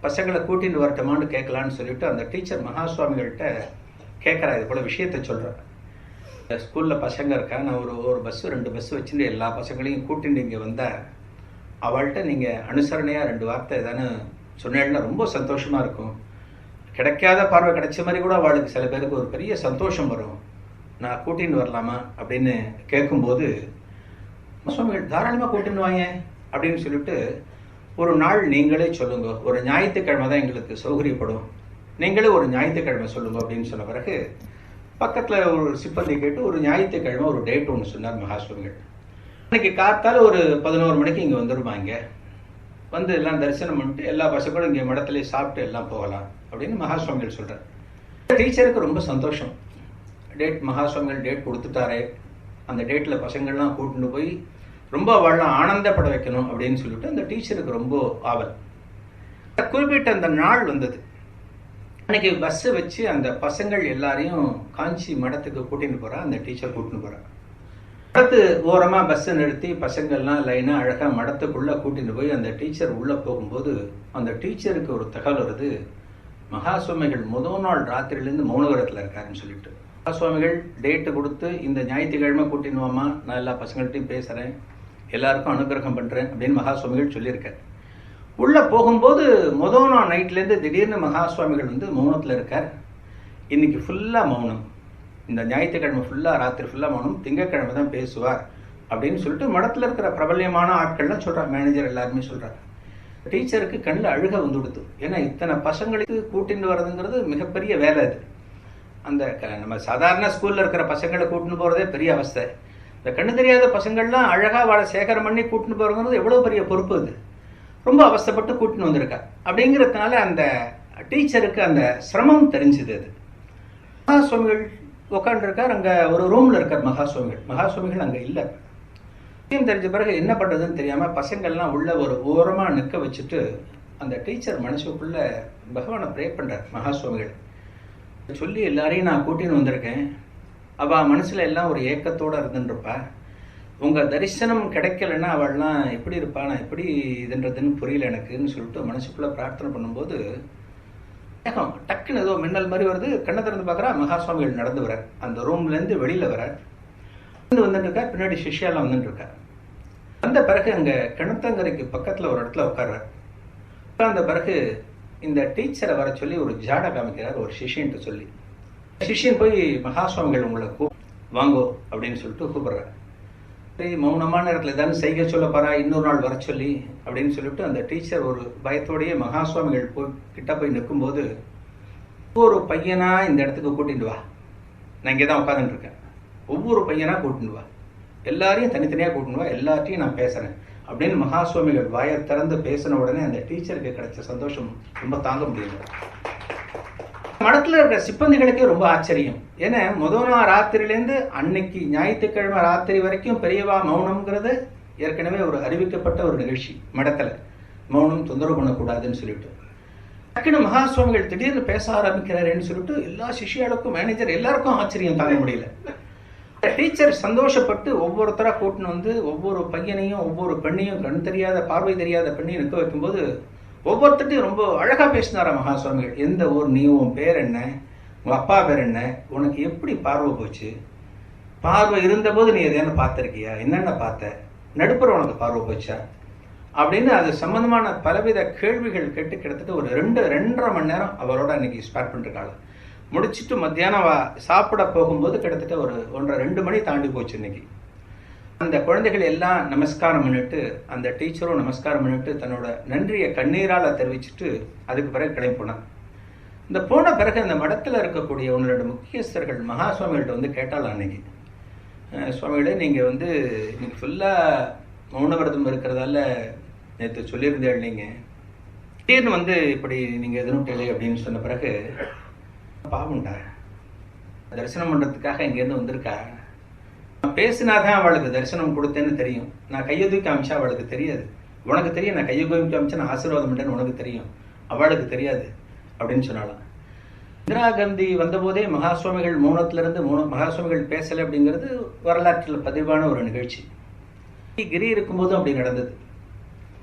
பசங்களை கூட்டிட்டு வரட்டுமான்னு கேட்கலான்னு சொல்லிட்டு அந்த டீச்சர் மகா சுவாமிகள்கிட்ட கேட்குறா, இது போல விஷயத்த சொல்கிறேன். ஸ்கூலில் பசங்க இருக்கா, நான் ஒரு பஸ் 2 பஸ் வச்சுட்டு எல்லா பசங்களையும் கூட்டிட்டு இங்கே வந்தால் அவள்கிட்ட நீங்கள் அனுசரணையாக 2 வார்த்தை ஏதானு சொன்னேன்னா ரொம்ப சந்தோஷமாக இருக்கும். கிடைக்காத பார்வை கிடைச்ச மாதிரி கூட அவளுக்கு சில பேருக்கு ஒரு பெரிய சந்தோஷம் வரும். நான் கூட்டின்னு வரலாமா அப்படின்னு கேட்கும்போது சுவாமிகள் தாராளமாக கூட்டின்னு வாங்க அப்படின்னு சொல்லிட்டு, ஒரு நாள் நீங்களே சொல்லுங்க, ஒரு ஞாயிற்றுக்கிழமை தான் எங்களுக்கு சௌகரியப்படும், நீங்களே ஒரு ஞாயிற்றுக்கிழமை சொல்லுங்க அப்படின்னு சொன்ன பிறகு பக்கத்தில் ஒரு சிப்பந்தி கேட்டு ஒரு ஞாயிற்றுக்கிழமை ஒரு டேட் ஒன்று சொன்னார் மகாசுவாமிகள். அன்னைக்கு காத்தால ஒரு 11 மணிக்கு இங்கே வந்துருவாங்க. வந்து எல்லாம் தரிசனம் பண்ணிட்டு எல்லா பசங்களும் இங்கே மடத்துலேயே சாப்பிட்டு எல்லாம் போகலாம் அப்படின்னு மகாசுவாமிகள் சொல்கிறார். டீச்சருக்கு ரொம்ப சந்தோஷம். மகாசுவாமிகள் டேட் கொடுத்துட்டாரே, அந்த டேட்டில் பசங்கள்லாம் கூட்டிட்டு போய் ரொம்ப அவள்லாம் ஆனந்தப்பட வைக்கணும் அப்படின்னு சொல்லிட்டு அந்த டீச்சருக்கு ரொம்ப ஆவல். குறிப்பிட்ட அந்த நாள் வந்தது. அன்னைக்கு பஸ்ஸை வச்சு அந்த பசங்கள் எல்லாரையும் காஞ்சி மடத்துக்கு கூட்டின்னு போகிறா. அந்த டீச்சர் கூட்டின்னு போகிறா. மடத்து ஓரமாக பஸ்ஸை நிறுத்தி பசங்கள்லாம் லைனாக அழகாக மடத்துக்குள்ளே கூட்டின்னு போய் அந்த டீச்சர் உள்ளே போகும்போது அந்த டீச்சருக்கு ஒரு தகவல் வருது, மகாசுவாமிகள் முதல் நாள் ராத்திரிலேருந்து மௌனவரத்தில் இருக்காருன்னு சொல்லிட்டு. மகாசுவாமிகள் டேட்டு கொடுத்து இந்த ஞாயிற்றுக்கிழமை கூட்டின்னு வாமா, நான் எல்லா பசங்கள்ட்டையும் பேசுகிறேன், எல்லாருக்கும் அனுகிரகம் பண்ணுறேன் அப்படின்னு மகாசுவாமிகள் சொல்லியிருக்காரு. உள்ளே போகும்போது முதல் நாள் நைட்லேருந்து திடீர்னு மகாசுவாமிகள் வந்து மௌனத்தில் இருக்கார். இன்னைக்கு ஃபுல்லாக மௌனம், இந்த ஞாயிற்றுக்கிழமை ஃபுல்லாக ராத்திரி ஃபுல்லாக மௌனம், திங்கக்கிழமை தான் பேசுவார் அப்படின்னு சொல்லிட்டு மடத்தில் இருக்கிற பிரபல்யமான ஆட்கள்லாம் சொல்கிறார், மேனேஜர் எல்லாருமே சொல்கிறார். டீச்சருக்கு கண்ணில் அழுக வந்து கொடுத்து. ஏன்னா இத்தனை பசங்களுக்கு கூட்டின்னு வர்றதுங்கிறது மிகப்பெரிய வேலை. அது அந்த நம்ம சாதாரண ஸ்கூலில் இருக்கிற பசங்களை கூட்டின்னு போகிறதே பெரிய அவஸ்தை. இந்த கண்ணு தெரியாத பசங்கள்லாம் அழகாக வாழை சேகரம் பண்ணி கூட்டின்னு போகிறதுங்கிறது எவ்வளோ பெரிய பொறுப்பு. அது ரொம்ப அவஸ்தைப்பட்டு கூட்டின்னு வந்திருக்கா. அப்படிங்கிறதுனால அந்த டீச்சருக்கு அந்த சிரமம் தெரிஞ்சுது. அது மகாசுவாமிகள் உட்காந்துருக்கார், அங்கே ஒரு ரூமில் இருக்கார் மகாசுவாமிகள் அங்கே இல்லை. விஷயம் தெரிஞ்ச பிறகு என்ன பண்ணுறதுன்னு தெரியாமல் பசங்கள்லாம் உள்ள ஒரு ஓரமாக நிற்க வச்சுட்டு அந்த டீச்சர் மனசுக்குள்ளே பகவானை ப்ரே பண்ணுறார். மகாசுவாமிகள் சொல்லி எல்லாரையும் நான் கூட்டின்னு வந்திருக்கேன், அவள் மனசில் எல்லாம் ஒரு ஏக்கத்தோடு இருந்துருப்பா, உங்கள் தரிசனம் கிடைக்கலன்னா அவள்லாம் எப்படி இருப்பா, நான் எப்படி இதுன்றதுன்னு புரியல எனக்குன்னு சொல்லிட்டு மனசுக்குள்ளே பிரார்த்தனை பண்ணும்போது டக்குன்னு ஏதோ மின்னல் மாதிரி வருது. கண்ணை திறந்து பார்க்குறா, மகாசுவாமிகள் நடந்து வரார். அந்த ரூம்லேருந்து வெளியில் வரார். வந்துட்டு இருக்கா, பின்னாடி சிஷ்யாலாம் வந்துட்டு இருக்கா. வந்த பிறகு அங்கே கிணத்தங்கரைக்கு பக்கத்தில் ஒரு இடத்துல உட்கார்றார். உட்கார்ந்த பிறகு இந்த டீச்சரை வர சொல்லி ஒரு ஜாடை காமிக்கிறார் ஒரு சிஷியன்ட்டு சொல்லி. சிஷியன் போய் மகாசுவாமிகள் உங்களை வாங்கோ அப்படின்னு சொல்லிட்டு கூப்பிட்றாரு. மௌனமான நேரத்தில் ஏதாவது செய்க சொல்ல போறா, இன்னொரு நாள் வர சொல்லி அப்படின்னு சொல்லிட்டு அந்த டீச்சர் ஒரு பயத்தோடையே மகாசுவாமிகள் கிட்ட போய் நிற்கும்போது, ஒவ்வொரு பையனா இந்த இடத்துக்கு கூட்டிட்டு வா, நான் இங்கே தான் உட்காந்துட்டு இருக்கேன், ஒவ்வொரு பையனா கூட்டிட்டு வா, எல்லாரையும் தனித்தனியாக கூட்டிட்டு வா, எல்லாத்தையும் நான் பேசுறேன் அப்படின்னு மகாசுவாமிகள் வாயை திறந்து பேசின உடனே அந்த டீச்சருக்கு கிடைச்ச சந்தோஷம் ரொம்ப தாங்க முடியல. மடத்தில் இருக்கிற சிப்பந்திகளுக்கே ரொம்ப ஆச்சரியம். ஏன்னா முதல் நாள் ராத்திரிலேருந்து அன்னைக்கு ஞாயிற்றுக்கிழமை ராத்திரி வரைக்கும் பெரியவா மௌனம்ங்கிறது ஏற்கனவே ஒரு அறிவிக்கப்பட்ட ஒரு நிகழ்ச்சி. மடத்தில் மௌனம் தொந்தரவு பண்ணக்கூடாதுன்னு சொல்லிட்டு டக்குன்னு மகாசுவாமிகள் திடீர்னு பேச ஆரம்பிக்கிறாருன்னு சொல்லிட்டு எல்லா சிஷியாளுக்கும் மேனேஜர் எல்லாருக்கும் ஆச்சரியம் தாங்க முடியல. டீச்சர் சந்தோஷப்பட்டு ஒவ்வொருத்தராக கூட்டின்னு வந்து ஒவ்வொரு பையனையும் ஒவ்வொரு பெண்ணையும் கண் தெரியாத பார்வை தெரியாத பெண்ணையும் நிற்க வைக்கும்போது ஒவ்வொருத்தையும் ரொம்ப அழகாக பேசினாரா மகாசுவாமிகள். எந்த ஊர், நீ, உன் பேர் என்ன, உங்கள் அப்பா பேர் என்ன, உனக்கு எப்படி பார்வை போச்சு, பார்வை இருந்தபோது நீ எதையான பார்த்துருக்கியா, என்னென்ன பார்த்த, நடுப்புற உனக்கு பார்வை போச்சா அப்படின்னு அது சம்மந்தமான பலவித கேள்விகள் கேட்டு கிட்டத்தட்ட ஒரு 2.5 மணி நேரம் அவரோட அன்னைக்கு ஸ்பேர் பண்ணிருக்காங்க. முடிச்சுட்டு மத்தியானம் சாப்பிட போகும்போது கிட்டத்தட்ட ஒரு 1:30-2 மணி தாண்டி போச்சு. இன்னைக்கு அந்த குழந்தைகள் எல்லாம் நமஸ்காரம் பண்ணிட்டு அந்த டீச்சரும் நமஸ்காரம் பண்ணிட்டு தன்னோட நன்றியை கண்ணீரால் தெரிவிச்சுட்டு அதுக்கு பிறகு கிளம்பி போனான். இந்த போன பிறகு அந்த மடத்தில் இருக்கக்கூடிய 1-2 முக்கியஸ்தர்கள் மகாசுவாமிகள்கிட்ட வந்து கேட்டாலும் அன்னைக்கு, சுவாமிகளே நீங்கள் வந்து இன்னைக்கு ஃபுல்லாக மௌனவிரதம் இருக்கிறதால நேற்று சொல்லியிருந்தேன், நீங்கள் திடீர்னு வந்து இப்படி நீங்கள் எதுவும் தெரியல அப்படின்னு சொன்ன பிறகு, பாவண்டா தரிசனம் பண்ணுறதுக்காக இங்கேருந்து வந்திருக்கா, நான் பேசினாதான் அவளுக்கு தரிசனம் கொடுத்தேன்னு தெரியும், நான் கையை தூக்கி காமிச்சா அவளுக்கு தெரியாது, உனக்கு தெரியும் நான் கையை தூக்கி காமிச்சா நான் ஆசீர்வாதம் பண்ணேன்னு உனக்கு தெரியும், அவளுக்கு தெரியாது அப்படின்னு சொன்னாலாம். இந்திரா காந்தி வந்தபோதே மகாசுவாமிகள் மௌனத்திலிருந்து மகாசுவாமிகள் பேசலை அப்படிங்கிறது வரலாற்றில் பதிவான ஒரு நிகழ்ச்சி. கிரி இருக்கும்போதும் அப்படி நடந்தது.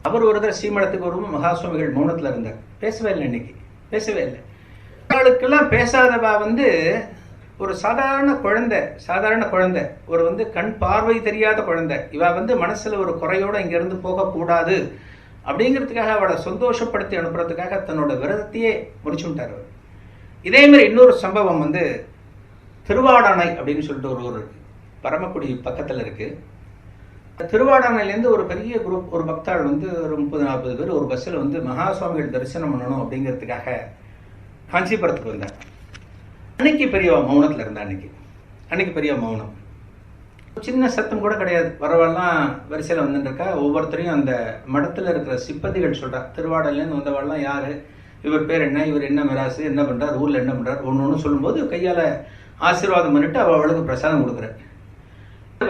அவர் ஒரு தடவை ஸ்ரீமடத்துக்கு வரும்போது மகாசுவாமிகள் மௌனத்தில் இருந்தார், பேசவே இல்லை. இன்னைக்கு பேசவே இல்லை. அவளுக்கெல்லாம் பேசாதவா வந்து ஒரு சாதாரண குழந்தை, ஒரு வந்து கண் பார்வை தெரியாத குழந்தை, இவ வந்து மனசுல ஒரு குறையோட இங்கிருந்து போகக்கூடாது அப்படிங்கிறதுக்காக அவளை சந்தோஷப்படுத்தி அனுப்புறதுக்காக தன்னோட விரதத்தையே முடிச்சு விட்டார். இதே மாதிரி இன்னொரு சம்பவம் வந்து திருவாடானை அப்படின்னு சொல்லிட்டு ஒரு ஊர் இருக்கு, பரமக்குடி பக்கத்தில் இருக்கு. திருவாடானையிலேருந்து ஒரு பெரிய குரூப், ஒரு பக்தாள் வந்து ஒரு 30-40 பேர் ஒரு பஸ்ஸில் வந்து மகாசுவாமிகள் தரிசனம் பண்ணணும் அப்படிங்கிறதுக்காக காஞ்சிபுரத்துக்கு வந்தார். அன்னைக்கு பெரியவா மௌனத்தில் இருந்தா. அன்னைக்கு பெரிய மௌனம். சின்ன சத்தம் கூட கிடையாது. வரவெல்லாம் வரிசையில் வந்துட்டு இருக்கா. ஒவ்வொருத்தரையும் அந்த மடத்தில் இருக்கிற சிப்பந்திகள் சொல்கிறா, திருவாடலேருந்து வந்தவாள்லாம் யார், இவர் பேர் என்ன, இவர் என்ன மிராசு, என்ன பண்ணுறார், ஊரில் என்ன பண்ணுறார், ஒன்று ஒன்று சொல்லும்போது கையால் ஆசீர்வாதம் பண்ணிட்டு அவளுக்கு பிரசாதம் கொடுக்குறார்.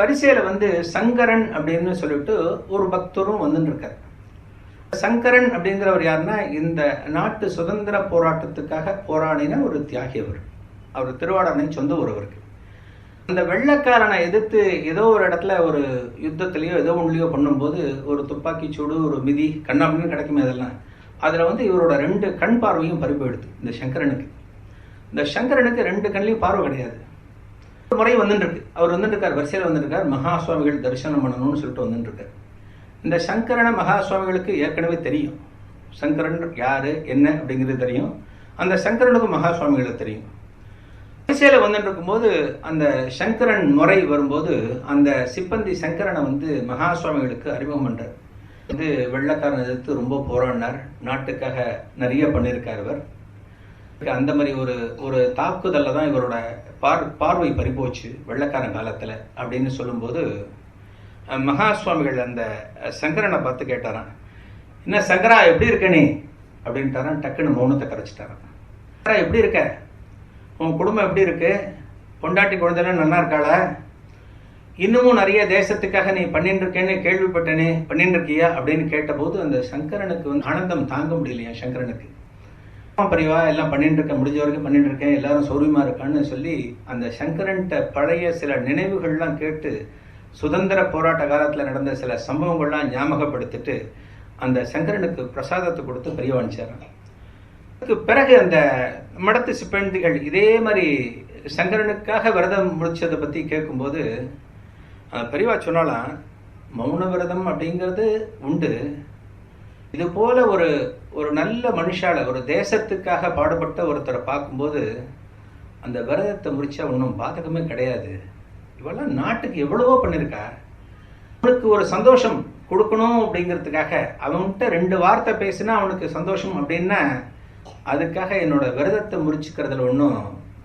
வரிசையில் வந்து சங்கரன் அப்படின்னு சொல்லிட்டு ஒரு பக்தரும் வந்துட்டு இருக்கார். சங்கரன் அப்படிங்கிறவர் யாருன்னா, இந்த நாட்டு சுதந்திர போராட்டத்துக்காக போராடின ஒரு தியாகி. அவர் திருவாடனை சொந்த ஒருவருக்கு. அந்த வெள்ளைக்காரனை எதிர்த்து ஏதோ ஒரு இடத்துல ஒரு யுத்தத்திலேயோ ஏதோ ஒன்றுலையோ பண்ணும்போது ஒரு துப்பாக்கி சூடு, ஒரு மிதி, கண்ணாபின்னு கிடைக்குமே அதெல்லாம். அதில் வந்து இவரோட 2 கண் பார்வையும் பறி போயிடுது இந்த சங்கரனுக்கு. இந்த சங்கரனுக்கு 2 கண்லையும் பார்வை கிடையாது. ஒரு முறை வந்துட்டு இருக்கு, அவர் வந்துட்டு இருக்கார், வரிசையில் வந்துட்டு இருக்கார், மகா சுவாமிகள் தரிசனம் பண்ணணும்னு சொல்லிட்டு வந்துட்டு இருக்கார். இந்த சங்கரனை மகா சுவாமிகளுக்கு ஏற்கனவே தெரியும். சங்கரன் யாரு என்ன அப்படிங்கிறது தெரியும். அந்த சங்கரனுக்கும் மகா சுவாமிகளுக்கு தெரியும். வரிசையில் வந்துட்டு இருக்கும்போது அந்த சங்கரன் முறை வரும்போது அந்த சிப்பந்தி சங்கரனை வந்து மகா சுவாமிகளுக்கு அறிமுகம் பண்றார். வந்து வெள்ளைக்காரன் எதிர்த்து ரொம்ப போராடினார், நாட்டுக்காக நிறைய பண்ணியிருக்கார் இவர். அந்த மாதிரி ஒரு தாக்குதலில் தான் இவரோட பார்வை பறிபோச்சு வெள்ளைக்காரன் காலத்தில் அப்படின்னு சொல்லும்போது மகா சுவாமிகள் அந்த சங்கரனை பார்த்து கேட்டாரான், என்ன சங்கரா எப்படி இருக்க நீ அப்படின்ட்டாரான். டக்குன்னு மௌனத்தை கரைச்சிட்டாரான். சங்கரா எப்படி இருக்க, உன் குடும்பம் எப்படி இருக்கு, பொண்டாட்டி குழந்தைலாம் நல்லா இருக்காளா, இன்னமும் நிறைய தேசத்துக்காக நீ பண்ணிட்டு இருக்கேன்னு கேள்விப்பட்டேனே, பண்ணிட்டு இருக்கியா அப்படின்னு கேட்டபோது அந்த சங்கரனுக்கு வந்து ஆனந்தம் தாங்க முடியலையா சங்கரனுக்கு. பரிவா எல்லாம் பண்ணிட்டு இருக்க, முடிஞ்ச வரைக்கும் பண்ணிட்டு இருக்கேன், எல்லாரும் சௌரியமா இருக்கான்னு சொல்லி அந்த சங்கரன்ட்ட பழைய சில நினைவுகள்லாம் கேட்டு சுதந்திர போராட்ட காலத்தில் நடந்த சில சம்பவங்கள்லாம் ஞாபகப்படுத்திட்டு அந்த சங்கரனுக்கு பிரசாதத்தை கொடுத்து பெரிய அனுப்பிச்சாரான். அதுக்கு பிறகு அந்த மடத்து சிப்பந்திகள் இதே மாதிரி சங்கரனுக்காக விரதம் முடிச்சதை பற்றி கேட்கும்போது பெரியவா சொன்னாலாம், மௌன விரதம் அப்படிங்கிறது உண்டு, இது போல ஒரு நல்ல மனுஷால ஒரு தேசத்துக்காக பாடுபட்ட ஒருத்தரை பார்க்கும்போது அந்த விரதத்தை முடிச்சா ஒன்றும் பாதகமே கிடையாது, இவெல்லாம் நாட்டுக்கு எவ்வளவோ பண்ணியிருக்கா, அவனுக்கு ஒரு சந்தோஷம் கொடுக்கணும் அப்படிங்கிறதுக்காக அவன்கிட்ட 2 வார்த்தை பேசினா அவனுக்கு சந்தோஷம் அப்படின்னா அதுக்காக என்னோட விரதத்தை முறிச்சுக்கிறதுல ஒன்றும்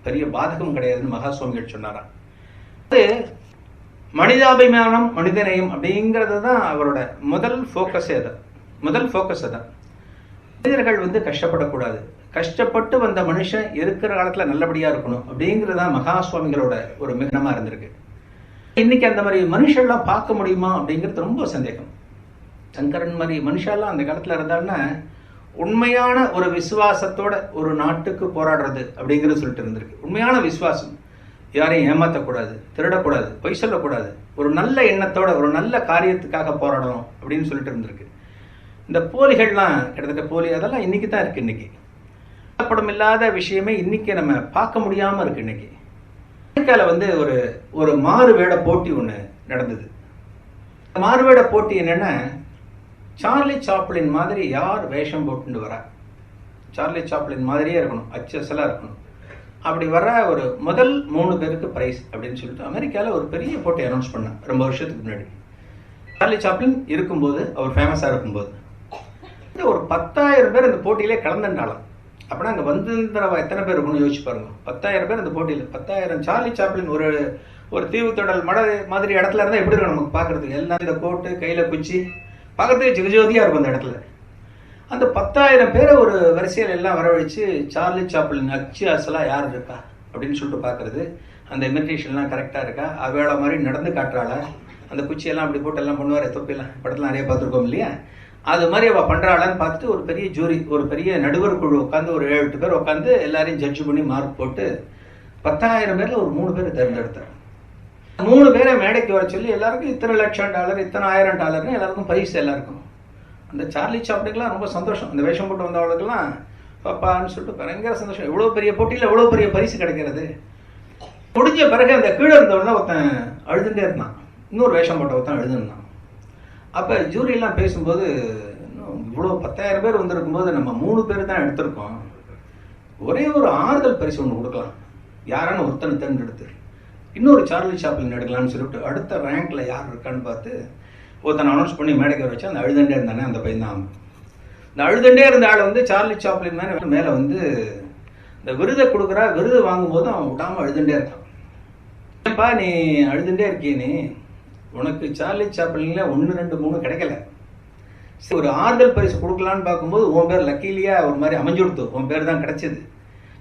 பெரிய பாதகம் கிடையாதுன்னு மகா சுவாமிகள் சொன்னாராம். அது மனிதாபிமானம் மனிதநேயம் அப்படிங்கிறது தான் அவரோட முதல் ஃபோக்கஸே தான். மனிதர்கள் வந்து கஷ்டப்படக்கூடாது, கஷ்டப்பட்டு வந்த மனுஷன் இருக்கிற காலத்தில் நல்லபடியாக இருக்கணும் அப்படிங்கிறது தான் மகா சுவாமிகளோட ஒரு மிகனமாக இருந்திருக்கு. இன்னைக்கு அந்த மாதிரி மனுஷெல்லாம் பார்க்க முடியுமா அப்படிங்கிறது ரொம்ப சந்தேகம். சங்கரன் மாதிரி மனுஷெல்லாம் அந்த காலத்தில் இருந்தாங்கன்னா உண்மையான ஒரு விசுவாசத்தோட ஒரு நாட்டுக்கு போராடுறது அப்படிங்கிறது சொல்லிட்டு இருந்திருக்கு. உண்மையான விசுவாசம், யாரையும் ஏமாற்றக்கூடாது, திருடக்கூடாது, பொய் சொல்லக்கூடாது, ஒரு நல்ல எண்ணத்தோட ஒரு நல்ல காரியத்துக்காக போராடணும் அப்படின்னு சொல்லிட்டு இருந்திருக்கு. இந்த போலிகள்லாம் கிட்டத்தட்ட போலி அதெல்லாம் இன்னைக்கு தான் இருக்கு. இன்னைக்கு படம் இல்லாத விஷயமே இன்னைக்கு நம்ம பார்க்க முடியாம இருக்கு. இன்னைக்கு அமெரிக்கால வந்து ஒரு மாறுவேட போட்டி ஒன்று நடந்தது. மாறுவேட போட்டி என்னன்னா, சார்லி சாப்ளின் மாதிரி யார் வேஷம் போட்டுட்டு வரா, சார்லி சாப்ளின் மாதிரியே இருக்கணும், அச்சசலா இருக்கணும், அப்படி வர ஒரு முதல் 3 பேருக்கு பிரைஸ் அப்படின்னு சொல்லிட்டு அமெரிக்காவில் ஒரு பெரிய போட்டி அனௌன்ஸ் பண்ணேன் ரொம்ப வருஷத்துக்கு முன்னாடி. சார்லி சாப்ளின் இருக்கும்போது, அவர் ஃபேமஸாக இருக்கும்போது ஒரு 10,000 பேர் அந்த போட்டியிலே கலந்துட்டாலாம். அப்படின்னா அங்கே வந்திருந்தவா எத்தனை பேர் இருக்குன்னு யோசிச்சு பாருங்க. 10,000 பேர் அந்த போட்டியில், 10,000 சார்லி சாப்ளின் ஒரு தீவு தொடல் மட மாதிரி இடத்துல இருந்தால் எப்படி இருக்கும் நமக்கு பார்க்கறதுக்கு, எல்லாம் இந்த கோட்டு கையில் குச்சி பார்க்கறதுக்கு ஜெகஜோதியாக இருக்கும் அந்த இடத்துல. அந்த 10,000 பேரை ஒரு வரிசையில் எல்லாம் வரவழைச்சு சார்லி சாப்ளின் அச்சு அசலாக யார் இருக்கா அப்படின்னு சொல்லிட்டு பார்க்கறது, அந்த இமிட்டேஷன்லாம் கரெக்டாக இருக்கா, அவேளை மாதிரி நடந்து காட்டுறாளா, அந்த குச்சியெல்லாம் அப்படி போட்டு எல்லாம் பண்ணுவார், தொப்பிலாம் படத்தில் நிறைய பார்த்துருக்கோம் இல்லையா, அது மாதிரி அவள் பண்ணுறாளான்னு பார்த்துட்டு ஒரு பெரிய ஜூரி, ஒரு பெரிய நடுவர் குழு உட்காந்து ஒரு 7-8 பேர் உட்காந்து எல்லாரையும் ஜட்ஜ் பண்ணி மார்க் போட்டு 10,000 பேரில் ஒரு 3 பேர் தேர்ந்தெடுத்தார். 3 பேரை மேடைக்கு வர சொல்லி எல்லாருக்கும் இத்தனை $1,00,000 இத்தனை $1,000 எல்லாருக்கும் பரிசு எல்லாருக்கும். அந்த சார்லி சாப்ளின்லாம் ரொம்ப சந்தோஷம், அந்த வேஷம் போட்டு வந்தவங்களுக்குலாம் பாப்பான்னு சொல்லிட்டு பயங்கர சந்தோஷம். எவ்வளோ பெரிய போட்டியில் எவ்வளோ பெரிய பரிசு கிடைக்கிறது. முடிஞ்ச பிறகு அந்த கீழே இருந்தவன ஒருத்தன் அழுதுகிட்டே இருந்தான், இன்னொரு வேஷம் போட்ட ஒருத்தன் அழுதுன்னான். அப்போ ஜூரியெல்லாம் பேசும்போது, இவ்வளோ 10,000 பேர் வந்திருக்கும்போது நம்ம 3 பேர் தான் எடுத்திருக்கோம், ஒரே ஒரு ஆறுதல் பரிசு ஒன்று கொடுக்கலாம், யாரான ஒருத்தனை தேர்ந்தெடுத்து இன்னொரு சார்லி சாப்ளின் எடுக்கலாம்னு சொல்லிட்டு அடுத்த ரேங்க்ல யார் இருக்கான்னு பார்த்து ஒருத்தனை அனௌன்ஸ் பண்ணி மேடைக்கு வர வச்சு அந்த அழுதண்டே இருந்தானே அந்த பையன் தான். இந்த அழுதண்டே இருந்த ஆள் வந்து சார்லி சாப்ளின் மேலே வந்து இந்த விருதை கொடுக்குறா, விருது வாங்கும்போது அவன் விடாமல் அழுதண்டே இருக்கான். ஏன்பா நீ அழுதுண்டே இருக்கிய, நீ உனக்கு சார்லி சாப்ளின்ல 1 2 3 கிடைக்கல, ஒரு ஆறுதல் பரிசு கொடுக்கலான்னு பார்க்கும்போது உன் பேர் லக்கீலியா ஒரு மாதிரி அமைஞ்சு கொடுத்து உன் பேர் தான் கிடைச்சது,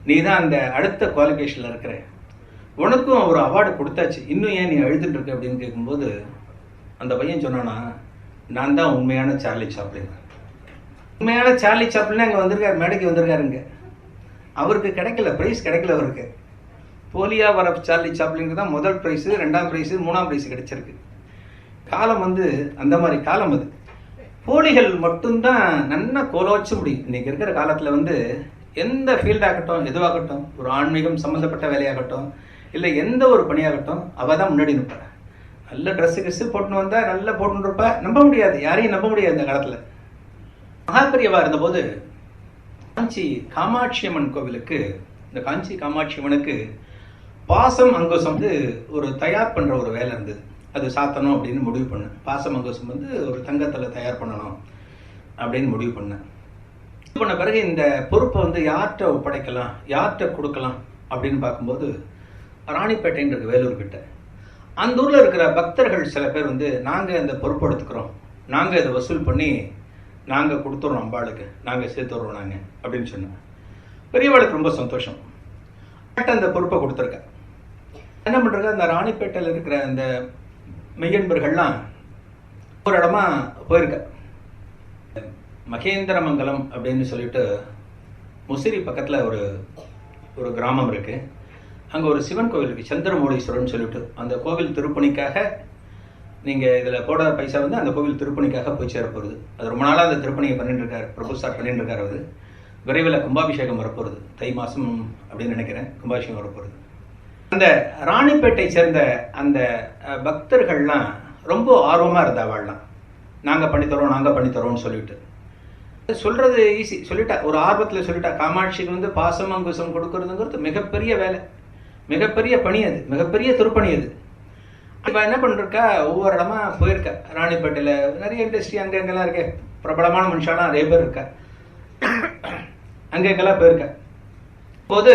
நீ தான் அந்த அடுத்த குவாலிஃபிகேஷனில் இருக்கிற, உனக்கும் ஒரு அவார்டு கொடுத்தாச்சு, இன்னும் ஏன் நீ அழுதுட்டு இருக்க அப்படின்னு கேட்கும்போது அந்த பையன் சொன்னானா, நான் தான் உண்மையான சார்லி சாப்ளின். உண்மையான சார்லி சாப்ளின் அங்கே வந்திருக்காரு, மேடைக்கு வந்திருக்காருங்க. அவருக்கு கிடைக்கல, ப்ரைஸ் கிடைக்கல. அவருக்கு போலியா வர சார்லி சாப்ளினுக்கு தான் முதல் ப்ரைஸு, 2ஆம் ப்ரைஸு, 3ஆம் ப்ரைஸு கிடைச்சிருக்கு. காலம் அந்த மாதிரி காலம் அது. போலிகள் மட்டும்தான் நல்லா கோலோச்ச முடியும். இன்னைக்கு இருக்கிற காலத்தில் எந்த ஃபீல்டாகட்டும், எதுவாகட்டும், ஒரு ஆன்மீகம் சம்மந்தப்பட்ட வேலையாகட்டும், இல்லை எந்த ஒரு பணியாகட்டும், அவள் தான் முன்னாடி நிற்பாள். நல்ல ட்ரெஸ்ஸு போட்டுன்னு வந்தால் நல்லா போட்டுன்னு இருப்பா. நம்ப முடியாது, யாரையும் நம்ப முடியாது இந்த காலத்தில். மகாபெரியவா இருந்தபோது காஞ்சி காமாட்சி அம்மன் கோவிலுக்கு, இந்த காஞ்சி காமாட்சி அம்மனுக்கு பாசம் அங்குசம் ஒரு தயார் பண்ணுற ஒரு வேலை இருந்தது. அது சாத்தணும் அப்படின்னு முடிவு பண்ணேன். பாசம் அங்குசம் ஒரு தங்கத்தில் தயார் பண்ணணும் அப்படின்னு முடிவு பண்ணேன். இது பண்ண பிறகு இந்த பொறுப்பை யார்கிட்ட ஒப்படைக்கலாம், யார்கிட்ட கொடுக்கலாம் அப்படின்னு பார்க்கும்போது ராணிப்பேட்டைன்னு இருக்கு, வேலூர்கிட்ட. அந்த ஊரில் இருக்கிற பக்தர்கள் சில பேர் நாங்கள் இந்த பொறுப்பை எடுத்துக்கிறோம், நாங்கள் இதை வசூல் பண்ணி நாங்கள் கொடுத்துட்றோம், அம்பாளுக்கு நாங்கள் சேர்த்துடுறோம் நாங்கள் அப்படின்னு சொன்னேன். பெரியவாளுக்கு ரொம்ப சந்தோஷம். அந்த பொறுப்பை கொடுத்துருக்கேன். என்ன பண்ணுறாங்க, அந்த ராணிப்பேட்டையில் இருக்கிற அந்த மெய்யன்பர்கள்லாம் ஒரு இடமா போயிருக்க. மகேந்திரமங்கலம் அப்படின்னு சொல்லிட்டு முசிறி பக்கத்தில் ஒரு கிராமம் இருக்கு. அங்கே ஒரு சிவன் கோவில் இருக்கு, சந்திரமௌலீஸ்வரன் சொல்லிட்டு. அந்த கோவில் திருப்பணிக்காக நீங்கள் இதில் போட பைசா அந்த கோவில் திருப்பணிக்காக போய் சேர போகிறது. அது ரொம்ப நாளாக அந்த திருப்பணியை பண்ணிட்டு இருக்காரு, பிரபு சார் பண்ணிட்டு இருக்காரு. அவர் விரைவில் கும்பாபிஷேகம் வரப்போகிறது, தை மாதம் அப்படின்னு நினைக்கிறேன் கும்பாபிஷேகம் வரப்போகிறது. அந்த ராணிப்பேட்டை சேர்ந்த அந்த பக்தர்கள்லாம் ரொம்ப ஆர்வமாக இருந்தாவாள்லாம், நாங்கள் பண்ணித்தரோம் நாங்கள் பண்ணித்தரோம்னு சொல்லிட்டு. சொல்கிறது ஈஸி, சொல்லிட்டா ஒரு ஆர்வத்தில் சொல்லிட்டா. காமாட்சிக்கு பாசம் அங்குசம் கொடுக்கறதுங்கிறது மிகப்பெரிய வேலை, மிகப்பெரிய பணி, அது மிகப்பெரிய திருப்பணி. அது இப்போ என்ன பண்ணிருக்கா, ஒவ்வொரு இடமா போயிருக்கா. ராணிப்பேட்டையில் நிறைய இண்டஸ்ட்ரி அங்கே எங்கெல்லாம் இருக்க, பிரபலமான மனுஷாலாம் நிறைய பேர் இருக்கா, அங்கெங்கெல்லாம் போயிருக்கா. போது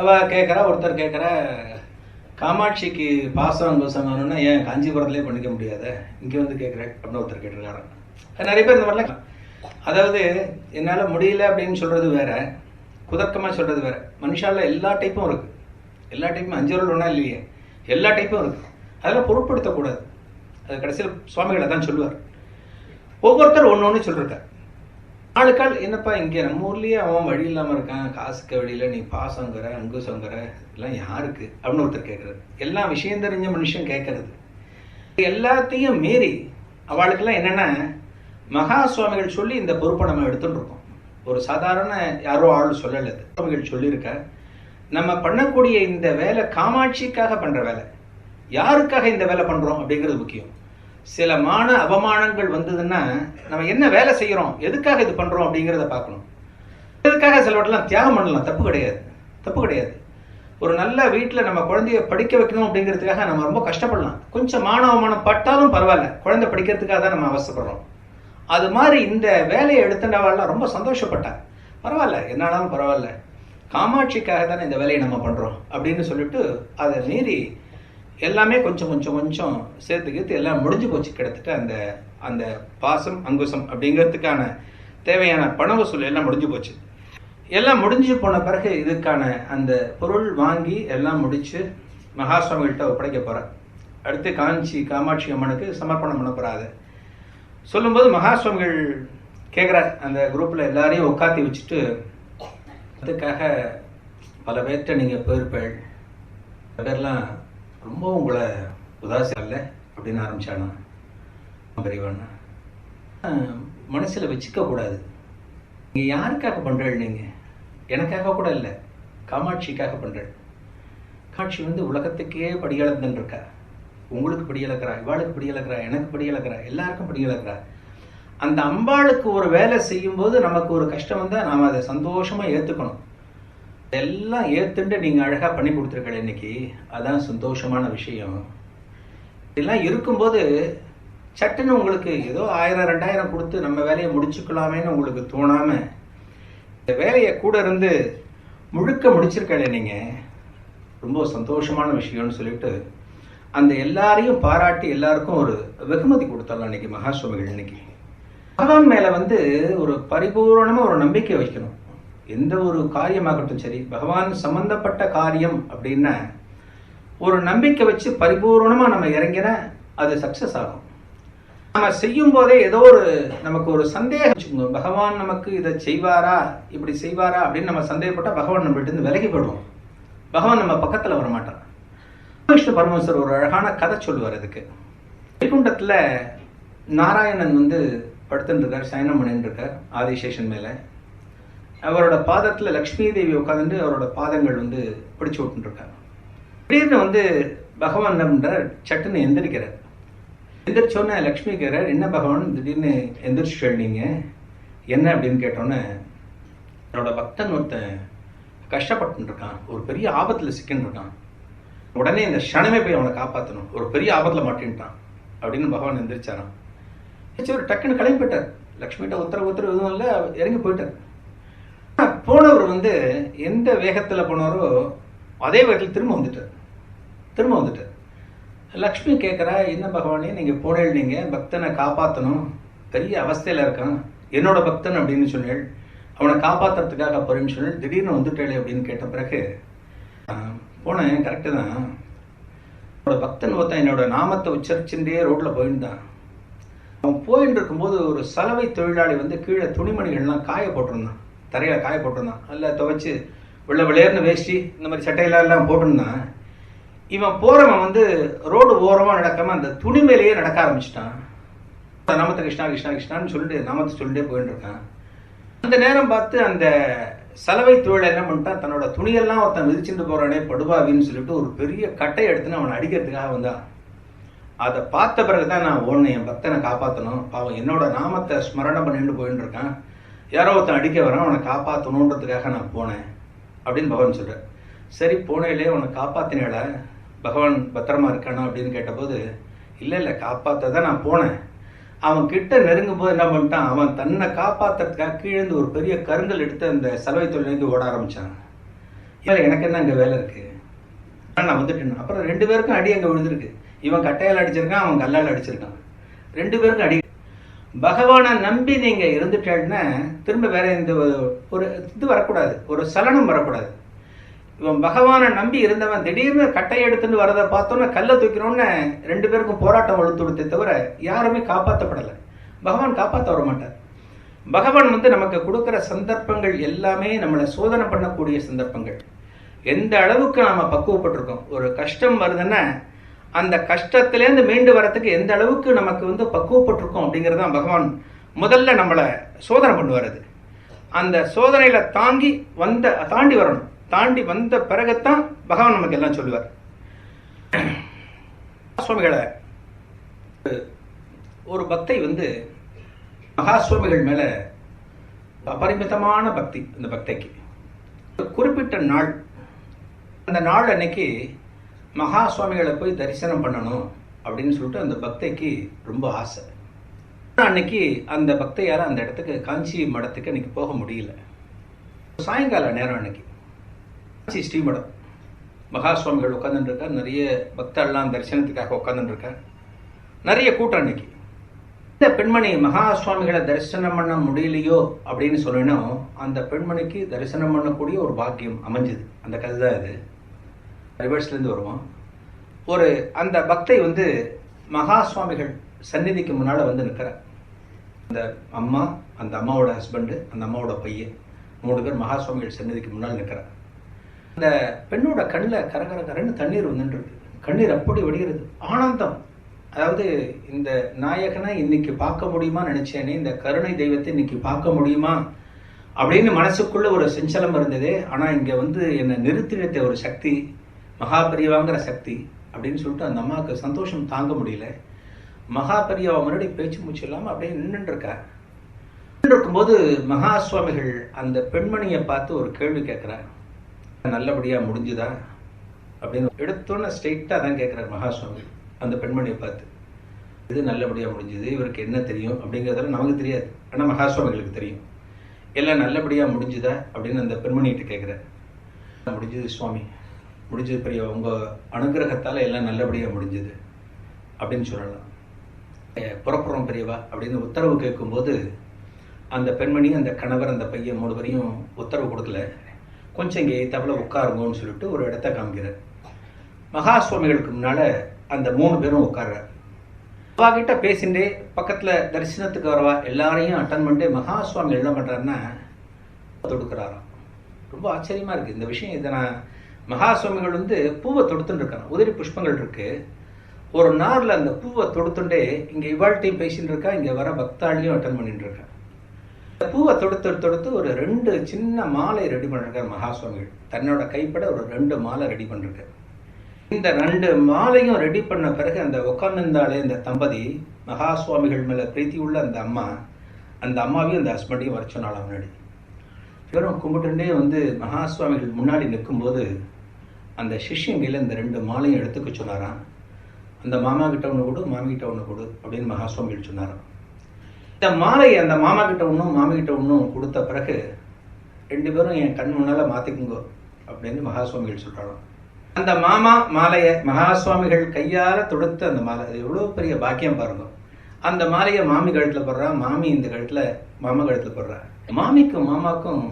அவள் கேட்குறா, ஒருத்தர் கேட்குறா, காமாட்சிக்கு பாசம் அங்குசம் வேணும்னா ஏன் காஞ்சிபுரத்துலேயே பண்ணிக்க முடியாத, இங்கே கேட்குறேன் அப்படின்னு ஒருத்தர் கேட்டிருக்காரு. நிறைய பேர் இந்த மாதிரிலாம், அதாவது என்னால் முடியல அப்படின்னு சொல்கிறது வேற, குதர்க்கமாக சொல்கிறது வேற. மனுஷால எல்லா டைப்பும் இருக்குது, எல்லா டைப்பும் 5 ரூல் ஒன்றா இல்லையே, எல்லா டைப்பும் இருக்குது. அதெல்லாம் பொருட்படுத்தக்கூடாது. அது கடைசியில் சுவாமிகளை தான் சொல்லுவார். ஒவ்வொருத்தர் ஒன்று ஒன்று சொல்லிருக்கார். ஆளுக்கால் என்னப்பா இங்கே நம்ம ஊர்லேயே அவன் வழி இல்லாமல் இருக்கான், காசுக்கு வழியில் நீ பாசங்கிற அங்குசங்கிற எல்லாம் யாருக்கு அப்படின்னு ஒருத்தர் கேட்குறது. எல்லா விஷயம் தெரிஞ்ச மனுஷன் கேட்கறது. எல்லாத்தையும் மீறி அவளுக்கெல்லாம் என்னென்னா, மகா சுவாமிகள் சொல்லி இந்த பொறுப்பை நம்ம எடுத்துட்டு இருக்கோம். ஒரு சாதாரண யாரோ ஆள் சொல்லலை, சுவாமிகள் சொல்லியிருக்க. நம்ம பண்ணக்கூடிய இந்த வேலை காமாட்சிக்காக பண்ணுற வேலை, யாருக்காக இந்த வேலை பண்ணுறோம் அப்படிங்கிறது முக்கியம். சில அவமானங்கள் வந்ததுன்னா நம்ம என்ன வேலை செய்கிறோம், எதுக்காக இது பண்ணுறோம் அப்படிங்கிறத பார்க்கணும். எதுக்காக சிலவற்றெல்லாம் தியாகம் பண்ணலாம், தப்பு கிடையாது, தப்பு கிடையாது. ஒரு நல்ல வீட்டில் நம்ம குழந்தைய படிக்க வைக்கணும் அப்படிங்கிறதுக்காக நம்ம ரொம்ப கஷ்டப்படலாம். கொஞ்சம் அவமானம் பட்டாலும் பரவாயில்ல, குழந்தை படிக்கிறதுக்காக தான் நம்ம அவசப்படுறோம். அது மாதிரி இந்த வேலையை எடுத்துட்டவாள்லாம் ரொம்ப சந்தோஷப்பட்டா. பரவாயில்ல, என்னாலும் பரவாயில்ல, காமாட்சிக்காக தானே இந்த வேலையை நம்ம பண்ணுறோம் அப்படின்னு சொல்லிட்டு அதை மீறி எல்லாமே கொஞ்சம் கொஞ்சம் கொஞ்சம் சேர்த்துக்கிட்டு எல்லாம் முடிஞ்சு போச்சு. கிட்டத்தட்ட அந்த அந்த பாசம் அங்குசம் அப்படிங்கிறதுக்கான தேவையான பண வசூல் எல்லாம் முடிஞ்சு போச்சு. எல்லாம் முடிஞ்சு போன பிறகு இதுக்கான அந்த பொருள் வாங்கி எல்லாம் முடிச்சு மகாசுவாமிகிட்ட ஒப்படைக்க போகிறேன். அடுத்து காஞ்சி காமாட்சி அம்மனுக்கு சமர்ப்பணம் பண்ண போகிறாது சொல்லும்போது மகாசுவாமிகள் கேட்குறார், அந்த குரூப்பில் எல்லாரையும் உட்காத்தி வச்சுட்டு, அதுக்காக பல பேர்கிட்ட நீங்கள் போயிருப்பேள், பல பேர்லாம் ரொம்ப உங்களை உதாசி இல்லை அப்படின்னு ஆரம்பிச்சானா பெரியவானா. மனசில் வச்சுக்கக்கூடாது, நீங்கள் யாருக்காக பண்ணுறேள், நீங்கள் எனக்காக கூட இல்லை, காமாட்சிக்காக பண்ணுறேள். காட்சி உலகத்துக்கே படிகளந்துன்னு இருக்கா. உங்களுக்கு படியளக்கிறா, இவாளுக்கு படியளக்கிறா, எனக்கு படியளக்கிறா, எல்லாருக்கும் படியளக்கிறா. அந்த அம்பாளுக்கு ஒரு வேலை செய்யும்போது நமக்கு ஒரு கஷ்டம் வந்தால் நாம் அதை சந்தோஷமாக ஏற்றுக்கணும். எல்லாம் ஏற்றுண்டு நீங்கள் அழகாக பண்ணி கொடுத்துருக்கல இன்னைக்கு, அதான் சந்தோஷமான விஷயம். இதெல்லாம் இருக்கும்போது சட்டுன்னு உங்களுக்கு ஏதோ 1000 2000 கொடுத்து நம்ம வேலையை முடிச்சுக்கலாமேன்னு உங்களுக்கு தோணாமல் இந்த வேலையை கூட இருந்து முழுக்க முடிச்சிருக்கல நீங்கள், ரொம்ப சந்தோஷமான விஷயம்னு சொல்லிட்டு அந்த எல்லாரையும் பாராட்டி எல்லாருக்கும் ஒரு வெகுமதி கொடுத்தாலும் அன்னைக்கு மகா சுவாமிகள் இன்னைக்கு பகவான் மேல ஒரு பரிபூர்ணமா ஒரு நம்பிக்கை வைக்கணும். எந்த ஒரு காரியமாகட்டும் சரி, பகவான் சம்பந்தப்பட்ட காரியம் அப்படின்னா ஒரு நம்பிக்கை வச்சு பரிபூர்ணமா நம்ம இறங்கின அது சக்சஸ் ஆகும். நம்ம செய்யும் போதே ஏதோ நமக்கு ஒரு சந்தேகம் வச்சுக்கோங்க, பகவான் நமக்கு இதை செய்வாரா இப்படி செய்வாரா அப்படின்னு நம்ம சந்தேகப்பட்டா பகவான் நம்மகிட்ட இருந்து விலகி போயிடுவோம். பகவான் நம்ம பக்கத்துல வரமாட்டான். விஷ்ணு பரமஹம்சர் ஒரு அழகான கதை சொல்லுவார். அதுக்கு வைகுண்டத்துல நாராயணன் படுத்துட்டு இருக்கார், சயனம் பண்ணிட்டு இருக்கார் ஆதிசேஷன் மேல. அவரோட பாதத்துல லக்ஷ்மி தேவி உட்காந்துட்டு அவரோட பாதங்கள் பிடிச்சு விட்டு இருக்கார். திடீர்னு பகவான் என்ன பண்றார், சட்டுன்னு எந்திரிக்கிறார். எந்திரிச்சோன்னே லக்ஷ்மி கேட்கிறார், என்ன பகவான் திடீர்னு எந்திரிச்சு சொல்றீங்க, என்ன அப்படின்னு கேட்டோன்னே, என்னோட பக்தன் ஒருத்தன் கஷ்டப்பட்டு இருக்கான், ஒரு பெரிய ஆபத்துல சிக்கின்னு இருக்கான், உடனே இந்த க்ஷணமே போய் அவனை காப்பாற்றணும், ஒரு பெரிய ஆபத்துல மாட்டின்ட்டான் அப்படின்னு பகவான் எந்திரிச்சாராம். ஒரு டக்குன்னு கிளம்பி போயிட்டார். லக்ஷ்மிகிட்ட உத்தரவு எதுவும் இல்லை, இறங்கி போயிட்டார். போனவர் எந்த வேகத்துல போனாரோ அதே வேகத்தில் திரும்ப வந்துட்டார். லக்ஷ்மி கேட்குறா, என்ன பகவானே நீங்க போனேள், நீங்க பக்தனை காப்பாற்றணும், பெரிய அவஸ்தையில இருக்கான், என்னோட பக்தன் அப்படின்னு சொன்னேள், அவனை காப்பாற்றுறதுக்காக போறேன்னு சொன்னேள், திடீர்னு வந்துட்டேளே அப்படின்னு கேட்ட பிறகு போனேன், கரெக்டு தான், என்னோட பக்தன் ஒருத்தன் என்னோட நாமத்தை உச்சரிச்சுட்டே ரோட்ல போயிருந்தான். அவன் போயிட்டு இருக்கும்போது ஒரு சலவை தொழிலாளி கீழே துணிமணிகள்லாம் காய போட்டிருந்தான், தரையில காய போட்டிருந்தான், நல்லா துவைச்சு விளையர்னு வேஷ்டி இந்த மாதிரி சட்டையெல்லாம் போட்டிருந்தான். இவன் போறவன் ரோடு ஓரமா நடக்காம அந்த துணி மேலேயே நடக்க ஆரம்பிச்சிட்டான். நாமத்தை கிருஷ்ணா கிருஷ்ணா கிருஷ்ணான்னு சொல்லிட்டு நாமத்தை சொல்லிட்டே போயிட்டு இருக்கான். அந்த நேரம் பார்த்து அந்த சலவை தொழில் என்ன பண்ணிட்டான், தன்னோட துணியெல்லாம் ஒருத்தன் விதிச்சுட்டு போறானே படுபாவின்னு சொல்லிட்டு ஒரு பெரிய கட்டையை எடுத்துன்னு அவனை அடிக்கிறதுக்காக வந்தான். அதை பார்த்த பிறகுதான் நான் ஓடனேன், என் பக்தனை காப்பாற்றணும், பாவம் என்னோட நாமத்தை ஸ்மரணம் பண்ணிட்டு போயிட்டு இருக்கான், யாரோ ஒருத்தன் அடிக்க வரான், அவனை காப்பாற்றணுன்றதுக்காக நான் போனேன் அப்படின்னு பகவான் சொல்றார். சரி போனேலே உன்னை காப்பாத்தினேட, பகவான் பத்திரமா இருக்கானா அப்படின்னு கேட்டபோது, இல்லை காப்பாற்றதான் நான் போனேன். அவன் கிட்ட நெருங்கும் போது என்ன பண்ணிட்டான், அவன் தன்னை காப்பாத்துறதுக்காக கீழே ஒரு பெரிய கருங்கல் எடுத்து அந்த சலவை தொழிலுக்கு ஓட ஆரம்பிச்சான். எனக்கு என்ன அங்கே வேலை இருக்கு, நான் வந்துட்டேன். அப்புறம் 2 பேருக்கும் அடி அங்கே விழுந்திருக்கு. இவன் கட்டையால் அடிச்சிருக்கான், அவன் கல்லால் அடிச்சிருக்கான், 2 பேருக்கும் அடி. பகவானை நம்பி நீங்க இருந்துட்டேன்னா திரும்ப வேற இந்த ஒரு இது வரக்கூடாது, ஒரு சலனம் வரக்கூடாது. இவன் பகவானை நம்பி இருந்தவன் திடீர்னு கட்டையை எடுத்துட்டு வரதை பார்த்தோன்னா கல்லை தூக்கிறோன்னு 2 பேருக்கும் போராட்டம் வலுத்து கொடுத்தே தவிர யாருமே காப்பாற்றப்படலை. பகவான் காப்பாற்ற வர மாட்டார். பகவான் நமக்கு கொடுக்குற சந்தர்ப்பங்கள் எல்லாமே நம்மளை சோதனை பண்ணக்கூடிய சந்தர்ப்பங்கள். எந்த அளவுக்கு நாம பக்குவப்பட்டிருக்கோம், ஒரு கஷ்டம் வருதுன்னா அந்த கஷ்டத்திலேருந்து மீண்டு வரத்துக்கு எந்த அளவுக்கு நமக்கு பக்குவப்பட்டிருக்கோம் அப்படிங்கிறதான் பகவான் முதல்ல நம்மளை சோதனை பண்ணு வருது. அந்த சோதனையில தாண்டி வரணும். தாண்டி வந்த பிறகுத்தான் பகவான் நமக்கு எல்லாம் சொல்லுவார். சுவாமிகளை ஒரு பக்தை மகா சுவாமிகள் மேல அபரிமிதமான பக்தி. அந்த பக்தைக்கு குறிப்பிட்ட நாள், அந்த நாள் அன்னைக்கு மகா சுவாமிகளை போய் தரிசனம் பண்ணணும் அப்படின்னு சொல்லிட்டு அந்த பக்தைக்கு ரொம்ப ஆசை. அன்னைக்கு அந்த பக்தையால அந்த இடத்துக்கு காஞ்சி மடத்துக்கு அன்னைக்கு போக முடியல. சாயங்கால நேரம் அன்னைக்கு காஞ்சி ஸ்ரீமடம் மகா சுவாமிகள் உட்காந்துட்டு இருக்கார், நிறைய பக்தர்லாம் தரிசனத்துக்காக உட்காந்துட்டு இருக்கார், நிறைய கூட்டம். அன்னைக்கு இந்த பெண்மணி மகா சுவாமிகளை தரிசனம் பண்ண முடியலையோ அப்படின்னு சொல்லணும், அந்த பெண்மணிக்கு தரிசனம் பண்ணக்கூடிய ஒரு பாக்கியம் அமைஞ்சது. அந்த கதை தான் இது, ரிவர்ஸ்லேருந்து வருவோம். அந்த பக்தை மகா சுவாமிகள் சந்நிதிக்கு முன்னால நிற்கிறார். அந்த அம்மா, அந்த அம்மாவோட ஹஸ்பண்டு, அந்த அம்மாவோட பையன், 3 பேர் மகா சுவாமிகள் சந்நிதிக்கு முன்னால் நிற்கிறார். அந்த பெண்ணோட கண்ணில் கரன்னு தண்ணீர் வந்துருக்கு. கண்ணீர் அப்படி வடிகிறது, ஆனந்தம். அதாவது இந்த நாயகனை இன்னைக்கு பார்க்க முடியுமா நினைச்சேனே, இந்த கருணை தெய்வத்தை இன்னைக்கு பார்க்க முடியுமா அப்படின்னு மனசுக்குள்ள ஒரு செஞ்சலம் இருந்ததே. ஆனா இங்க என்னை நிறுத்தி வைத்த ஒரு சக்தி, மகாபெரியவாங்கிற சக்தி அப்படின்னு சொல்லிட்டு அந்த அம்மாவுக்கு சந்தோஷம் தாங்க முடியல. மகாபெரியவா முன்னாடி பேச்சு மூச்சு இல்லாம அப்படியே நின்றுட்டு இருக்கா. இருக்கும்போது மகா சுவாமிகள் அந்த பெண்மணியை பார்த்து ஒரு கேள்வி கேட்கிறார், நல்லபடியா முடிஞ்சுதா அப்படின்னு. எடுத்தோன்னு ஸ்ட்ரெயிட்டா தான் கேட்கிறார் மகா சுவாமி அந்த பெண்மணியை பார்த்து. இது நல்லபடியா முடிஞ்சுது, இவருக்கு என்ன தெரியும் அப்படிங்கிறதெல்லாம் நமக்கு தெரியாது, ஆனா மகா சுவாமிகளுக்கு தெரியும். எல்லாம் நல்லபடியா முடிஞ்சுதா அப்படின்னு அந்த பெண்மணிகிட்ட கேட்கிறார். முடிஞ்சது சுவாமி, முடிஞ்சது பெரியவா, உங்கள் அனுகிரகத்தால் எல்லாம் நல்லபடியாக முடிஞ்சது அப்படின்னு சொல்லலாம். புறப்புறம் பெரியவா அப்படின்னு உத்தரவு கேட்கும்போது அந்த பெண்மணி, அந்த கணவர், அந்த பையன் 3 பேரையும் உத்தரவு கொடுக்கல. கொஞ்சம் இங்கே தவிர உட்காருங்கன்னு சொல்லிட்டு ஒரு இடத்த காமிக்கிறார். மகா சுவாமிகளுக்கு முன்னால் அந்த 3 பேரும் உட்கார்றார். அவா கிட்ட பேசிண்டே பக்கத்தில் தரிசனத்துக்கு வரவா எல்லாரையும் அட்டன் பண்ணிட்டு மகா சுவாமி என்ன பண்ணுறாருன்னா தொடுக்கிறாராம். ரொம்ப ஆச்சரியமாக இருக்குது இந்த விஷயம். இதை நான் மகா சுவாமிகள் வந்து பூவை தொடுத்துட்டு இருக்காங்க. உதிரி புஷ்பங்கள் இருக்குது. ஒரு நாரில் அந்த பூவை தொடுத்துட்டே இங்கே இவாழ்ட்டையும் பேசிட்டு இருக்கா, இங்கே வர பக்தாளியும் அட்டன் பண்ணிட்டு இருக்கா. இந்த பூவை தொடுத்து ஒரு 2 சின்ன மாலை ரெடி பண்ணிருக்கார் மகா சுவாமிகள். தன்னோட கைப்பட ஒரு 2 மாலை ரெடி பண்ணிருக்கார். இந்த 2 மாலையும் ரெடி பண்ண பிறகு அந்த உட்கார்ந்திருந்தாலே இந்த தம்பதி, மகா சுவாமிகள் மேலே பிரீத்தி உள்ள அந்த அம்மாவையும் அந்த ஹஸ்பண்டையும் வர சொன்னாலும் முன்னாடி இவரும் கும்பிட்டுட்டே வந்து மகா சுவாமிகள் முன்னாடி நிற்கும்போது அந்த சிஷ்யங்கையில் இந்த 2 மாலையும் எடுத்துக்க சொன்னாராம். அந்த மாமா கிட்ட ஒன்று கொடு, மாமி கிட்ட ஒன்று கொடு அப்படின்னு மகா சுவாமிகள் சொன்னாராம். இந்த மாலையை அந்த மாமா கிட்ட ஒன்றும் மாமி கிட்ட ஒன்றும் கொடுத்த பிறகு 2 பேரும் என் கண் முன்னால் மாற்றிக்குங்கோ அப்படின்னு மகா சுவாமிகள் சொல்கிறாராம். அந்த மாமா மாலையை மகா சுவாமிகள் கையால் தொடுத்த அந்த மாலை, அது எவ்வளோ பெரிய பாக்கியம் பாருங்க. அந்த மாலையை மாமி கழுத்தில் போடுறா, மாமி இந்த கழுத்தில் மாமா கழுத்தில் போடுறா. மாமிக்கும் மாமாக்கும்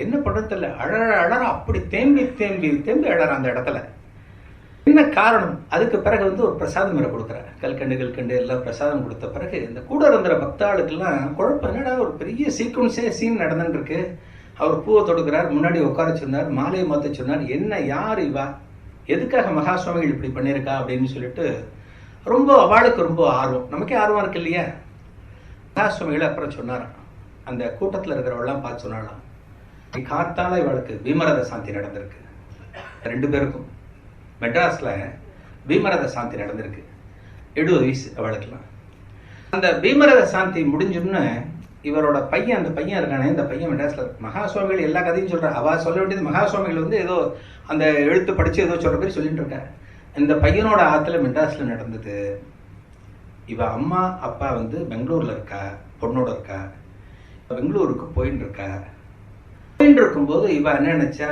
என்ன பண்ணுறதில்ல, அழற அப்படி தேம்பி அழற அந்த இடத்துல. என்ன காரணம்? அதுக்கு பிறகு வந்து ஒரு பிரசாதம் வேற கொடுக்குறாரு. கல்கண்டு எல்லாம் பிரசாதம் கொடுத்த பிறகு இந்த கூட இருந்த பக்தாளுக்கெல்லாம் குழப்பம். என்னடா ஒரு பெரிய சீன் நடந்துட்டு இருக்கு. அவர் பூவை தொடுக்கிறார், முன்னாடி உட்கார சொன்னார், மாலையை மாற்ற சொன்னார். என்ன யார் இவா, எதுக்காக மகா சுவாமிகள் இப்படி பண்ணியிருக்கா அப்படின்னு சொல்லிட்டு ரொம்ப அவளுக்கு ரொம்ப ஆர்வம். நமக்கே ஆர்வம் இருக்கு இல்லையா. மகா சுவாமிகளை அப்புறம் சொன்னாராம். அந்த கூட்டத்தில் இருக்கிறவெல்லாம் பார்த்து சொன்னாலாம், காத்தால இவளுக்கு பீமரத சாந்தி நடந்திருக்கு. 2 பேருக்கும் மெட்ராஸில் பீமரத சாந்தி நடந்திருக்கு. 70 வயசு அவளுக்கெல்லாம். அந்த பீமரத சாந்தி முடிஞ்சுன்னு இவரோட பையன், அந்த பையன் இருக்கானே, இந்த பையன் மெட்ராஸில் மகா சுவாமிகள் எல்லா கதையும் சொல்கிறார். அவள் சொல்ல வேண்டியது மகா சுவாமிகள் வந்து ஏதோ அந்த எழுத்து படித்து ஏதோ சொல்கிற மாதிரி சொல்லிட்டு இருக்கேன். இந்த பையனோட ஆற்றுல மெட்ராஸில் நடந்தது. இவ அம்மா அப்பா வந்து பெங்களூரில் இருக்கா, பொண்ணோட இருக்கா. பெங்களூருக்கு போயின்னு இருக்கும்போது இவ என்ன நினைச்சா,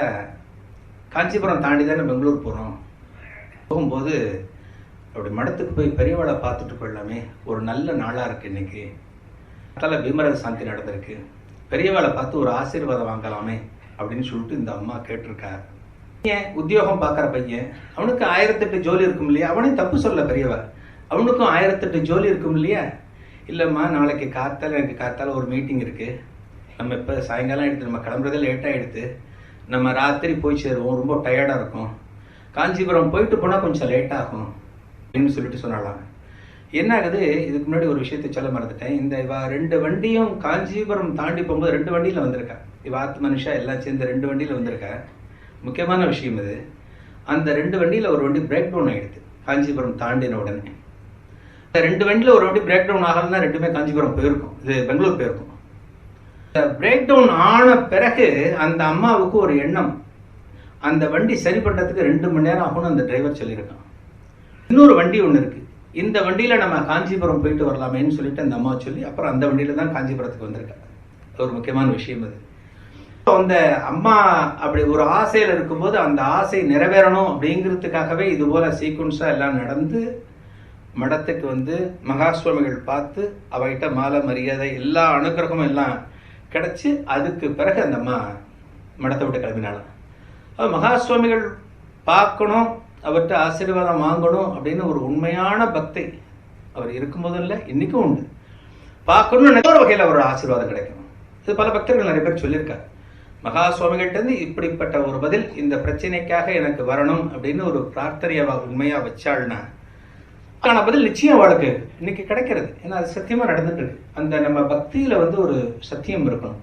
காஞ்சிபுரம் தாண்டி தானே பெங்களூர் போகிறோம், போகும்போது அப்படி மடத்துக்கு போய் பெரியவாளை பார்த்துட்டு போயிடலாமே, ஒரு நல்ல நாளாக இருக்குது இன்னைக்கு, அதனால பீமரத சாந்தி நடந்திருக்கு, பெரியவாளை பார்த்து ஒரு ஆசீர்வாதம் வாங்கலாமே அப்படின்னு சொல்லிட்டு இந்த அம்மா கேட்டிருக்கா. ஏன் உத்தியோகம் பார்க்குற பையன், அவனுக்கு 1008 ஜோலி இருக்கும் இல்லையா. அவனையும் தப்பு சொல்ல பெரியவா, அவனுக்கும் 1008 ஜோலி இருக்கும் இல்லையா. இல்லைம்மா, நாளைக்கு எனக்கு காத்தால ஒரு மீட்டிங் இருக்குது, நம்ம இப்போ சாயங்காலம் எடுத்து நம்ம கிளம்புறதே லேட்டாக எடுத்து நம்ம ராத்திரி போய் சேருவோம், ரொம்ப டயர்டாக இருக்கும், காஞ்சிபுரம் போயிட்டு போனால் கொஞ்சம் லேட்டாகும் அப்படின்னு சொல்லிட்டு சொன்னாலாம். என்ன ஆகுது, இதுக்கு முன்னாடி ஒரு விஷயத்தை சொல்ல மறந்துட்டேன். இந்த இவ 2 வண்டியும் காஞ்சிபுரம் தாண்டி போகும்போது 2 வண்டியில் வந்திருக்கா. இவ ஆத்து மனுஷா எல்லாம் சேர்ந்து 2 வண்டியில் வந்திருக்கா. முக்கியமான விஷயம் இது. அந்த 2 வண்டியில் ஒரு வண்டி பிரேக் டவுன் ஆகிடுது காஞ்சிபுரம் தாண்டின உடனே. இந்த 2 வண்டியில் ஒரு வண்டி பிரேக் டவுன் ஆகலன்னா 2மே காஞ்சிபுரம் போயிருக்கும், இது பெங்களூர் போயிருக்கும். பிரேக் டவுன் ஆன பிறகு அந்த அம்மாவுக்கு ஒரு எண்ணம், அந்த வண்டி சரி பண்ணுறதுக்கு 2 மணி நேரம் ஆகும்னு அந்த டிரைவர் சொல்லியிருக்கான். இன்னொரு வண்டி ஒன்று இருக்கு, இந்த வண்டியில் நம்ம காஞ்சிபுரம் போயிட்டு வரலாமேன்னு சொல்லிட்டு அந்த அம்மா சொல்லி அப்புறம் அந்த வண்டியில் தான் காஞ்சிபுரத்துக்கு வந்திருக்காங்க. ஒரு முக்கியமான விஷயம் அது. அந்த அம்மா அப்படி ஒரு ஆசையில் இருக்கும்போது அந்த ஆசை நிறைவேறணும் அப்படிங்கிறதுக்காகவே இது போல சீக்வன்ஸாக எல்லாம் நடந்து மடத்துக்கு வந்து மகா சுவாமிகள் பார்த்து அவகிட்ட மாலை மரியாதை எல்லா அனுகிரகமும் எல்லாம் கிடச்சி அதுக்கு பிறகு அந்த அம்மா மடத்தை விட்டு கிளம்பினாலும். மகா சுவாமிகள் பார்க்கணும், அவர்கிட்ட ஆசீர்வாதம் வாங்கணும் அப்படின்னு ஒரு உண்மையான பக்தி அவர் இருக்கும்போது இல்லை, இன்னைக்கும் உண்டு. பார்க்கணும்னு நிறைய வகையில் அவரோட ஆசீர்வாதம் கிடைக்கும். இது பல பக்தர்கள் நிறைய பேர் சொல்லியிருக்காரு. மகா சுவாமிகள்கிட்ட இப்படிப்பட்ட ஒரு பதில் இந்த பிரச்சனைக்காக எனக்கு வரணும் அப்படின்னு ஒரு பிரார்த்தனையை உண்மையா வச்சாள்னா ஆனா பதில் நிச்சயம் அவளுக்கு இன்னைக்கு கிடைக்கிறது. ஏன்னா அது சத்தியமா நடந்துட்டு இருக்கு. அந்த நம்ம பக்தியில வந்து ஒரு சத்தியம் இருக்கணும்,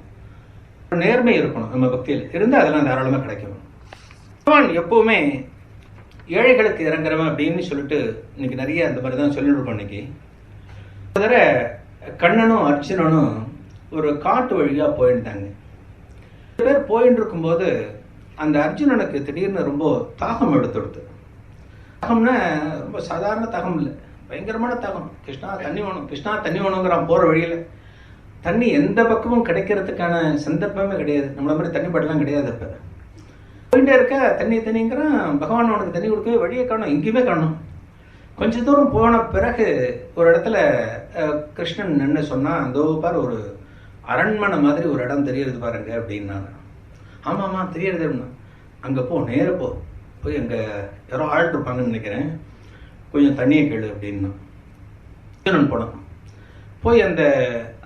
ஒரு நேர்மை இருக்கணும். நம்ம பக்தியில் இருந்தால் அதெல்லாம் தாராளமா கிடைக்கும். பகவான் எப்பவுமே ஏழைகளுக்கு இறங்குறவன் அப்படின்னு சொல்லிட்டு இன்னைக்கு நிறைய அந்த மாதிரி தான் சொல்லிட்டு இருக்கோம். இன்னைக்கு தவிர கண்ணனும் அர்ஜுனனும் ஒரு காட்டு வழியா போயிருந்தாங்க. பேர் போயிட்டு இருக்கும்போது அந்த அர்ஜுனனுக்கு திடீர்னு ரொம்ப தாகம் எடுத்துடுது. தாகம்னா ரொம்ப சாதாரண தாகம் இல்லை, பயங்கரமான தாகம். கிருஷ்ணா தண்ணி வேணும், கிருஷ்ணா தண்ணி வேணுங்கிறான். போகிற வழியில் தண்ணி எந்த பக்கமும் கிடைக்கிறதுக்கான சந்தர்ப்பமே கிடையாது. நம்மள மாதிரி தண்ணி பாட்டெல்லாம் கிடையாது. அப்போ போயிட்டே இருக்க தண்ணிங்கிறான். பகவான் அவனுக்கு தண்ணி கொடுக்கவே வழியை காணும், எங்கேயுமே காணும். கொஞ்ச தூரம் போன பிறகு ஒரு இடத்துல கிருஷ்ணன் நின்று சொன்னா, அந்த பாரு ஒரு அரண்மனை மாதிரி ஒரு இடம் தெரியறது பாருங்க அப்படின்னாங்க. ஆமாம்மா தெரியறது அப்படின்னா, அங்கே போ, நேர போய் அங்கே யாரோ ஆள் இருப்பாங்கன்னு நினைக்கிறேன், கொஞ்சம் தண்ணியை கேளு அப்படின்னா. நான் போனேன். போய் அந்த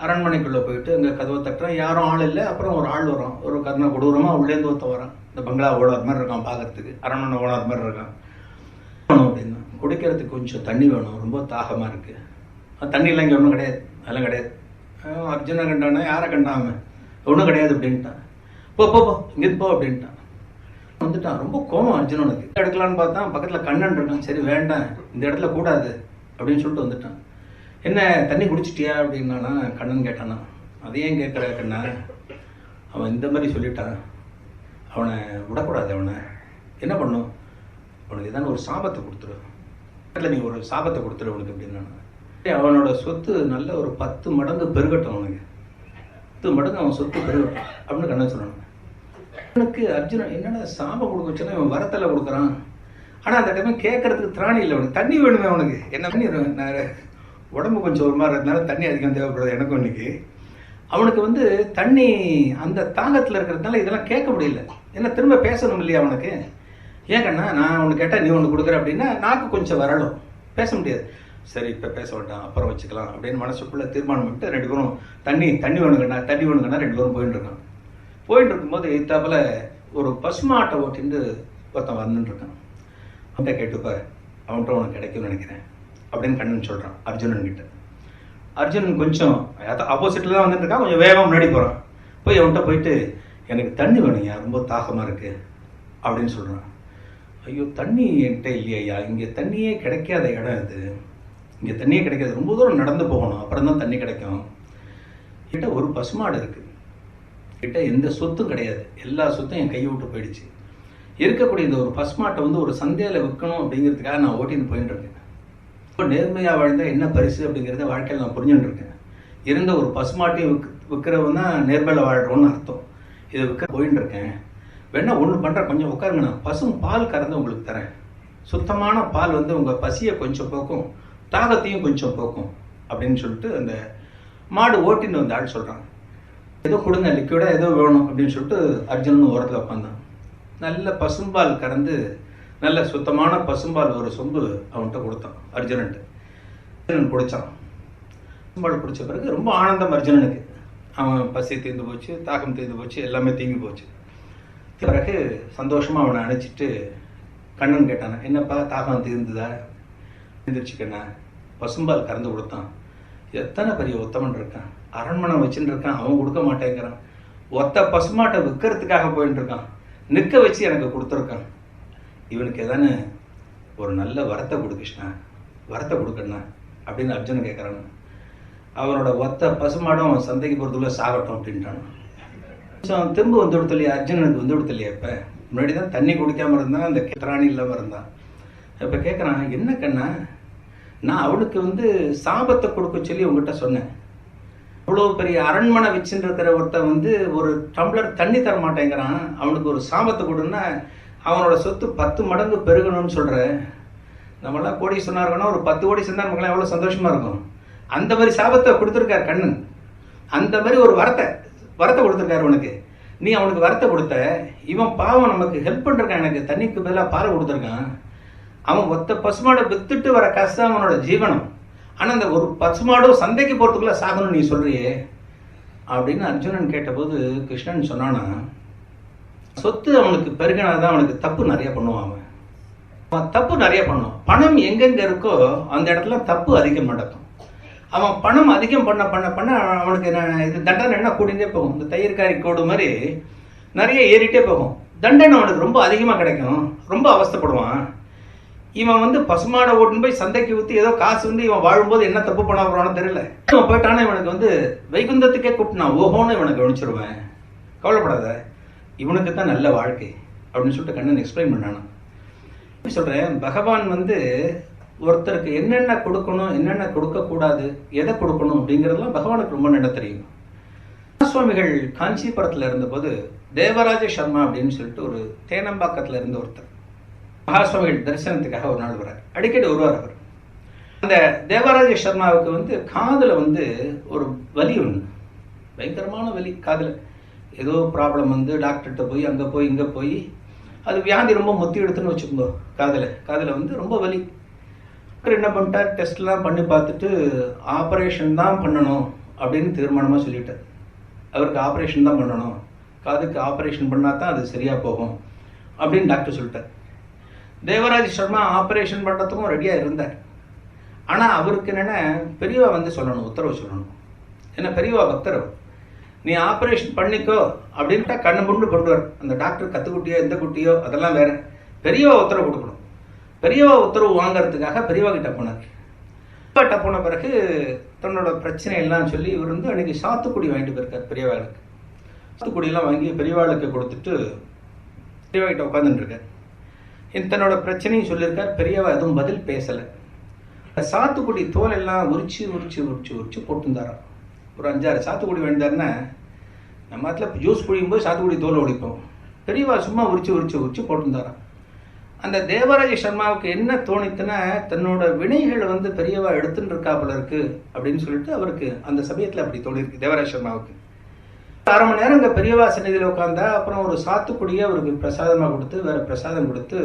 அரண்மனைக்குள்ளே போயிட்டு அங்கே கதவை தட்டுறேன், யாரும் ஆள் இல்லை. அப்புறம் ஒரு ஆள் வரும், ஒரு கர்ண கொடூரமாக உள்ளேருந்து ஒருத்த வரான். இந்த பங்களா ஓனர் மாதிரி இருக்கான் பார்க்கறதுக்கு, அரண்மனை ஓனர் மாதிரி இருக்கான். அப்படின்னா குடிக்கிறதுக்கு கொஞ்சம் தண்ணி வேணும், ரொம்ப தாகமாக இருக்குது. தண்ணியெல்லாம் இங்கே ஒன்றும் கிடையாது, அதெல்லாம் கிடையாது. அர்ஜுனை கண்டானா, யாரை கண்டாம ஒன்றும் கிடையாது அப்படின்ட்டான். போ இங்கிருந்து போ அப்படின்ட்டான். வந்துட்டான். ரொம்ப கோபம் அர்ஜுனனுக்கு. எடுக்கலான்னு பார்த்தா பக்கத்தில் கண்ணன் இருக்கான். சரி வேண்டாம், இந்த இடத்துல கூடாது அப்படின்னு சொல்லிட்டு வந்துட்டான். என்ன தண்ணி குடிச்சிட்டியா அப்படின்னானா கண்ணன் கேட்டானா. அதையும் கேட்குற கண்ணா, அவன் இந்த மாதிரி சொல்லிட்டான், அவனை விடக்கூடாது. அவனை என்ன பண்ணும், அவனுக்கு ஏதாவது ஒரு சாபத்தை கொடுத்துரு, இல்லை நீ ஒரு சாபத்தை கொடுத்துரு அவனுக்கு அப்படின்னா. அவனோட சொத்து நல்ல ஒரு 10 மடங்கு பெருகட்டும், அவனுக்கு 10 மடங்கு அவன் சொத்து பெருகட்டும் அப்படின்னு கண்ணன் சொன்னான். அவனுக்கு அர்ஜுனன் என்னடா சாபம் கொடுக்க வச்சுன்னா இவன் வரத்தில் கொடுக்குறான். ஆனால் அந்த டைம் கேட்கறதுக்கு திராணி இல்லை. அவனுக்கு தண்ணி வேணுமே. அவனுக்கு என்ன பண்ணி, நான் உடம்பு கொஞ்சம் ஒரு மாதிரி இருந்தனால தண்ணி அதிகம் தேவைப்படுது எனக்கும் இன்னைக்கு. அவனுக்கு தண்ணி அந்த தாகத்தில் இருக்கிறதுனால இதெல்லாம் கேட்க முடியல. ஏன்னா திரும்ப பேசணும் இல்லையா அவனுக்கு. ஏன் கண்ணா, நான் ஒன்று கேட்டால் நீ ஒன்று கொடுக்குற அப்படின்னா நாக்கு கொஞ்சம் வரலும், பேச முடியாது. சரி இப்போ பேச வேண்டாம், அப்புறம் வச்சுக்கலாம் அப்படின்னு மனசுக்குள்ளே தீர்மானம் பண்ணிட்டு 2 பேரும் தண்ணி வேணுங்கண்ணா 2 பேரும் போயிட்டு இருக்கான். போயிட்டு இருக்கும்போது இத்தாப்பில் ஒரு பசுமாட்டை ஓட்டிட்டு ஒருத்தன் வந்துட்டு இருக்கான். அவன்கிட்ட கேட்டுப்பார், அவன்கிட்ட உனக்கு கிடைக்கும்னு நினைக்கிறேன் அப்படின்னு கண்ணன் சொல்கிறான் அர்ஜுனன் கிட்ட. அர்ஜுனன் கொஞ்சம் ஆப்போசிட்டில் தான் வந்துட்டு இருக்கான், கொஞ்சம் வேகமாக முன்னாடி போகிறான். போய் அவன்கிட்ட போயிட்டு எனக்கு தண்ணி வேணுங்க, ரொம்ப தாகமாக இருக்குது அப்படின்னு சொல்கிறான். ஐயோ தண்ணி என்கிட்ட இல்லையா ஐயா, இங்கே தண்ணியே கிடைக்காத இடம் இது, இங்கே தண்ணியே கிடைக்காது, ரொம்ப தூரம் நடந்து போகணும், அப்புறம் தான் தண்ணி கிடைக்கும். கிட்ட ஒரு பசுமாடு இருக்குது, கிட்ட எந்த சொத்தும் கிடையாது, எல்லா சொத்தும் என் கையை விட்டு போயிடுச்சு. இருக்கக்கூடிய இந்த ஒரு பசுமாட்டை ஒரு சந்தையில் விற்கணும் அப்படிங்கிறதுக்காக நான் ஓட்டின்னு போயிட்டு இருக்கேன். இப்போ நேர்மையாக வாழ்ந்தால் என்ன பரிசு அப்படிங்கிறத வாழ்க்கையில் நான் புரிஞ்சுட்டு இருக்கேன். இருந்த ஒரு பசுமாட்டையும் விற்கிறவன் தான் நேர்மையில் வாழ்கிறோன்னு அர்த்தம். இதை விற்க போயின்னு இருக்கேன். வேணா ஒன்று பண்ணுற, கொஞ்சம் உட்காருங்கண்ணா, பசும் பால் கறந்து உங்களுக்கு தரேன். சுத்தமான பால் உங்கள் பசியை கொஞ்சம் போக்கும், தாகத்தையும் கொஞ்சம் போக்கும் அப்படின்னு சொல்லிட்டு அந்த மாடு ஓட்டின்னு வந்த ஆள் சொல்கிறான். ஏதோ கொடுங்க, லிக்விடாக ஏதோ வேணும் அப்படின்னு சொல்லிட்டு அர்ஜுனன் ஓரத்தில் உட்காந்தான். நல்ல பசும்பால் கறந்து நல்ல சுத்தமான பசும்பால் ஒரு சொம்பு அவன்கிட்ட கொடுத்தான் அர்ஜுனன்ட்டு. அர்ஜுனன் குடித்தான். பசும்பால் குடித்த பிறகு ரொம்ப ஆனந்தம் அர்ஜுனனுக்கு. அவன் பசி தீர்ந்து போச்சு, தாகம் தீர்ந்து போச்சு, எல்லாமே தீங்கி போச்சு. பிறகு சந்தோஷமாக அவனை அணைச்சிட்டு கண்ணன் கேட்டான, என்னப்பா தாகம் தீர்ந்துதா? தீர்ந்துருச்சு கண்ணா. பசும்பால் கறந்து கொடுத்தான். எத்தனை பெரிய உத்தமன் இருக்கான், அரண்மனை வச்சுட்டு இருக்கான், அவன் கொடுக்க மாட்டேங்கிறான். ஒத்த பசுமாட்டை விற்கிறதுக்காக போயிட்டு இருக்கான், நிற்க வச்சு எனக்கு கொடுத்துருக்கான். இவனுக்கு எதானு ஒரு நல்ல வரத்தை கொடு கிருஷ்ணா, வரத்தை கொடுக்கண்ணா அப்படின்னு அர்ஜுனன் கேட்குறான். அவனோட ஒத்த பசுமாடும் அவன் சந்தைக்கு போகிறதுக்குள்ள சாகட்டும் அப்படின்ட்டான். திரும்ப வந்து விடுத்தலையா அர்ஜுனனுக்கு, வந்து விடுத்தலையா? இப்போ முன்னாடி தான் தண்ணி குடிக்காமல் இருந்தான், அந்த திராணி இல்லாமல் இருந்தான். இப்போ கேட்குறான், என்ன கண்ணா, நான் அவனுக்கு சாபத்தை கொடுக்க சொல்லி உங்ககிட்ட சொன்னேன். அவ்வளோ பெரிய அரண்மனை வச்சுட்டு இருக்கிற ஒருத்தன் ஒரு டம்ளர் தண்ணி தர மாட்டேங்கிறான், அவனுக்கு ஒரு சாபத்தை கொடுன்னா அவனோட சொத்து 10 மடங்கு பெருகணும்னு சொல்கிற. நம்மளாம் கோடி சொன்னாருன்னா ஒரு 10 கோடி சொன்னா நமக்குலாம் எவ்வளோ சந்தோஷமாக இருக்கும். அந்த மாதிரி சாபத்தை கொடுத்துருக்கார் கண்ணன். அந்த மாதிரி ஒரு வரத்தை கொடுத்துருக்காரு உனக்கு. நீ அவனுக்கு வரத்தை கொடுத்த, இவன் பாவம் நமக்கு ஹெல்ப் பண்ணிருக்கான், எனக்கு தண்ணிக்கு பதிலாக பாலை கொடுத்துருக்கான். அவன் ஒத்த பசுமாடை வித்துட்டு வர காசு தான் அவனோட ஜீவனம். ஆனால் அந்த ஒரு பசுமாடும் சந்தைக்கு போகிறதுக்குள்ள சாகணும்னு நீ சொல்றியே அப்படின்னு அர்ஜுனன் கேட்டபோது கிருஷ்ணன் சொன்னானா, சொத்து அவனுக்கு பெருகினாதான் அவனுக்கு தப்பு நிறைய பண்ணுவான். அவன் தப்பு நிறைய பண்ணுவான். பணம் எங்கெங்க இருக்கோ அந்த இடத்துல தப்பு அதிகம் நடக்கும். அவன் பணம் அதிகம் பண்ண பண்ண பண்ண அவனுக்கு இது தண்டனை என்ன கூடிட்டே போகும். இந்த தயிர்காரி கோடு மாதிரி நிறைய ஏறிட்டே போகும். தண்டனை அவனுக்கு ரொம்ப அதிகமாக கிடைக்கும், ரொம்ப அவஸ்தைப்படுவான். இவன் பசுமாடை ஓட்டுன்னு போய் சந்தைக்கு ஊற்றி ஏதோ காசு இவன் வாழும்போது என்ன தப்பு பண்ண போறான்னு தெரியல. இவன் போயிட்டானா இவனுக்கு வைகுந்தத்துக்கே கூப்பிட்டு ஓஹோன்னு இவனை கவனிச்சிருவேன், கவலைப்படாத, இவனுக்கு தான் நல்ல வாழ்க்கை அப்படின்னு சொல்லிட்டு கண்ணன் எக்ஸ்பிளைன் பண்ணானா. சொல்றேன், பகவான் ஒருத்தருக்கு என்னென்ன கொடுக்கணும், என்னென்ன கொடுக்கக்கூடாது, எதை கொடுக்கணும் அப்படிங்கிறதுலாம் பகவானுக்கு ரொம்ப நல்லா தெரியும். சுவாமிகள் காஞ்சிபுரத்தில் இருந்தபோது தேவராஜ சர்மா அப்படின்னு சொல்லிட்டு ஒரு தேனம்பாக்கத்தில் இருந்த ஒருத்தர் மகாசுவாமிகள் தரிசனத்துக்காக ஒரு நாள் வர்றார். அடிக்கடி வருவார் அவர். அந்த தேவராஜ சர்மாவுக்கு வந்து காதில் வந்து ஒரு வலி ஒன்று, பயங்கரமான வலி காதில். ஏதோ ப்ராப்ளம் வந்து டாக்டர்கிட்ட போய் அங்கே போய் இங்கே போய் அது வியாதி ரொம்ப முத்தி எடுத்துன்னு வச்சுக்கோங்க. காதில் வந்து ரொம்ப வலி. அவர் என்ன பண்ணிட்டார், டெஸ்ட்லாம் பண்ணி பார்த்துட்டு ஆப்ரேஷன் தான் பண்ணணும் அப்படின்னு தீர்மானமாக சொல்லிட்டார். அவருக்கு ஆப்ரேஷன் தான் பண்ணணும், காதுக்கு ஆப்ரேஷன் பண்ணால் தான் அது சரியாக போகும் அப்படின்னு டாக்டர் சொல்லிட்டார். தேவராஜ சர்மா ஆப்ரேஷன் பண்ணுறதுக்கும் ரெடியாக இருந்தார். ஆனால் அவருக்கு என்னென்ன, பெரியவா வந்து சொல்லணும், உத்தரவு சொல்லணும். ஏன்னா பெரியவா பக்தர் அவர். நீ ஆப்ரேஷன் பண்ணிக்கோ அப்படின்ட்டா கண்ணு முண்டு கொண்டுவார். அந்த டாக்டர் கத்துக்குட்டியோ எந்த குட்டியோ அதெல்லாம் வேற. பெரியவா உத்தரவு கொடுக்கணும். பெரியவா உத்தரவு வாங்கறதுக்காக பெரியவா கிட்ட போனார். கிட்ட போன பிறகு தன்னோட பிரச்சனை எல்லாம் சொல்லி இவர் வந்து அன்னைக்கு சாத்துக்குடி வாங்கிட்டு போயிருக்கார் பெரியவாளுக்கு. சாத்துக்குடியெல்லாம் வாங்கி பெரியவாளுக்கு கொடுத்துட்டு பெரியவா கிட்ட உட்காந்துட்டு இருக்கார். தன்னோட பிரச்சனையும் சொல்லியிருக்கார். பெரியவா எதுவும் பதில் பேசலை. சாத்துக்குடி தோல் எல்லாம் உரிச்சு போட்டுருந்தாராம். ஒரு 5-6 சாத்துக்குடி வேண்டாருன்னா நம்ம அதில் ஜூஸ் குடிக்கும் போது சாத்துக்குடி தோல் ஒழிப்போம். பெரியவா சும்மா உரிச்சு போட்டுருந்தாராம். அந்த தேவராஜ சர்மாவுக்கு என்ன தோணித்துன்னா, தன்னோட வினைகளை வந்து பெரியவா எடுத்துன்னு இருக்காப்புல இருக்கு அப்படின்னு சொல்லிட்டு அவருக்கு அந்த சமயத்தில் அப்படி தோணிருக்கு தேவராஜ சர்மாவுக்கு. 1/2 மணி நேரம் இங்கே பெரியவா சன்னிதியில் உட்காந்தா. அப்புறம் ஒரு சாத்துக்குடியை அவருக்கு பிரசாதமாக கொடுத்து, வேற பிரசாதம் கொடுத்து,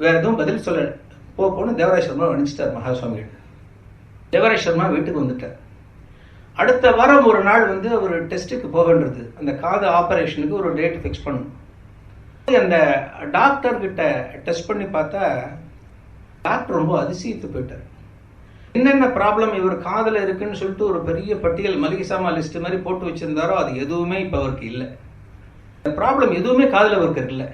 வேற எதுவும் பதில் சொல்ல போன்னு தேவராஜ சர்மா அனுப்பிச்சிட்டார் மகாசுவாமிகள். தேவராஜ சர்மா வீட்டுக்கு வந்துட்டார். அடுத்த வாரம் ஒரு நாள் வந்து அவர் டெஸ்ட்டுக்கு போகன்றது, அந்த காது ஆப்ரேஷனுக்கு ஒரு டேட் ஃபிக்ஸ் பண்ணணும். அந்த டாக்டர் கிட்ட டெஸ்ட் பண்ணி பார்த்தா டாக்டர் ரொம்ப அதிசயித்து போயிட்டார். என்னென்ன ப்ராப்ளம் இவர் காதில் இருக்குன்னு சொல்லிட்டு ஒரு பெரிய பட்டியல் மளிகை சாமான் லிஸ்ட் மாதிரி போட்டு வச்சிருந்தாரோ அது எதுவுமே இப்போ அவருக்கு இல்லை. ப்ராப்ளம் எதுவுமே காதில் அவருக்கு இல்லை.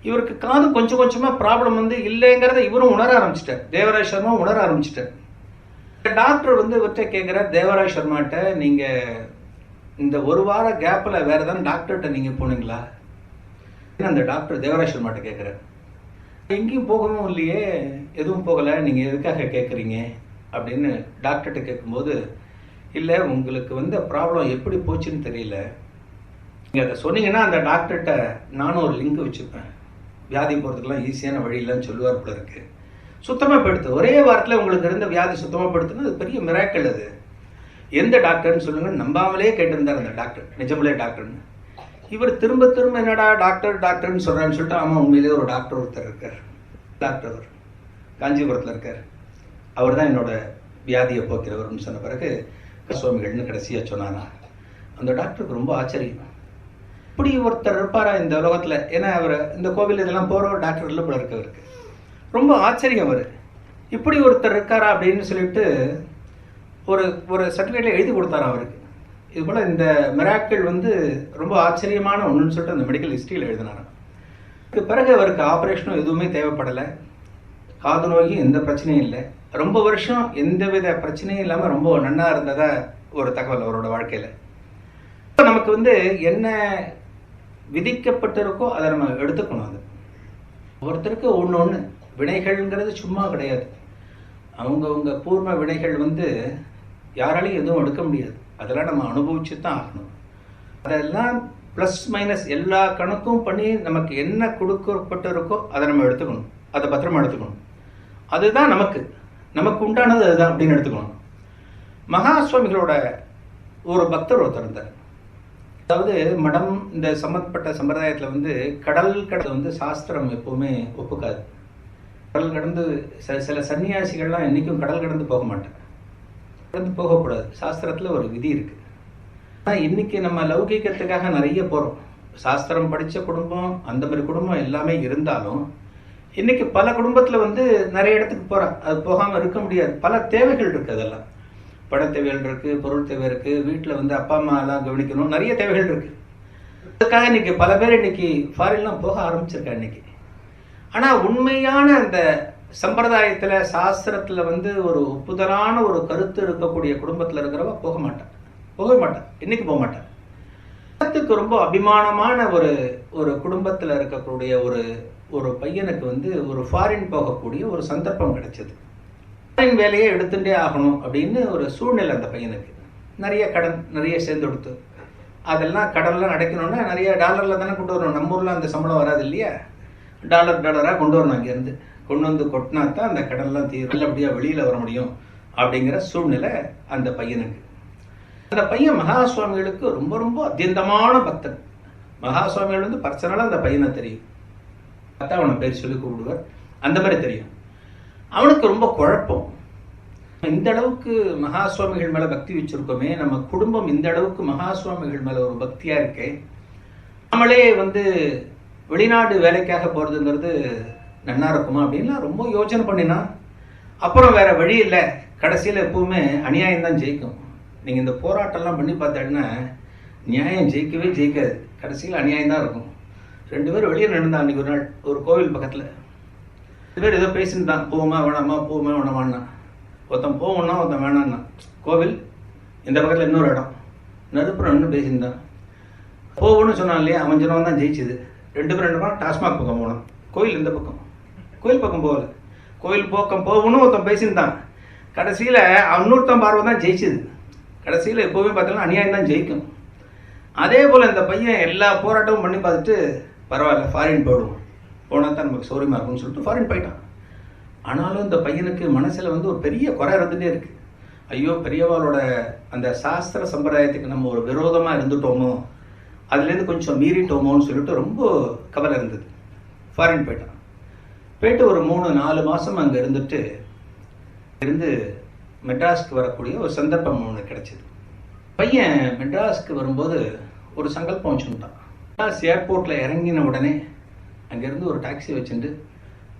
இவருக்கு காது கொஞ்சம் கொஞ்சமாக ப்ராப்ளம் வந்து இல்லைங்கிறத இவரும் உணர ஆரம்பிச்சிட்டார். தேவராஜ சர்மா உணர ஆரம்பிச்சிட்டார். டாக்டர் வந்து இவர்கிட்ட கேட்குறார், தேவராஜ சர்மாட்ட நீங்கள் இந்த ஒரு வார கேப்பில் வேறு ஏதாவது டாக்டர்கிட்ட நீங்கள் போனீங்களா? அந்த டாக்டர் தேவராஜ சர்மாட்ட கேட்குறாரு. எங்கேயும் போகவும் இல்லையே, எதுவும் போகலை, நீங்கள் எதுக்காக கேட்குறீங்க அப்படின்னு டாக்டர்கிட்ட கேட்கும்போது, இல்லை உங்களுக்கு வந்து ப்ராப்ளம் எப்படி போச்சுன்னு தெரியல, நீங்கள் அதை சொன்னீங்கன்னா அந்த டாக்டர்கிட்ட நானும் ஒரு லிங்க் வச்சுருப்பேன், வியாதி போகிறதுக்கெல்லாம் ஈஸியான வழி இல்லைன்னு சொல்லுவார் போல இருக்கு. சுத்தமாக படுத்து ஒரே வாரத்தில் உங்களுக்கு இருந்த வியாதி சுத்தமாக படுத்துன்னா அது பெரிய மிராக்கிள். அது எந்த டாக்டர்னு சொல்லுங்கன்னு நம்பாமலே கேட்டிருந்தார் அந்த டாக்டர், நிஜமலே டாக்டர்னு. இவர் திரும்ப என்னடா டாக்டர்னு சொல்கிறான்னு சொல்லிட்டு, ஆமாம் உண்மையிலே ஒரு டாக்டர் ஒருத்தர் இருக்கார். டாக்டர் அவர் காஞ்சிபுரத்தில் இருக்கார். அவர் தான் என்னோட வியாதியை போக்கிறவர்னு சொன்ன பிறகு சுவாமிகள்னு கடைசியாக சொன்னாரா. அந்த டாக்டருக்கு ரொம்ப ஆச்சரியம். இப்படி ஒருத்தர் இருப்பாரா இந்த உலகத்தில்? ஏன்னா அவர் இந்த கோவில் இதெல்லாம் போகிற டாக்டர் இல்லை போல இருக்கவருக்கு. ரொம்ப ஆச்சரியம் அவர், இப்படி ஒருத்தர் இருக்காரா அப்படின்னு சொல்லிட்டு ஒரு சர்டிஃபிகேட்டில் எழுதி கொடுத்தாரா அவருக்கு. இது போல் இந்த மிராக்கிள் வந்து ரொம்ப ஆச்சரியமான ஒன்றுன்னு சொல்லிட்டு அந்த மெடிக்கல் ஹிஸ்ட்ரியில் எழுதினாராம். இதுக்கு பிறகு அவருக்கு ஆப்ரேஷனும் எதுவுமே தேவைப்படலை. காது நோயும் எந்த பிரச்சனையும் இல்லை. ரொம்ப வருஷம் எந்தவித பிரச்சனையும் இல்லாமல் ரொம்ப நன்னா இருந்ததா ஒரு தகவல் அவரோட வாழ்க்கையில். நமக்கு வந்து என்ன விதிக்கப்பட்டிருக்கோ அதை நம்ம எடுத்துக்கணும். அது ஒருத்தருக்கு ஒன்று வினைகள்ங்கிறது சும்மா கிடையாது. அவங்கவுங்க பூர்வ வினைகள் வந்து யாராலையும் எதுவும் எடுக்க முடியாது. அதெல்லாம் நம்ம அனுபவிச்சு தான் ஆகணும். அதெல்லாம் ப்ளஸ் மைனஸ் எல்லா கணக்கும் பண்ணி நமக்கு என்ன கொடுக்கப்பட்டிருக்கோ அதை நம்ம எடுத்துக்கணும், அதை பத்திரமா எடுத்துக்கணும். அதுதான் நமக்கு உண்டானது அதுதான் அப்படின்னு எடுத்துக்கணும். மகா சுவாமிகளோட ஒரு பக்தர் ஒருத்தர் இருந்தார். அதாவது மடம் இந்த சம்பந்தப்பட்ட சம்பிரதாயத்தில் வந்து கடல் வந்து சாஸ்திரம் எப்பவுமே ஒப்புக்காது. கடல் கடந்து சில சன்னியாசிகள்லாம் என்றைக்கும் கடல் கடந்து போக மாட்டாங்க, கடந்து போகக்கூடாது. சாஸ்திரத்தில் ஒரு விதி இருக்கு. ஆனால் இன்னைக்கு நம்ம லௌகிகத்துக்காக நிறைய போகிறோம். சாஸ்திரம் படித்த குடும்பம் அந்த மாதிரி குடும்பம் எல்லாமே இருந்தாலும் இன்னைக்கு பல குடும்பத்தில் வந்து நிறைய இடத்துக்கு போகிறான். அது போகாமல் இருக்க முடியாது. பல தேவைகள் இருக்குது. அதெல்லாம் பண தேவைகள் இருக்குது, பொருள் தேவை இருக்குது, வீட்டில் வந்து அப்பா அம்மா எல்லாம் கவனிக்கணும், நிறைய தேவைகள் இருக்குது. அதுக்காக இன்னைக்கு பல பேர் இன்னைக்கு ஃபாரின்லாம் போக ஆரம்பிச்சிருக்கா இன்னைக்கு. ஆனால் உண்மையான அந்த சம்பிரதாயத்தில் சாஸ்திரத்தில் வந்து ஒரு ஒப்புதலான ஒரு கருத்து இருக்கக்கூடிய குடும்பத்தில் இருக்கிறவ போகவே மாட்டான், இன்னைக்கு போக மாட்டான். அதுக்கு ரொம்ப அபிமானமான ஒரு குடும்பத்தில் இருக்கக்கூடிய ஒரு பையனுக்கு வந்து ஒரு ஃபாரின் போகக்கூடிய ஒரு சந்தர்ப்பம் கிடைச்சது. ஃபாரின் வேலையை எடுத்துட்டே ஆகணும் அப்படின்னு ஒரு சூழ்நிலை அந்த பையனுக்கு. நிறைய கடன் நிறைய சேர்ந்து கொடுத்து அதெல்லாம் கடல்லாம் அடைக்கணும்னா நிறைய டாலரில் தானே கொண்டு வரணும். நம்ம ஊரில் அந்த சம்பளம் வராது இல்லையா? டாலராக கொண்டு வரணும். அங்கேருந்து கொண்டு வந்து கொட்டினா தான் அந்த கடல்லாம் நல்லபடியாக வெளியில் வர முடியும் அப்படிங்கிற சூழ்நிலை அந்த பையனுக்கு. அந்த பையன் மகா சுவாமிகளுக்கு ரொம்ப ரொம்ப அத்தியந்தமான பக்தன். மகா சுவாமிகள் வந்து பர்சனலாக அந்த பையனை தெரியும். பார்த்தா அவனை பேர் சொல்லி கூப்பிடுவார், அந்த மாதிரி தெரியும். அவனுக்கு ரொம்ப குழப்பம். இந்த அளவுக்கு மகா சுவாமிகள் மேலே பக்தி வச்சிருக்கோமே, நம்ம குடும்பம் இந்த அளவுக்கு மகா சுவாமிகள் மேலே ஒரு பக்தியாக இருக்கே, நம்மளே வந்து வெளிநாடு வேலைக்காக போகிறதுங்கிறது நன்னா இருக்குமா அப்படின்லாம் ரொம்ப யோசனை பண்ணினா. அப்புறம் வேற வழி இல்லை. கடைசியில் எப்பவுமே அநியாயம் தான் ஜெயிக்கும். நீங்கள் இந்த போராட்டம்லாம் பண்ணி பார்த்தீங்கன்னா நியாயம் ஜெயிக்கவே ஜெயிக்காது. கடைசியில் அநியாயம் தான் இருக்கும். 2 பேர் வெளியே நடந்தான் அன்றைக்கி ஒரு நாள், ஒரு கோவில் பக்கத்தில். 2 பேர் ஏதோ பேசியிருந்தான், போவோமா வேணாமா போவோமா வேணாமான்னா. ஒருத்தன் போகணும்னா ஒருத்தன் வேணான்னா. கோவில் இந்த பக்கத்தில் இன்னொரு இடம், நடுப்புறம் ரெண்டு பேசியிருந்தான். போகணும்னு சொன்னான் இல்லையா, அவன் சொன்னவன் தான் ஜெயிச்சுது. 2 பேரும் 2 பேரும் டாஸ்மாக் பக்கம் போனோம். கோயில் இந்த பக்கம், கோயில் பக்கம் போகல. கோயில் பக்கம் போகணும் ஒருத்தன் பேசியிருந்தான். கடைசியில் இன்னொருத்தன் பார்வை தான் ஜெயிச்சுது. கடைசியில் எப்போவுமே பார்த்தீங்கன்னா அநியாயம் தான் ஜெயிக்கும். அதே போல் இந்த பையன் எல்லா போராட்டமும் பண்ணி பார்த்துட்டு பரவாயில்ல ஃபாரின் போயிடுவோம், போனால் தான் நமக்கு சௌரியமாக இருக்கும்னு சொல்லிட்டு ஃபாரின் போயிட்டான். ஆனாலும் இந்த பையனுக்கு மனசில் வந்து ஒரு பெரிய குறை இருந்துகிட்டே இருக்குது. ஐயோ பெரியவாளோட அந்த சாஸ்திர சம்பிரதாயத்துக்கு நம்ம ஒரு விரோதமாக இருந்துட்டோமோ, அதுலேருந்து கொஞ்சம் மீறிட்டோமோன்னு சொல்லிட்டு ரொம்ப கவலை இருந்தது. ஃபாரின் போயிட்டு ஒரு 3-4 மாதம் அங்கே இருந்து மெட்ராஸ்க்கு வரக்கூடிய ஒரு சந்தர்ப்பம் ஒன்று கிடைச்சிது. பையன் மெட்ராஸ்க்கு வரும்போது ஒரு சங்கல்பம் வச்சுட்டான். மெட்ராஸ் ஏர்போர்ட்டில் இறங்கின உடனே அங்கேருந்து ஒரு டாக்ஸி வச்சுட்டு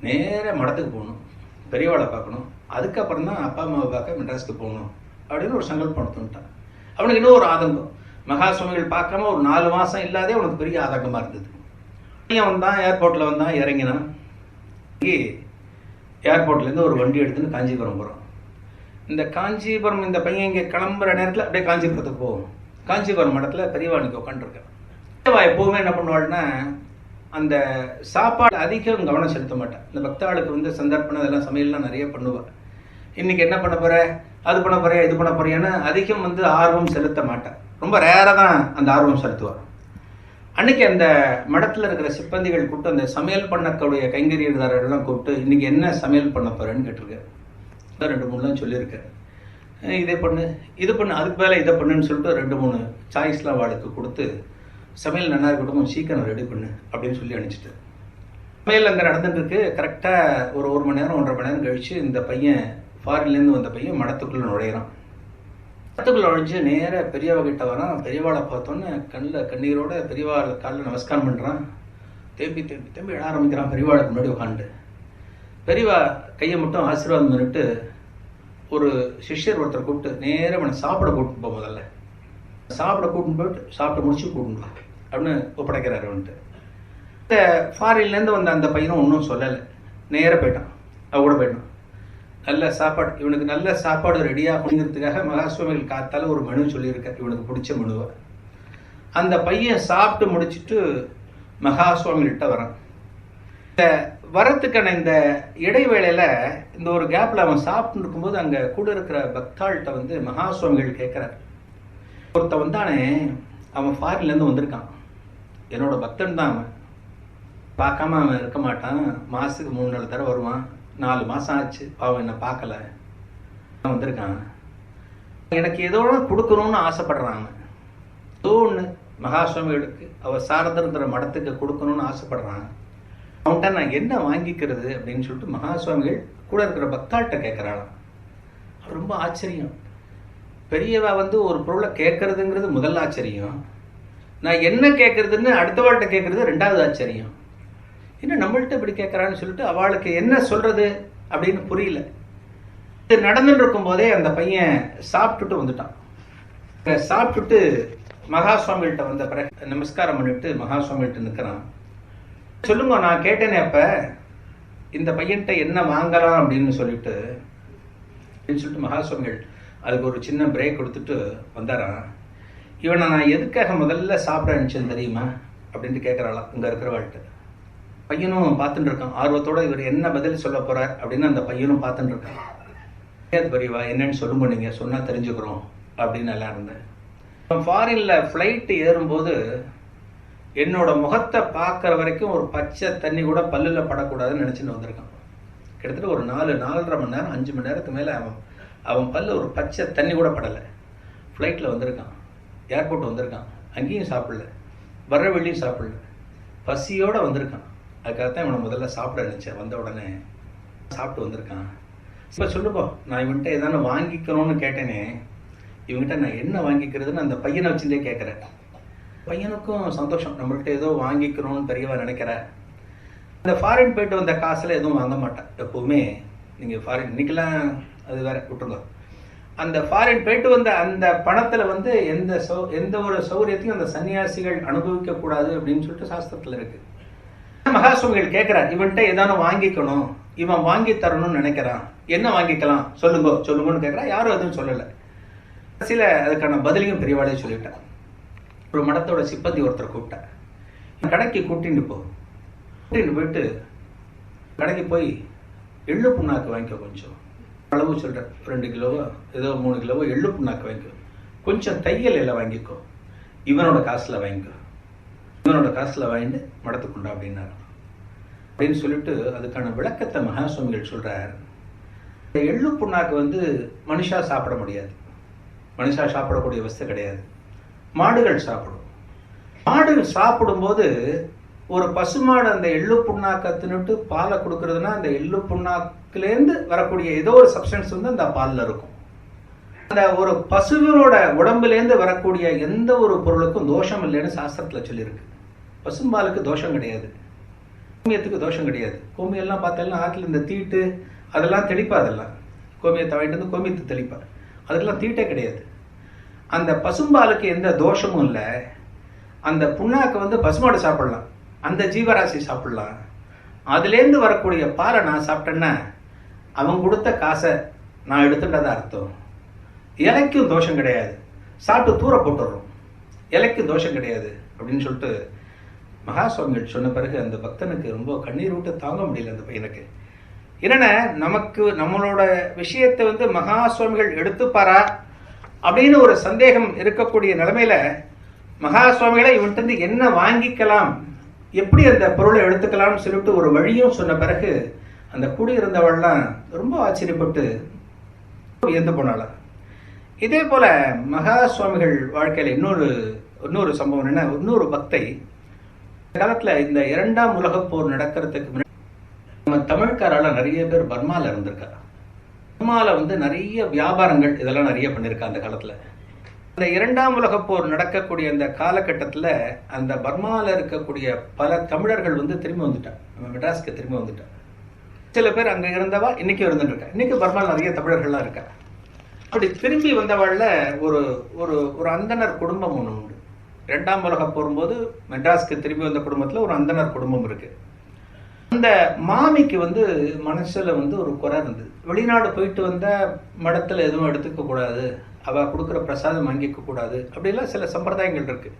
நேராக மடத்துக்கு போகணும், பெரியவாளை பார்க்கணும், அதுக்கப்புறம் தான் அப்பா அம்மாவை பார்க்க மெட்ராஸ்க்கு போகணும் அப்படின்னு ஒரு சங்கல்பம் எடுத்துட்டான். அவனுக்கு இன்னும் ஒரு ஆதங்கம். மகா சுவாமிகள் பார்க்காம ஒரு 4 மாதம் இல்லாதே அவனுக்கு பெரிய ஆதங்கமாக இருந்தது. பையன் வந்தான், ஏர்போர்ட்டில் வந்தான், இறங்கினான். ஏர்போர்ட்லேருந்து ஒரு வண்டி எடுத்துன்னு காஞ்சிபுரம் போகிறோம். இந்த காஞ்சிபுரம் இந்த பையன் இங்கே கிளம்புற நேரத்தில் அப்படியே காஞ்சிபுரத்துக்கு போகும். காஞ்சிபுரம் மடத்தில் பெரியவாளுக்கு உட்காந்துருக்கேன். பெரியவா எப்போவுமே என்ன பண்ணுவாள்னா, அந்த சாப்பாடு அதிகம் கவனம் செலுத்த மாட்டேன். இந்த பக்தாளுக்கு வந்து சந்தர்ப்பம் அதெல்லாம் சமையல்லாம் நிறைய பண்ணுவாள். இன்றைக்கி என்ன பண்ண போகிற, அது பண்ண போறியா, இது பண்ண போறியான்னு அதிகம் வந்து ஆர்வம் செலுத்த மாட்டேன். ரொம்ப ரேராக தான் அந்த ஆர்வம் செலுத்துவார். அன்றைக்கி அந்த மடத்தில் இருக்கிற சிப்பந்திகள் கூப்பிட்டு அந்த சமையல் பண்ணக்கூடிய கைங்கரியதாரர்கள்லாம் கூப்பிட்டு இன்றைக்கி என்ன சமையல் பண்ண போகிறேன்னு கேட்டிருக்கேன். 2-3 சொல்லியிருக்கேன். இதே பண்ணு, இது பண்ணு, அதுக்கு மேலே இதை பண்ணுன்னு சொல்லிட்டு 2-3 சாய்ஸ்லாம் வாளுக்கு கொடுத்து சமையல் நல்லா இருக்கட்டும், கொஞ்சம் சீக்கிரம் ரெடி பண்ணு அப்படின்னு சொல்லி அனுப்பிச்சிட்டு சமையல் அங்கே நடந்துட்டுருக்கு. கரெக்டாக ஒரு 1 மணி நேரம் 1.5 மணி நேரம் கழித்து இந்த பையன் ஃபாரின்லேருந்து வந்த பையன் மடத்துக்குள்ளே நுழையிறான். மடத்துக்குள்ளே நுழைஞ்சு நேராக பெரியவாகிட்ட வரான். பெரியவாளை பார்த்தோன்னே கண்ணீரோட பெரியவாள் காலில் நமஸ்காரம் பண்ணுறான். தேம்பி எழ ஆரம்பிக்கிறான். பெரியவாளுக்கு முன்னாடி உட்காந்து பெரியவா கையை மட்டும் ஆசீர்வாதம் பண்ணிட்டு ஒரு சிஷ்யர் ஒருத்தர் கூப்பிட்டு நேராக அவனை சாப்பிட கூப்பிட்டு போ, முதல்ல சாப்பிட கூட்டின்னு போயிட்டு சாப்பிட்டு முடிச்சு கூட்டின்னு வா அப்படின்னு ஒப்படைக்கிறாரு. வந்துட்டு இந்த ஃபாரின்லேருந்து வந்த அந்த பையனும் ஒன்றும் சொல்லலை, நேராக போயிட்டான். அவ கூட போயிட்டான். நல்ல சாப்பாடு, இவனுக்கு நல்ல சாப்பாடு ரெடியாகுங்கிறதுக்காக மகாசுவாமிகள் காத்தால ஒரு மெனு சொல்லியிருக்கார், இவனுக்கு பிடிச்ச மெனுவை. அந்த பையன் சாப்பிட்டு முடிச்சுட்டு மகாசுவாமிகிட்ட வரான். இந்த வரத்துக்கான இந்த இடைவேளையில் இந்த ஒரு கேப்பில் அவன் சாப்பிட்டு இருக்கும்போது அங்கே கூட இருக்கிற பக்தாள்கிட்ட வந்து மகாசுவாமிகள் கேட்குறார், ஒருத்த வந்தானே அவன் ஃபாரின்லேருந்து வந்திருக்கான், என்னோட பக்தன் தான், அவன் பார்க்காம அவன் இருக்க மாட்டான், மாதத்துக்கு 3-4 தடவை வருவான், 4 மாதம் ஆச்சு அவன் என்னை பார்க்கல, அவன் வந்திருக்கான், எனக்கு ஏதோ கொடுக்கணும்னு ஆசைப்படுறான். அவன் ஏதோ ஒன்று மகாசுவாமிகளுக்கு அவர் சாரதந்திர மடத்துக்கு கொடுக்கணும்னு ஆசைப்படுறான். அவன்கிட்ட நான் என்ன வாங்கிக்கிறது அப்படின்னு சொல்லிட்டு மகாசுவாமிகள் கூட இருக்கிற பக்தாள்கிட்ட கேட்குறாளாம். ரொம்ப ஆச்சரியம். பெரியவா வந்து ஒரு பொருளை கேட்கறதுங்கிறது முதல் ஆச்சரியம், நான் என்ன கேட்கறதுன்னு அடுத்தவாள்கிட்ட கேட்கறது 2வது ஆச்சரியம். என்ன நம்மள்கிட்ட இப்படி கேட்குறான்னு சொல்லிட்டு அவளுக்கு என்ன சொல்றது அப்படின்னு புரியல. இது நடந்துட்டு இருக்கும் போதே அந்த பையன் சாப்பிட்டுட்டு வந்துட்டான். சாப்பிட்டுட்டு மகாசுவாமிகிட்ட வந்த பிறகு நமஸ்காரம் பண்ணிட்டு மகாசுவாமிகிட்ட நிற்கிறான். சொல்லுங்க, நான் கேட்டேனே அப்ப இந்த பையன்கிட்ட என்ன வாங்கலாம் அப்படின்னு சொல்லிட்டு மகாசுவாமிகள் அதுக்கு ஒரு சின்ன பிரேக் கொடுத்துட்டு வந்தாரான். இவனை நான் எதுக்காக முதல்ல சாப்பிட அனுப்பிச்சேன்னு தெரியுமா அப்படின்ட்டு கேட்குறாளாம் இங்கே இருக்கிறவாள்கிட்ட. பையனும் பார்த்துட்டு இருக்கான் ஆர்வத்தோட, இவர் என்ன பதில் சொல்ல போறார் அப்படின்னு அந்த பையனும் பார்த்துட்டு இருக்கான். பெரியவா என்னன்னு சொல்லுங்க, நீங்கள் சொன்னால் தெரிஞ்சுக்கிறோம் அப்படின்னு எல்லாம் இருந்தேன். ஃபாரினில் ஃப்ளைட்டு ஏறும்போது என்னோட முகத்தை பார்க்குற வரைக்கும் ஒரு பச்சை தண்ணி கூட பல்லில் படக்கூடாதுன்னு நினச்சின்னு வந்திருக்கான். கிட்டத்தட்ட ஒரு 4-4.5 மணி நேரம் 5 மணி நேரத்துக்கு மேலே அவன் பல்ல ஒரு பச்சை தண்ணி கூட படலை. ஃப்ளைட்டில் வந்திருக்கான், ஏர்போர்ட் வந்திருக்கான், அங்கேயும் சாப்பிடல, வர்ற வெளியும் சாப்பிடல, பசியோடு வந்திருக்கான். அதுக்காகத்தான் இவனை முதல்ல சாப்பிட நினச்சேன். வந்த உடனே சாப்பிட்டு வந்திருக்கான். இப்போ சொல்லுப்போ, நான் இவன்கிட்ட ஏதானு வாங்கிக்கணும்னு கேட்டேனே, இவங்ககிட்ட நான் என்ன வாங்கிக்கிறதுன்னு அந்த பையனை வச்சுட்டே கேட்குறேன். பையனுக்கும் சந்தோஷம், நம்மள்கிட்ட ஏதோ வாங்கிக்கணும்னு பெரியவா நினைக்கிறேன். அந்த ஃபாரின் போயிட்டு வந்த காசில் எதுவும் வாங்க மாட்டேன் எப்போவுமே. நீங்கள் ஃபாரின் இன்னைக்கெல்லாம் அது வேற விட்டுருங்க. அந்த ஃபாரின் போயிட்டு வந்த அந்த பணத்தில் வந்து எந்த ஒரு சௌகரியத்தையும் அந்த சன்னியாசிகள் அனுபவிக்கக்கூடாது அப்படின்னு சொல்லிட்டு சாஸ்திரத்தில் இருக்கு. மகாசுவாமிகள் கேட்குறார், இவன்கிட்ட ஏதானு வாங்கிக்கணும், இவன் வாங்கி தரணும்னு நினைக்கிறான், என்ன வாங்கிக்கலாம் சொல்லுங்கன்னு கேட்குறான். யாரும் எதுவும் சொல்லலை. சில அதுக்கான பதிலையும் பெரியவாளே சொல்லிட்டான். ஒரு மடத்தோட சிப்பந்தி ஒருத்தர் கூப்பிட்டேன், கடைக்கு கூட்டின்னு போயிட்டு கடைக்கு போய் எள்ளு புண்ணாக்கு வாங்கிக்கோ, கொஞ்சம் அளவு சொல்கிறேன், 2 கிலோவோ ஏதோ 3 கிலோவோ எள்ளு புண்ணாக்கு வாங்கிக்கோ, கொஞ்சம் தையல் எல்லாம் வாங்கிக்கோ, இவனோட காசில் வாங்கிக்கோ, இவனோட காசில் வாங்கிட்டு மடத்துக்குண்டா அப்படின்னாரு. அப்படின்னு சொல்லிட்டு அதுக்கான விளக்கத்தை மகாசுவாமிகள் சொல்கிறார். இந்த எள்ளு புண்ணாக்கு வந்து மனுஷா சாப்பிட முடியாது, மனுஷா சாப்பிடக்கூடிய வஸ்து கிடையாது. மாடுகள் சாப்பிடும். மாடுகள் சாப்பிடும்போது ஒரு பசுமாடு அந்த எள்ளு புண்ணாக்கை தின்னுட்டு பாலை கொடுக்கறதுனா அந்த எள்ளு புண்ணாக்குலேருந்து வரக்கூடிய ஏதோ ஒரு சப்ஸ்டன்ஸ் வந்து அந்த பாலில் இருக்கும். அந்த ஒரு பசுவினோட உடம்புலேருந்து வரக்கூடிய எந்த ஒரு பொருளுக்கும் தோஷம் இல்லைன்னு சாஸ்திரத்தில் சொல்லியிருக்கு. பசும்பாலுக்கு தோஷம் கிடையாது, கோமியத்துக்கு தோஷம் கிடையாது. கோமியெல்லாம் பார்த்தாலும் ஆற்றுல இந்த தீட்டு அதெல்லாம் தெளிப்பா, அதெல்லாம் கோமியத்தை வாங்கிட்டு வந்து கோமியத்தை தெளிப்பா, அதுக்கெல்லாம் தீட்டே கிடையாது. அந்த பசும்பாலுக்கு எந்த தோஷமும் இல்லை. அந்த புண்ணாக்கு வந்து பசுமாடு சாப்பிடலாம், அந்த ஜீவராசி சாப்பிடலாம். அதுலேருந்து வரக்கூடிய பாலை நான் சாப்பிட்டேன்னா அவன் கொடுத்த காசை நான் எடுத்துட்டதா அர்த்தம். இலைக்கும் தோஷம் கிடையாது, சாப்பிட்டு தூர போட்டுடுறோம், இலைக்கும் தோஷம் கிடையாது அப்படின்னு சொல்லிட்டு மகாசுவாமிகள் சொன்ன பிறகு அந்த பக்தனுக்கு ரொம்ப கண்ணீர் விட்டு தாங்க முடியல. அந்த பையனுக்கு என்னென்ன, நமக்கு நம்மளோட விஷயத்தை வந்து மகாசுவாமிகள் எடுத்துப்பாரா அப்படின்னு ஒரு சந்தேகம் இருக்கக்கூடிய நிலைமையில மகாசுவாமிகளை இவன்ட்டு என்ன வாங்கிக்கலாம், எப்படி அந்த பொருளை எடுத்துக்கலாம்னு சொல்லிட்டு ஒரு வழியும் சொன்ன பிறகு அந்த கூடியிருந்தவள்லாம் ரொம்ப ஆச்சரியப்பட்டு வியந்து போனாலாம். இதே போல மகாசுவாமிகள் வாழ்க்கையில் இன்னொரு சம்பவம் என்ன, இன்னொரு பக்தை காலத்துல இந்த 2ஆம் உலகப் போர் நடக்கிறதுக்கு முன்னாடி நம்ம தமிழ்காரால நிறைய பேர் பர்மால இருந்திருக்கா. பர்மால வந்து நிறைய வியாபாரங்கள் இதெல்லாம் நிறைய பண்ணியிருக்கா அந்த காலத்துல. அந்த 2ஆம் உலகப் போர் நடக்கக்கூடிய அந்த காலகட்டத்தில் அந்த பர்மாவில் இருக்கக்கூடிய பல தமிழர்கள் வந்து திரும்பி வந்துட்டான், நம்ம மெட்ராஸ்க்கு திரும்பி வந்துட்டான். சில பேர் அங்கே இருந்தவா இன்னைக்கும் இருந்துட்டு இருக்கா. இன்னைக்கு பர்மாவில் நிறைய தமிழர்கள்லாம் இருக்கா. அப்படி திரும்பி வந்தவாழ்ல ஒரு ஒரு அந்தனர் குடும்பம் ஒன்று உண்டு. 2ஆம் உலகப் போகும்போது மெட்ராஸ்க்கு திரும்பி வந்த குடும்பத்தில் ஒரு அந்தனர் குடும்பம் இருக்கு. அந்த மாமிக்கு வந்து மனசுல வந்து ஒரு குறை இருந்தது. வெளிநாடு போயிட்டு வந்த மடத்தில் எதுவும் எடுத்துக்க கூடாது, அவள் கொடுக்குற பிரசாதம் வாங்கிக்க கூடாது, அப்படிலாம் சில சம்பிரதாயங்கள் இருக்கு.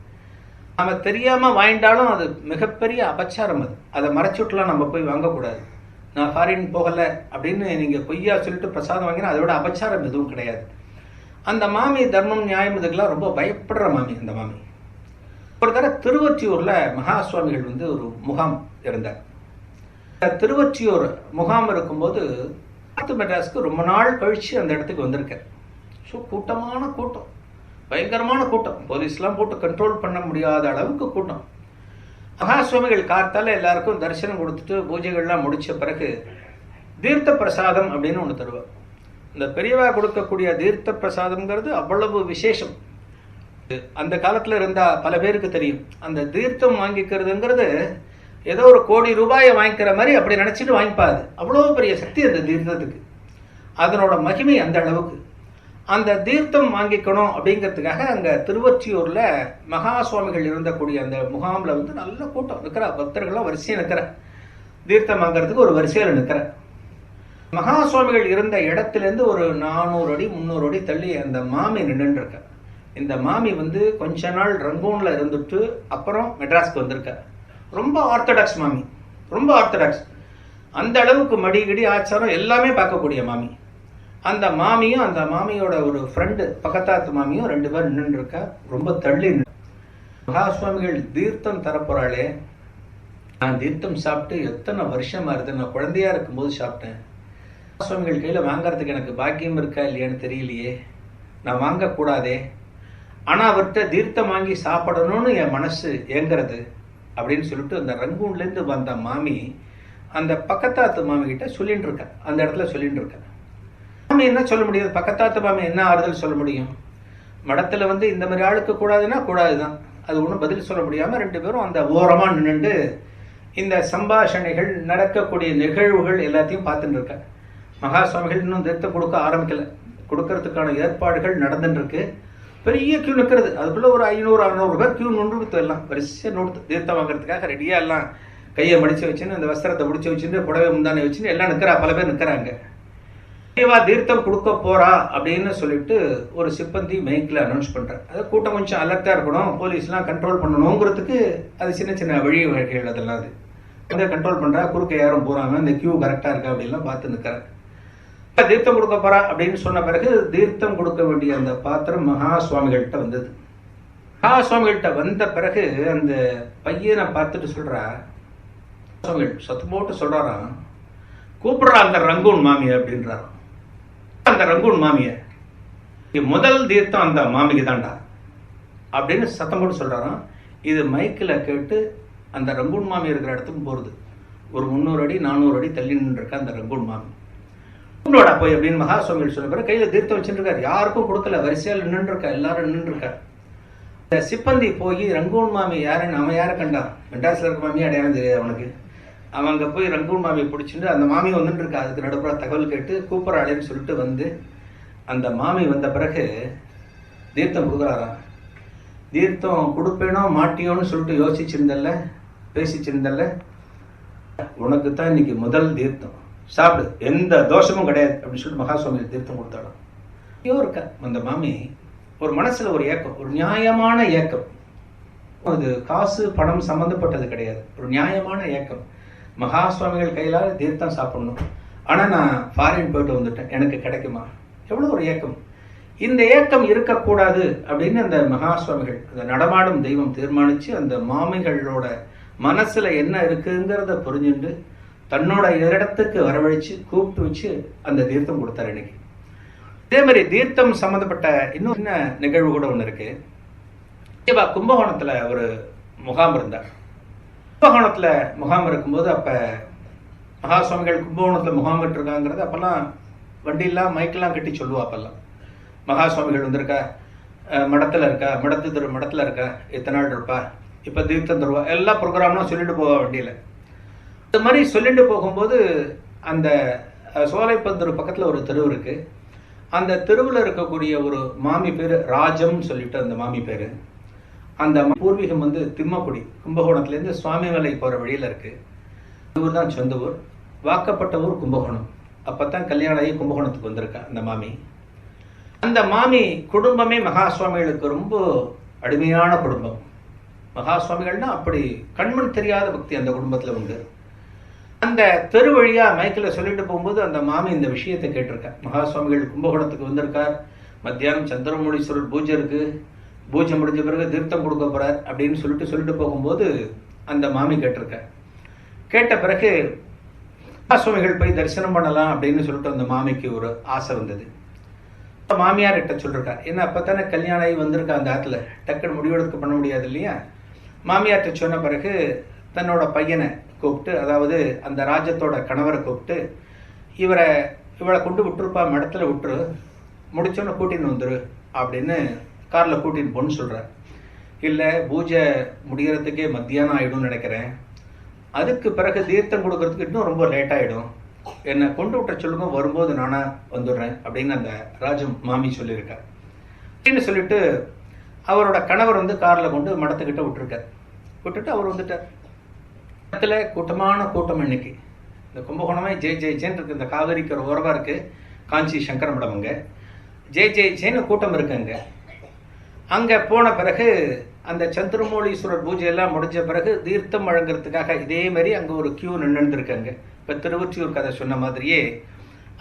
நம்ம தெரியாம வாங்கிட்டாலும் அது மிகப்பெரிய அபச்சாரம். அதை மறைச்சுட்டுலாம் நம்ம போய் வாங்கக்கூடாது. நான் ஃபாரின் போகலை அப்படின்னு நீங்க பொய்யா சொல்லிட்டு பிரசாதம் வாங்கினா அதை விட அபச்சாரம் எதுவும் கிடையாது. அந்த மாமி தர்மம் நியாயம் இதுக்கெல்லாம் ரொம்ப பயப்படுற மாமி. அந்த மாமி ஒரு தடவை திருவொற்றியூர்ல மகாசுவாமிகள் வந்து ஒரு முகாம் இருந்தார். திருவொற்றியூர் முகாம் இருக்கும்போது மெட்ராஸ்க்கு ரொம்ப நாள் கழிச்சு அந்த இடத்துக்கு வந்திருக்கார். ஸோ கூட்டமான கூட்டம், பயங்கரமான கூட்டம், போலீஸ்லாம் போட்டு கண்ட்ரோல் பண்ண முடியாத அளவுக்கு கூட்டம். மகாசுவாமிகள் காத்தால எல்லாருக்கும் தரிசனம் கொடுத்துட்டு பூஜைகள்லாம் முடிச்ச பிறகு தீர்த்த பிரசாதம் அப்படின்னு ஒன்று தருவார். இந்த பெரியவா கொடுக்கக்கூடிய தீர்த்த பிரசாதம்ங்கிறது அவ்வளவு விசேஷம். அந்த காலத்தில் இருந்தா பல பேருக்கு தெரியும். அந்த தீர்த்தம் வாங்கிக்கிறதுங்கிறது ஏதோ ஒரு கோடி ரூபாயை வாங்கிக்கிற மாதிரி அப்படி நினைச்சிட்டு வாங்கிப்பாது. அவ்வளோ பெரிய சக்தி அந்த தீர்த்தத்துக்கு, அதனோட மகிமை அந்த அளவுக்கு. அந்த தீர்த்தம் வாங்கிக்கணும் அப்படிங்கிறதுக்காக அங்கே திருவொற்றியூரில் மகாசுவாமிகள் இருந்தக்கூடிய அந்த முகாமில் வந்து நல்ல கூட்டம் நிற்கிற, பக்தர்கள்லாம் வரிசையாக நிற்கிற, தீர்த்தம் வாங்கிறதுக்கு ஒரு வரிசையில் நிற்கிற. மகாசுவாமிகள் இருந்த இடத்துலேருந்து ஒரு 400 அடி 300 அடி தள்ளி அந்த மாமி நின்றுட்டு இருக்க. இந்த மாமி வந்து கொஞ்ச நாள் ரங்கூனில் இருந்துட்டு அப்புறம் மெட்ராஸ்க்கு வந்திருக்க. ரொம்ப ஆர்த்தடாக்ஸ் மாமி, ரொம்ப ஆர்த்தடாக்ஸ். அந்த அளவுக்கு மடிகிடி ஆச்சாரம் எல்லாமே பார்க்கக்கூடிய மாமி. அந்த மாமியும் அந்த மாமியோட ஒரு ஃப்ரெண்டு பக்கத்தாத்து மாமியும் 2 பேர் நின்று இருக்கா. ரொம்ப தள்ளி மகா சுவாமிகள் தீர்த்தம் தரப்போறாளே, நான் தீர்த்தம் சாப்பிட்டு எத்தனை வருஷமா இருக்கு, நான் குழந்தையா இருக்கும்போது சாப்பிட்டேன். சுவாமிகள் கையில் வாங்கறதுக்கு எனக்கு பாக்கியம் இருக்கா இல்லையான்னு தெரியலையே, நான் வாங்கக்கூடாதே, ஆனால் அவர்கிட்ட தீர்த்தம் வாங்கி சாப்பிடணும்னு என் மனசு ஏங்கிறது அப்படின்னு சொல்லிட்டு அந்த ரங்கூன்லேருந்து வந்த மாமி அந்த பக்கத்தாத்து மாமி கிட்ட சொல்லிட்டு இருக்கேன். அந்த இடத்துல சொல்லிட்டு இருக்கேன். மாமி என்ன சொல்ல முடியாது, பக்கத்தாத்து மாமி என்ன ஆறுதல் சொல்ல முடியும்? மடத்தில் வந்து இந்த மாதிரி ஆளுக்கு கூடாதுன்னா கூடாதுதான், அது ஒன்றும் பதில் சொல்ல முடியாமல் 2 பேரும் அந்த ஓரமாக நின்றுட்டு இந்த சம்பாஷணைகள் நடக்கக்கூடிய நிகழ்வுகள் எல்லாத்தையும் பார்த்துட்டு இருக்கேன். மகா சுவாமிகள் இன்னும் தீர்த்தம் கொடுக்க ஆரம்பிக்கல, கொடுக்கறதுக்கான ஏற்பாடுகள் நடந்துட்டு இருக்கு. பெரிய கியூ நிற்கிறது, அதுக்குள்ள ஒரு 500-600 பேர் கியூ நின்று எல்லாம் வரிசையாக நோடுத்து தீர்த்தம் வாங்குறதுக்காக ரெடியாக எல்லாம் கையை மடிச்சு வச்சுன்னு இந்த வஸ்திரத்தை முடிச்சு வச்சுட்டு புடவை முந்தானை வச்சுன்னு எல்லாம் நிற்கிறா, பல பேர் நிற்கிறாங்க. தீர்த்தம் கொடுக்க போறா அப்படின்னு சொல்லிட்டு ஒரு சிப்பந்தி மைக்கில் அனௌன்ஸ் பண்றாரு. அது கூட்டம் கொஞ்சம் அலர்ட்டா இருக்கணும், போலீஸ்லாம் கண்ட்ரோல் பண்ணணுங்கிறதுக்கு அது சின்ன சின்ன வழி வகைகள் அதெல்லாம் அது அதை கண்ட்ரோல் பண்றா. குறுக்க யாரும் போறாங்க, இந்த கியூ கரெக்டா இருக்கா அப்படின்லாம் பார்த்து நிற்கிறேன். தீர்த்தம் கொடுக்க போறா அப்படின்னு சொன்ன பிறகு தீர்த்தம் கொடுக்க வேண்டிய அந்த பாத்திரம் மகா சுவாமிகள்கிட்ட வந்தது. மகா சுவாமிகள்கிட்ட வந்த பிறகு அந்த பையனை பார்த்துட்டு சொல்றா, சுவாமிகள் சத்து போட்டு சொல்றாராம், கூப்பிடுறா அந்த ரங்கூன் மாமியை அப்படின்றாராம். அந்த ரங்கூன் மாமிய முதல் தீர்த்தம் அந்த மாமிக்கு தாண்டா அப்படின்னு சத்தம் போட்டு சொல்றாராம். இது மைக்கில் கேட்டு அந்த ரங்கூன் மாமி இருக்கிற இடத்துக்கு போறது. ஒரு 300 அடி 400 அடி தள்ளி நின்று இருக்க அந்த ரங்கூன் மாமி கூப்பிடுவாடா போய் அப்படின்னு மகா சுவாமிகள் சொன்ன பிறகு கையில தீர்த்தம் வச்சுட்டு இருக்காரு. யாருக்கும் கொடுக்கல, வரிசையில் நின்று இருக்கா, எல்லாரும் நின்று இருக்கா. இந்த சிப்பந்தி போய் ரங்கூன் மாமி யாருன்னு அவன் யாரை கண்டான், மெட்ராஸ்ல இருக்க மாமி அடையாளம் தெரியாது அவனுக்கு. அவங்க போய் ரங்கூன் மாமியை பிடிச்சிட்டு அந்த மாமி வந்துட்டு இருக்கா, அதுக்கு நடுப்புற தகவல் கேட்டு கூப்பிட்றாளேன்னு சொல்லிட்டு வந்து அந்த மாமி வந்த பிறகு தீர்த்தம் கொடுக்குறாராம். தீர்த்தம் கொடுப்பேனோ மாட்டியோன்னு சொல்லிட்டு யோசிச்சிருந்தல்ல, பேசிச்சிருந்தல்ல, உனக்கு தான் இன்னைக்கு முதல் தீர்த்தம், சாப்பிடு, எந்த தோஷமும் கிடையாது அப்படின்னு சொல்லிட்டு மகா சுவாமி தீர்த்தம் கொடுத்தாலும் ஐயோ இருக்க அந்த மாமி ஒரு மனசுல ஒரு ஏக்கம், ஒரு நியாயமான ஏக்கம். அது காசு பணம் சம்பந்தப்பட்டது கிடையாது, ஒரு நியாயமான ஏக்கம். மகா சுவாமிகள் கையிலால் தீர்த்தம் சாப்பிடணும், ஆனால் நான் ஃபாரின் போயிட்டு வந்துட்டேன், எனக்கு கிடைக்குமா? எவ்வளோ ஒரு ஏக்கம். இந்த ஏக்கம் இருக்கக்கூடாது அப்படின்னு அந்த மகா சுவாமிகள் அந்த நடமாடும் தெய்வம் தீர்மானித்து அந்த மாமிகளோட மனசில் என்ன இருக்குங்கிறத புரிஞ்சுட்டு தன்னோட இடத்துக்கு வரவழைச்சு கூப்பிட்டு வச்சு அந்த தீர்த்தம் கொடுத்தாரு. இன்னைக்கு இதே மாதிரி தீர்த்தம் சம்மந்தப்பட்ட இன்னும் என்ன நிகழ்வு கூட ஒன்று இருக்கு. கும்பகோணத்தில் ஒரு முகாம் இருந்தார். கும்பகோணத்தில் முகாம் இருக்கும்போது அப்போ மகா சுவாமிகள் கும்பகோணத்தில் முகாம் இருக்காங்கிறது அப்போல்லாம் வண்டியெல்லாம் மைக்கெல்லாம் கட்டி சொல்லுவா. அப்பெல்லாம் மகா சுவாமிகள் வந்திருக்கா, மடத்தில் இருக்கா, மடத்தில் இருக்கா, எத்தனை நாள் இருப்பா, இப்போ தீர்த்தம் தருவா, எல்லா ப்ரோக்ராம்லாம் சொல்லிட்டு போவா வண்டியில். இந்த மாதிரி சொல்லிட்டு போகும்போது அந்த சோலைப்பந்தூர் பக்கத்தில் ஒரு தெருவு இருக்கு. அந்த தெருவில் இருக்கக்கூடிய ஒரு மாமி பேர் ராஜம்னு சொல்லிட்டு அந்த மாமி பேர். அந்த பூர்வீகம் வந்து திம்மக்குடி, கும்பகோணத்துலேருந்து சுவாமிமலை போகிற வழியில் இருக்கு. ஊர் தான் சொந்த ஊர், வாக்கப்பட்ட ஊர் கும்பகோணம். அப்போ தான் கல்யாணம் ஆகி கும்பகோணத்துக்கு வந்திருக்கா அந்த மாமி. அந்த மாமி குடும்பமே மகா சுவாமிகளுக்கு ரொம்ப அடிமையான குடும்பம். மகா சுவாமிகள்னா அப்படி கண்மண் தெரியாத பக்தி அந்த குடும்பத்தில் உண்டு. அந்த தெரு வழியா மைக்கில் சொல்லிட்டு போகும்போது அந்த மாமி இந்த விஷயத்தை கேட்டிருக்கா. மகா சுவாமிகள் கும்பகோணத்துக்கு வந்திருக்கார், மத்தியானம் சந்திரமௌலீஸ்வரர் பூஜை இருக்கு, பூஜை முடிஞ்ச பிறகு தீர்த்தம் கொடுக்க போறார் அப்படின்னு சொல்லிட்டு போகும்போது அந்த மாமி கேட்டிருக்க. கேட்ட பிறகு மகா சுவாமிகள் போய் தரிசனம் பண்ணலாம் அப்படின்னு சொல்லிட்டு அந்த மாமிக்கு ஒரு ஆசை வந்தது. மாமியார் கிட்ட சொல்லிருக்கா, ஏன்னா அப்பத்தானே கல்யாணம் ஆகி வந்திருக்கா அந்த ஆத்துல, டக்குன்னு முடிவெடுக்க பண்ண முடியாது இல்லையா. மாமியார்கிட்ட சொன்ன பிறகு தன்னோட பையனை கூப்பிட்டு, அதாவது அந்த ராஜத்தோட கணவரை கூப்பிட்டு, இவளை கொண்டு விட்டுருப்பா, மடத்துல விட்டுரு, முடிச்சோன்னு கூட்டின்னு வந்துரு அப்படின்னு காரில் கூட்டின்னு போன்னு சொல்கிறார். இல்லை பூஜை முடிகிறதுக்கே மத்தியானம் ஆகிடும்னு நினைக்கிறேன், அதுக்கு பிறகு தீர்த்தம் கொடுக்கறதுக்கு இன்னும் ரொம்ப லேட் ஆகிடும், என்னை கொண்டு விட்ட சொல்லுங்க, வரும்போது நானா வந்துடுறேன் அப்படின்னு அந்த ராஜம் மாமி சொல்லியிருக்கார். அப்படின்னு சொல்லிட்டு அவரோட கணவர் வந்து காரில் கொண்டு மடத்துக்கிட்ட விட்டுட்டு அவர் வந்துட்டார். மடத்தில் கூட்டமான கூட்டம் இன்னைக்கு. இந்த கும்பகோணமே ஜெய் ஜெய் ஜெயின் இருக்கு, இந்த காவிரிக்கு ஒரு ஓரமாக இருக்கு காஞ்சி சங்கர மடம், அங்கே ஜெய் ஜெய் ஜெயின் கூட்டம் இருக்குங்க. அங்கே போன பிறகு அந்த சந்திரமௌலீஸ்வரர் பூஜையெல்லாம் முடிஞ்ச பிறகு தீர்த்தம் வழங்குறதுக்காக இதே மாதிரி அங்கே ஒரு கியூ நின்றுருக்காங்க. இப்போ திருவொற்றியூர் கதை சொன்ன மாதிரியே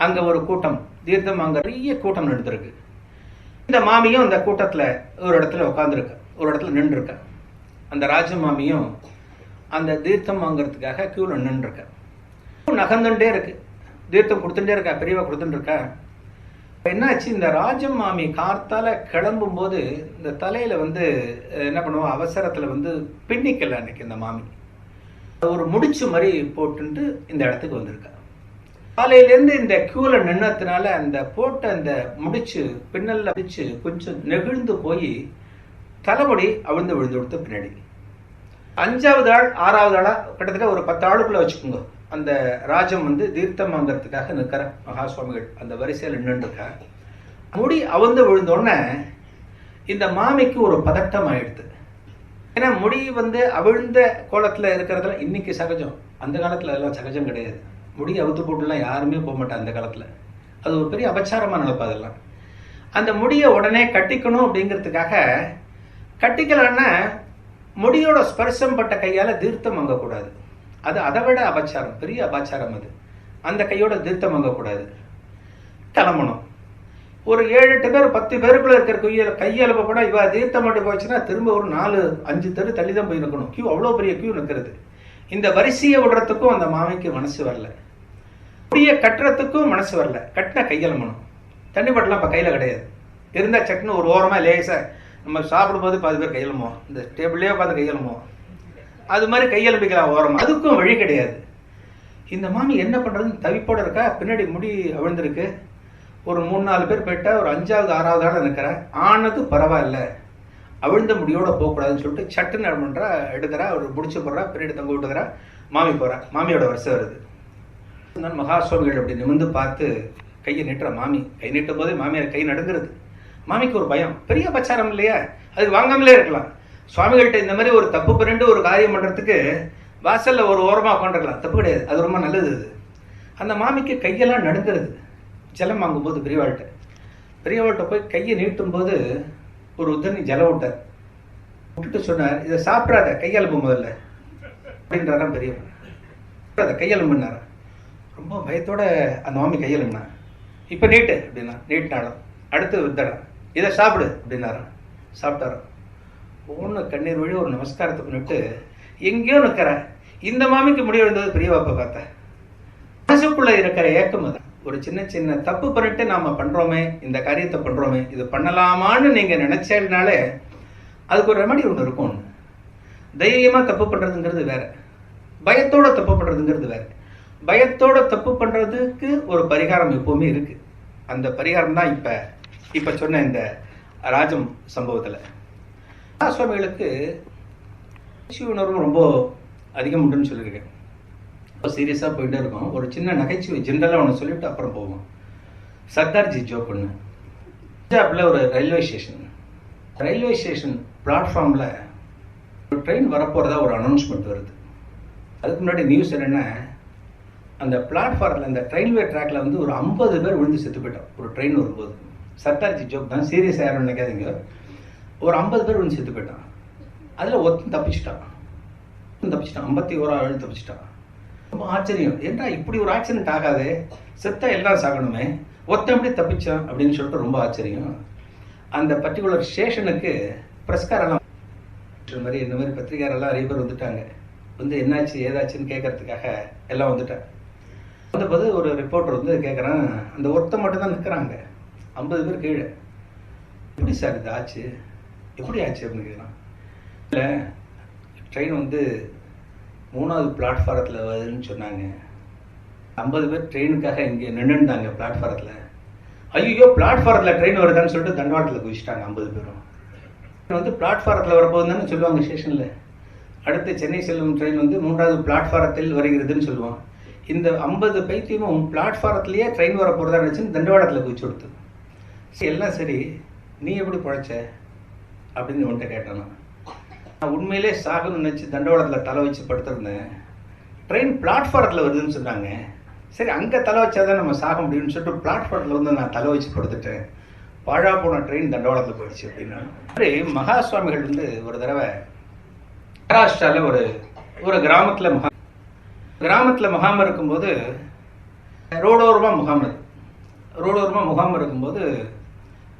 அங்கே ஒரு கூட்டம் தீர்த்தம் வாங்க நிறைய கூட்டம் நடந்திருக்கு. இந்த மாமியும் அந்த கூட்டத்தில் ஒரு இடத்துல உட்காந்துருக்க, ஒரு இடத்துல நின்றுருக்க. அந்த ராஜ மாமியும் அந்த தீர்த்தம் வாங்கிறதுக்காக கியூவில் நின்றுருக்க. நகர்ந்துட்டே இருக்கு, தீர்த்தம் கொடுத்துட்டே இருக்கா, பெரியவா கொடுத்துட்டு இருக்கா. என்னாச்சு, இந்த ராஜமாமி கார்த்தால கிளம்பும் போது இந்த தலையில என்ன பண்ணுவோம், அவசரத்துல பின்னிக்கல அன்னைக்கு இந்த மாமி ஒரு முடிச்சு மாதிரி போட்டுட்டு இந்த இடத்துக்கு வந்திருக்கா. காலையிலேருந்து இந்த கியூல நின்னதுனால அந்த போட்ட அந்த முடிச்சு பின்னல்ல அடிச்சு கொஞ்சம் நெகிழ்ந்து போய் தலைமுடி அவிழ்ந்து விழுந்து கொடுத்து பின்னாடி 5வது ஆள் 6வது ஆளா கிட்டத்தட்ட ஒரு 10 ஆளுக்குள்ள வச்சுக்கோங்க. அந்த ராஜம் தீர்த்தம் வாங்கிறதுக்காக நிற்கிற மகா சுவாமிகள் அந்த வரிசையில் நின்றுருக்கா. முடி அவிழ்ந்து விழுந்தோடனே இந்த மாமிக்கு ஒரு பதட்டம் ஆயிடுது. ஏன்னா முடி அவிழ்ந்த கோலத்தில் இருக்கிறதுல இன்னைக்கு சகஜம், அந்த காலத்தில் அதெல்லாம் சகஜம் கிடையாது. முடி அவுத்து போட்டுலாம் யாருமே போக மாட்டாங்க அந்த காலத்தில். அது ஒரு பெரிய அபச்சாரமாக நினைப்பா. அதெல்லாம் அந்த முடியை உடனே கட்டிக்கணும் அப்படிங்கிறதுக்காக கட்டிக்கலான்னா முடியோட ஸ்பர்சம் பட்ட கையால் தீர்த்தம் வாங்கக்கூடாது. அது அதை விட அபச்சாரம், பெரிய அபச்சாரம் அது. அந்த கையோட தீர்த்தம் வாங்கக்கூடாது, கிளம்பணும். ஒரு 7-8 பேர் 10 பேருக்குள்ள இருக்கிற கையெழுப்ப போனா இவ தீர்த்தம் மட்டும் போச்சுன்னா திரும்ப ஒரு 4-5 தெரு தள்ளி தான் போய் நிற்கணும். கியூ அவ்வளோ பெரிய கியூ நிற்கிறது. இந்த வரிசையை விடுறதுக்கும் அந்த மாமிக்கு மனசு வரல, முடிய கட்டுறதுக்கும் மனசு வரல. கட்டின கையெழும்பணும். தண்ணி பட்டெல்லாம் இப்போ கையில் கிடையாது. இருந்தால் சட்டுன்னு ஒரு ஓரமாக லேசாக நம்ம சாப்பிடும்போது 10 பேர் கையெழும்போம், இந்த டேபிள்லேயே பார்த்து கையெழும்போம், அது மாதிரி கையெழுப்பிக்கலாம் ஓரமாக. அதுக்கும் வழி கிடையாது. இந்த மாமி என்ன பண்ணுறதுன்னு தவிப்போடு இருக்கா. பின்னாடி முடி அவிழ்ந்திருக்கு. ஒரு 3-4 பேர் போயிட்டா ஒரு 5வது 6வது ஆள் நிற்கிறேன். ஆனது பரவாயில்ல, அவிழ்ந்த முடியோட போகக்கூடாதுன்னு சொல்லிட்டு சட்டுன்னு என்ன பண்ணுறா, எடுக்கிறா, ஒரு முடிச்சு போடுறா, பின்னாடி தங்க விட்டுக்கிறா. மாமி போகிறா. மாமியோட வருஷம் வருது. மகா சுவாமிகள் அப்படி நிமிர்ந்து பார்த்து கையை நீட்டுற மாமி. கை நீட்டும் போதே மாமியார் கை நடுங்கிறது. மாமிக்கு ஒரு பயம், பெரிய பச்சாரம் இல்லையா, அது வாங்காமலே இருக்கலாம். சுவாமிகள்கிட்ட இந்த மாதிரி ஒரு தப்பு பண்ணிட்டு ஒரு காரியம் பண்ணுறதுக்கு வாசல்ல ஒரு ஓரமாக உட்காந்துருக்கலாம், தப்பு கிடையாது, அது ரொம்ப நல்லது. அது அந்த மாமிக்கு கையெல்லாம் நடுங்கிறது. ஜலம் வாங்கும்போது பெரியவாள்கிட்ட போய் கையை நீட்டும் போது ஒரு உத்தரணி ஜலம் விட்டார். விட்டுட்டு சொன்னார், இதை சாப்பிடாத, கையெலும்பு முதல்ல அப்படின்றாராம் பெரியவன். அதை கையெலும்புனாரா. ரொம்ப பயத்தோட அந்த மாமி கையெலும்புனா. இப்போ நீட்டு அப்படின்னா நீட்டினாலும். அடுத்து வித்தடா, இதை சாப்பிடு அப்படின்னாராம். சாப்பிட்டாராம். ஒன்று கண்ணீர் வழி ஒரு நமஸ்காரத்தை பண்ணிட்டு எங்கேயோ நிற்கிற இந்த மாமிக்கு முடிவு இருந்தது. பெரியவாப்பை பார்த்தேன். மனசுக்குள்ள இருக்கிற ஏக்கம் அது. ஒரு சின்ன சின்ன தப்பு பண்ணிட்டு நாம பண்றோமே, இந்த காரியத்தை பண்றோமே, இது பண்ணலாமான்னு நீங்க நினைச்சேனாலே அதுக்கு ஒரு ரெமடி ஒன்று இருக்கும். தைரியமா தப்பு பண்றதுங்கிறது வேற, பயத்தோட தப்பு பண்றதுங்கிறது வேற. பயத்தோட தப்பு பண்றதுக்கு ஒரு பரிகாரம் எப்பவுமே இருக்கு. அந்த பரிகாரம் தான் இப்ப சொன்ன இந்த ராஜம் சம்பவத்துல. சுவாமிகளுக்கு உணர்வு ரொம்ப அதிகம் உண்டுன்னு சொல்லியிருக்கேன். ரொம்ப சீரியஸாக போயிட்டே இருக்கும். ஒரு சின்ன நகைச்சுவை ஜென்ரலாக ஒன்று சொல்லிட்டு அப்புறம் போவோம். சர்தார்ஜி ஜோக் ஒன்று. பஞ்சாபில் ஒரு ரயில்வே ஸ்டேஷன் பிளாட்ஃபார்மில் ஒரு ட்ரெயின் வரப்போகிறதா ஒரு அனௌன்ஸ்மெண்ட் வருது. அதுக்கு முன்னாடி நியூஸ் என்னென்னா, அந்த பிளாட்ஃபார்மில் அந்த ரயில்வே ட்ராக்ல ஒரு 50 பேர் விழுந்து செத்து போயிட்டோம் ஒரு ட்ரெயின் வரும்போது. சர்தார்ஜி ஜோக் தான், சீரியஸ் யாரும் நினைக்காதீங்க. ஒரு 50 பேர் விழுந்து செத்து போயிட்டான். அதில் ஒருத்தன் தப்பிச்சிட்டான். 51 ஆள் தப்பிச்சிட்டான். ரொம்ப ஆச்சரியம், ஏன்டா இப்படி ஒரு ஆக்சிடென்ட் ஆகாது, செத்தா எல்லாம் சாகணுமே, ஒருத்தன் எப்படி தப்பிச்சான் அப்படின்னு சொல்லிட்டு ரொம்ப ஆச்சரியம். அந்த பர்டிகுலர் ஸ்டேஷனுக்கு பிரஸ்காரெல்லாம் மாதிரி இந்த மாதிரி பத்திரிகாரெல்லாம் நிறைய பேர் வந்துட்டாங்க. என்னாச்சு ஏதாச்சுன்னு கேட்கறதுக்காக எல்லாம் வந்துட்டாங்க. வந்தபோது ஒரு ரிப்போர்ட்டர் கேட்குறான், அந்த ஒருத்தன் மட்டும் தான் நிற்கிறாங்க, 50 பேர் கீழே. எப்படி சார் இது ஆச்சு, எப்படி ஆச்சு அப்படின்னு கேட்குறான். இல்லை, ட்ரெயின் 3வது பிளாட்ஃபாரத்தில் வருதுன்னு சொன்னாங்க. 50 பேர் ட்ரெயினுக்காக இங்கே நின்றுந்தாங்க பிளாட்ஃபாரத்தில். ஐயோ, பிளாட்ஃபாரத்தில் ட்ரெயின் வருதான்னு சொல்லிட்டு தண்டவாளத்தில் குதிச்சிட்டாங்க 50 பேரும். பிளாட்ஃபாரத்தில் வரப்போகுது தானே சொல்லுவாங்க ஸ்டேஷனில். அடுத்து சென்னை செல்லும் ட்ரெயின் 3வது பிளாட்ஃபாரத்தில் வருகிறதுன்னு சொல்லுவான். இந்த 50 பைத்தியமும் பிளாட்ஃபாரத்திலேயே ட்ரெயின் வர போகிறதா நினச்சின்னு தண்டவாளத்தில் குதிச்சு கொடுத்து. எல்லாம் சரி, நீ எப்படி பழைச்ச அப்படின்னு உன்கிட்ட கேட்டானா. நான் உண்மையிலே சாகணும்னு நினச்சி தண்டவாளத்தில் தலை வச்சு படுத்திருந்தேன். ட்ரெயின் பிளாட்ஃபாரத்தில் வருதுன்னு சொன்னாங்க. சரி, அங்கே தலை வச்சாதான் நம்ம சாக முடியும்னு சொல்லிட்டு பிளாட்ஃபாரத்தில் நான் தலை வச்சு படுத்துட்டேன். பாழா போன ட்ரெயின் தண்டவாளத்தில் போயிடுச்சு அப்படின்னா. சரி, மகா சுவாமிகள் ஒரு தடவை மகாராஷ்டிராவில் ஒரு கிராமத்தில் முகாம் இருக்கும்போது ரோடோரமாக முகாம். ரோடோரமாக முகாம் இருக்கும்போது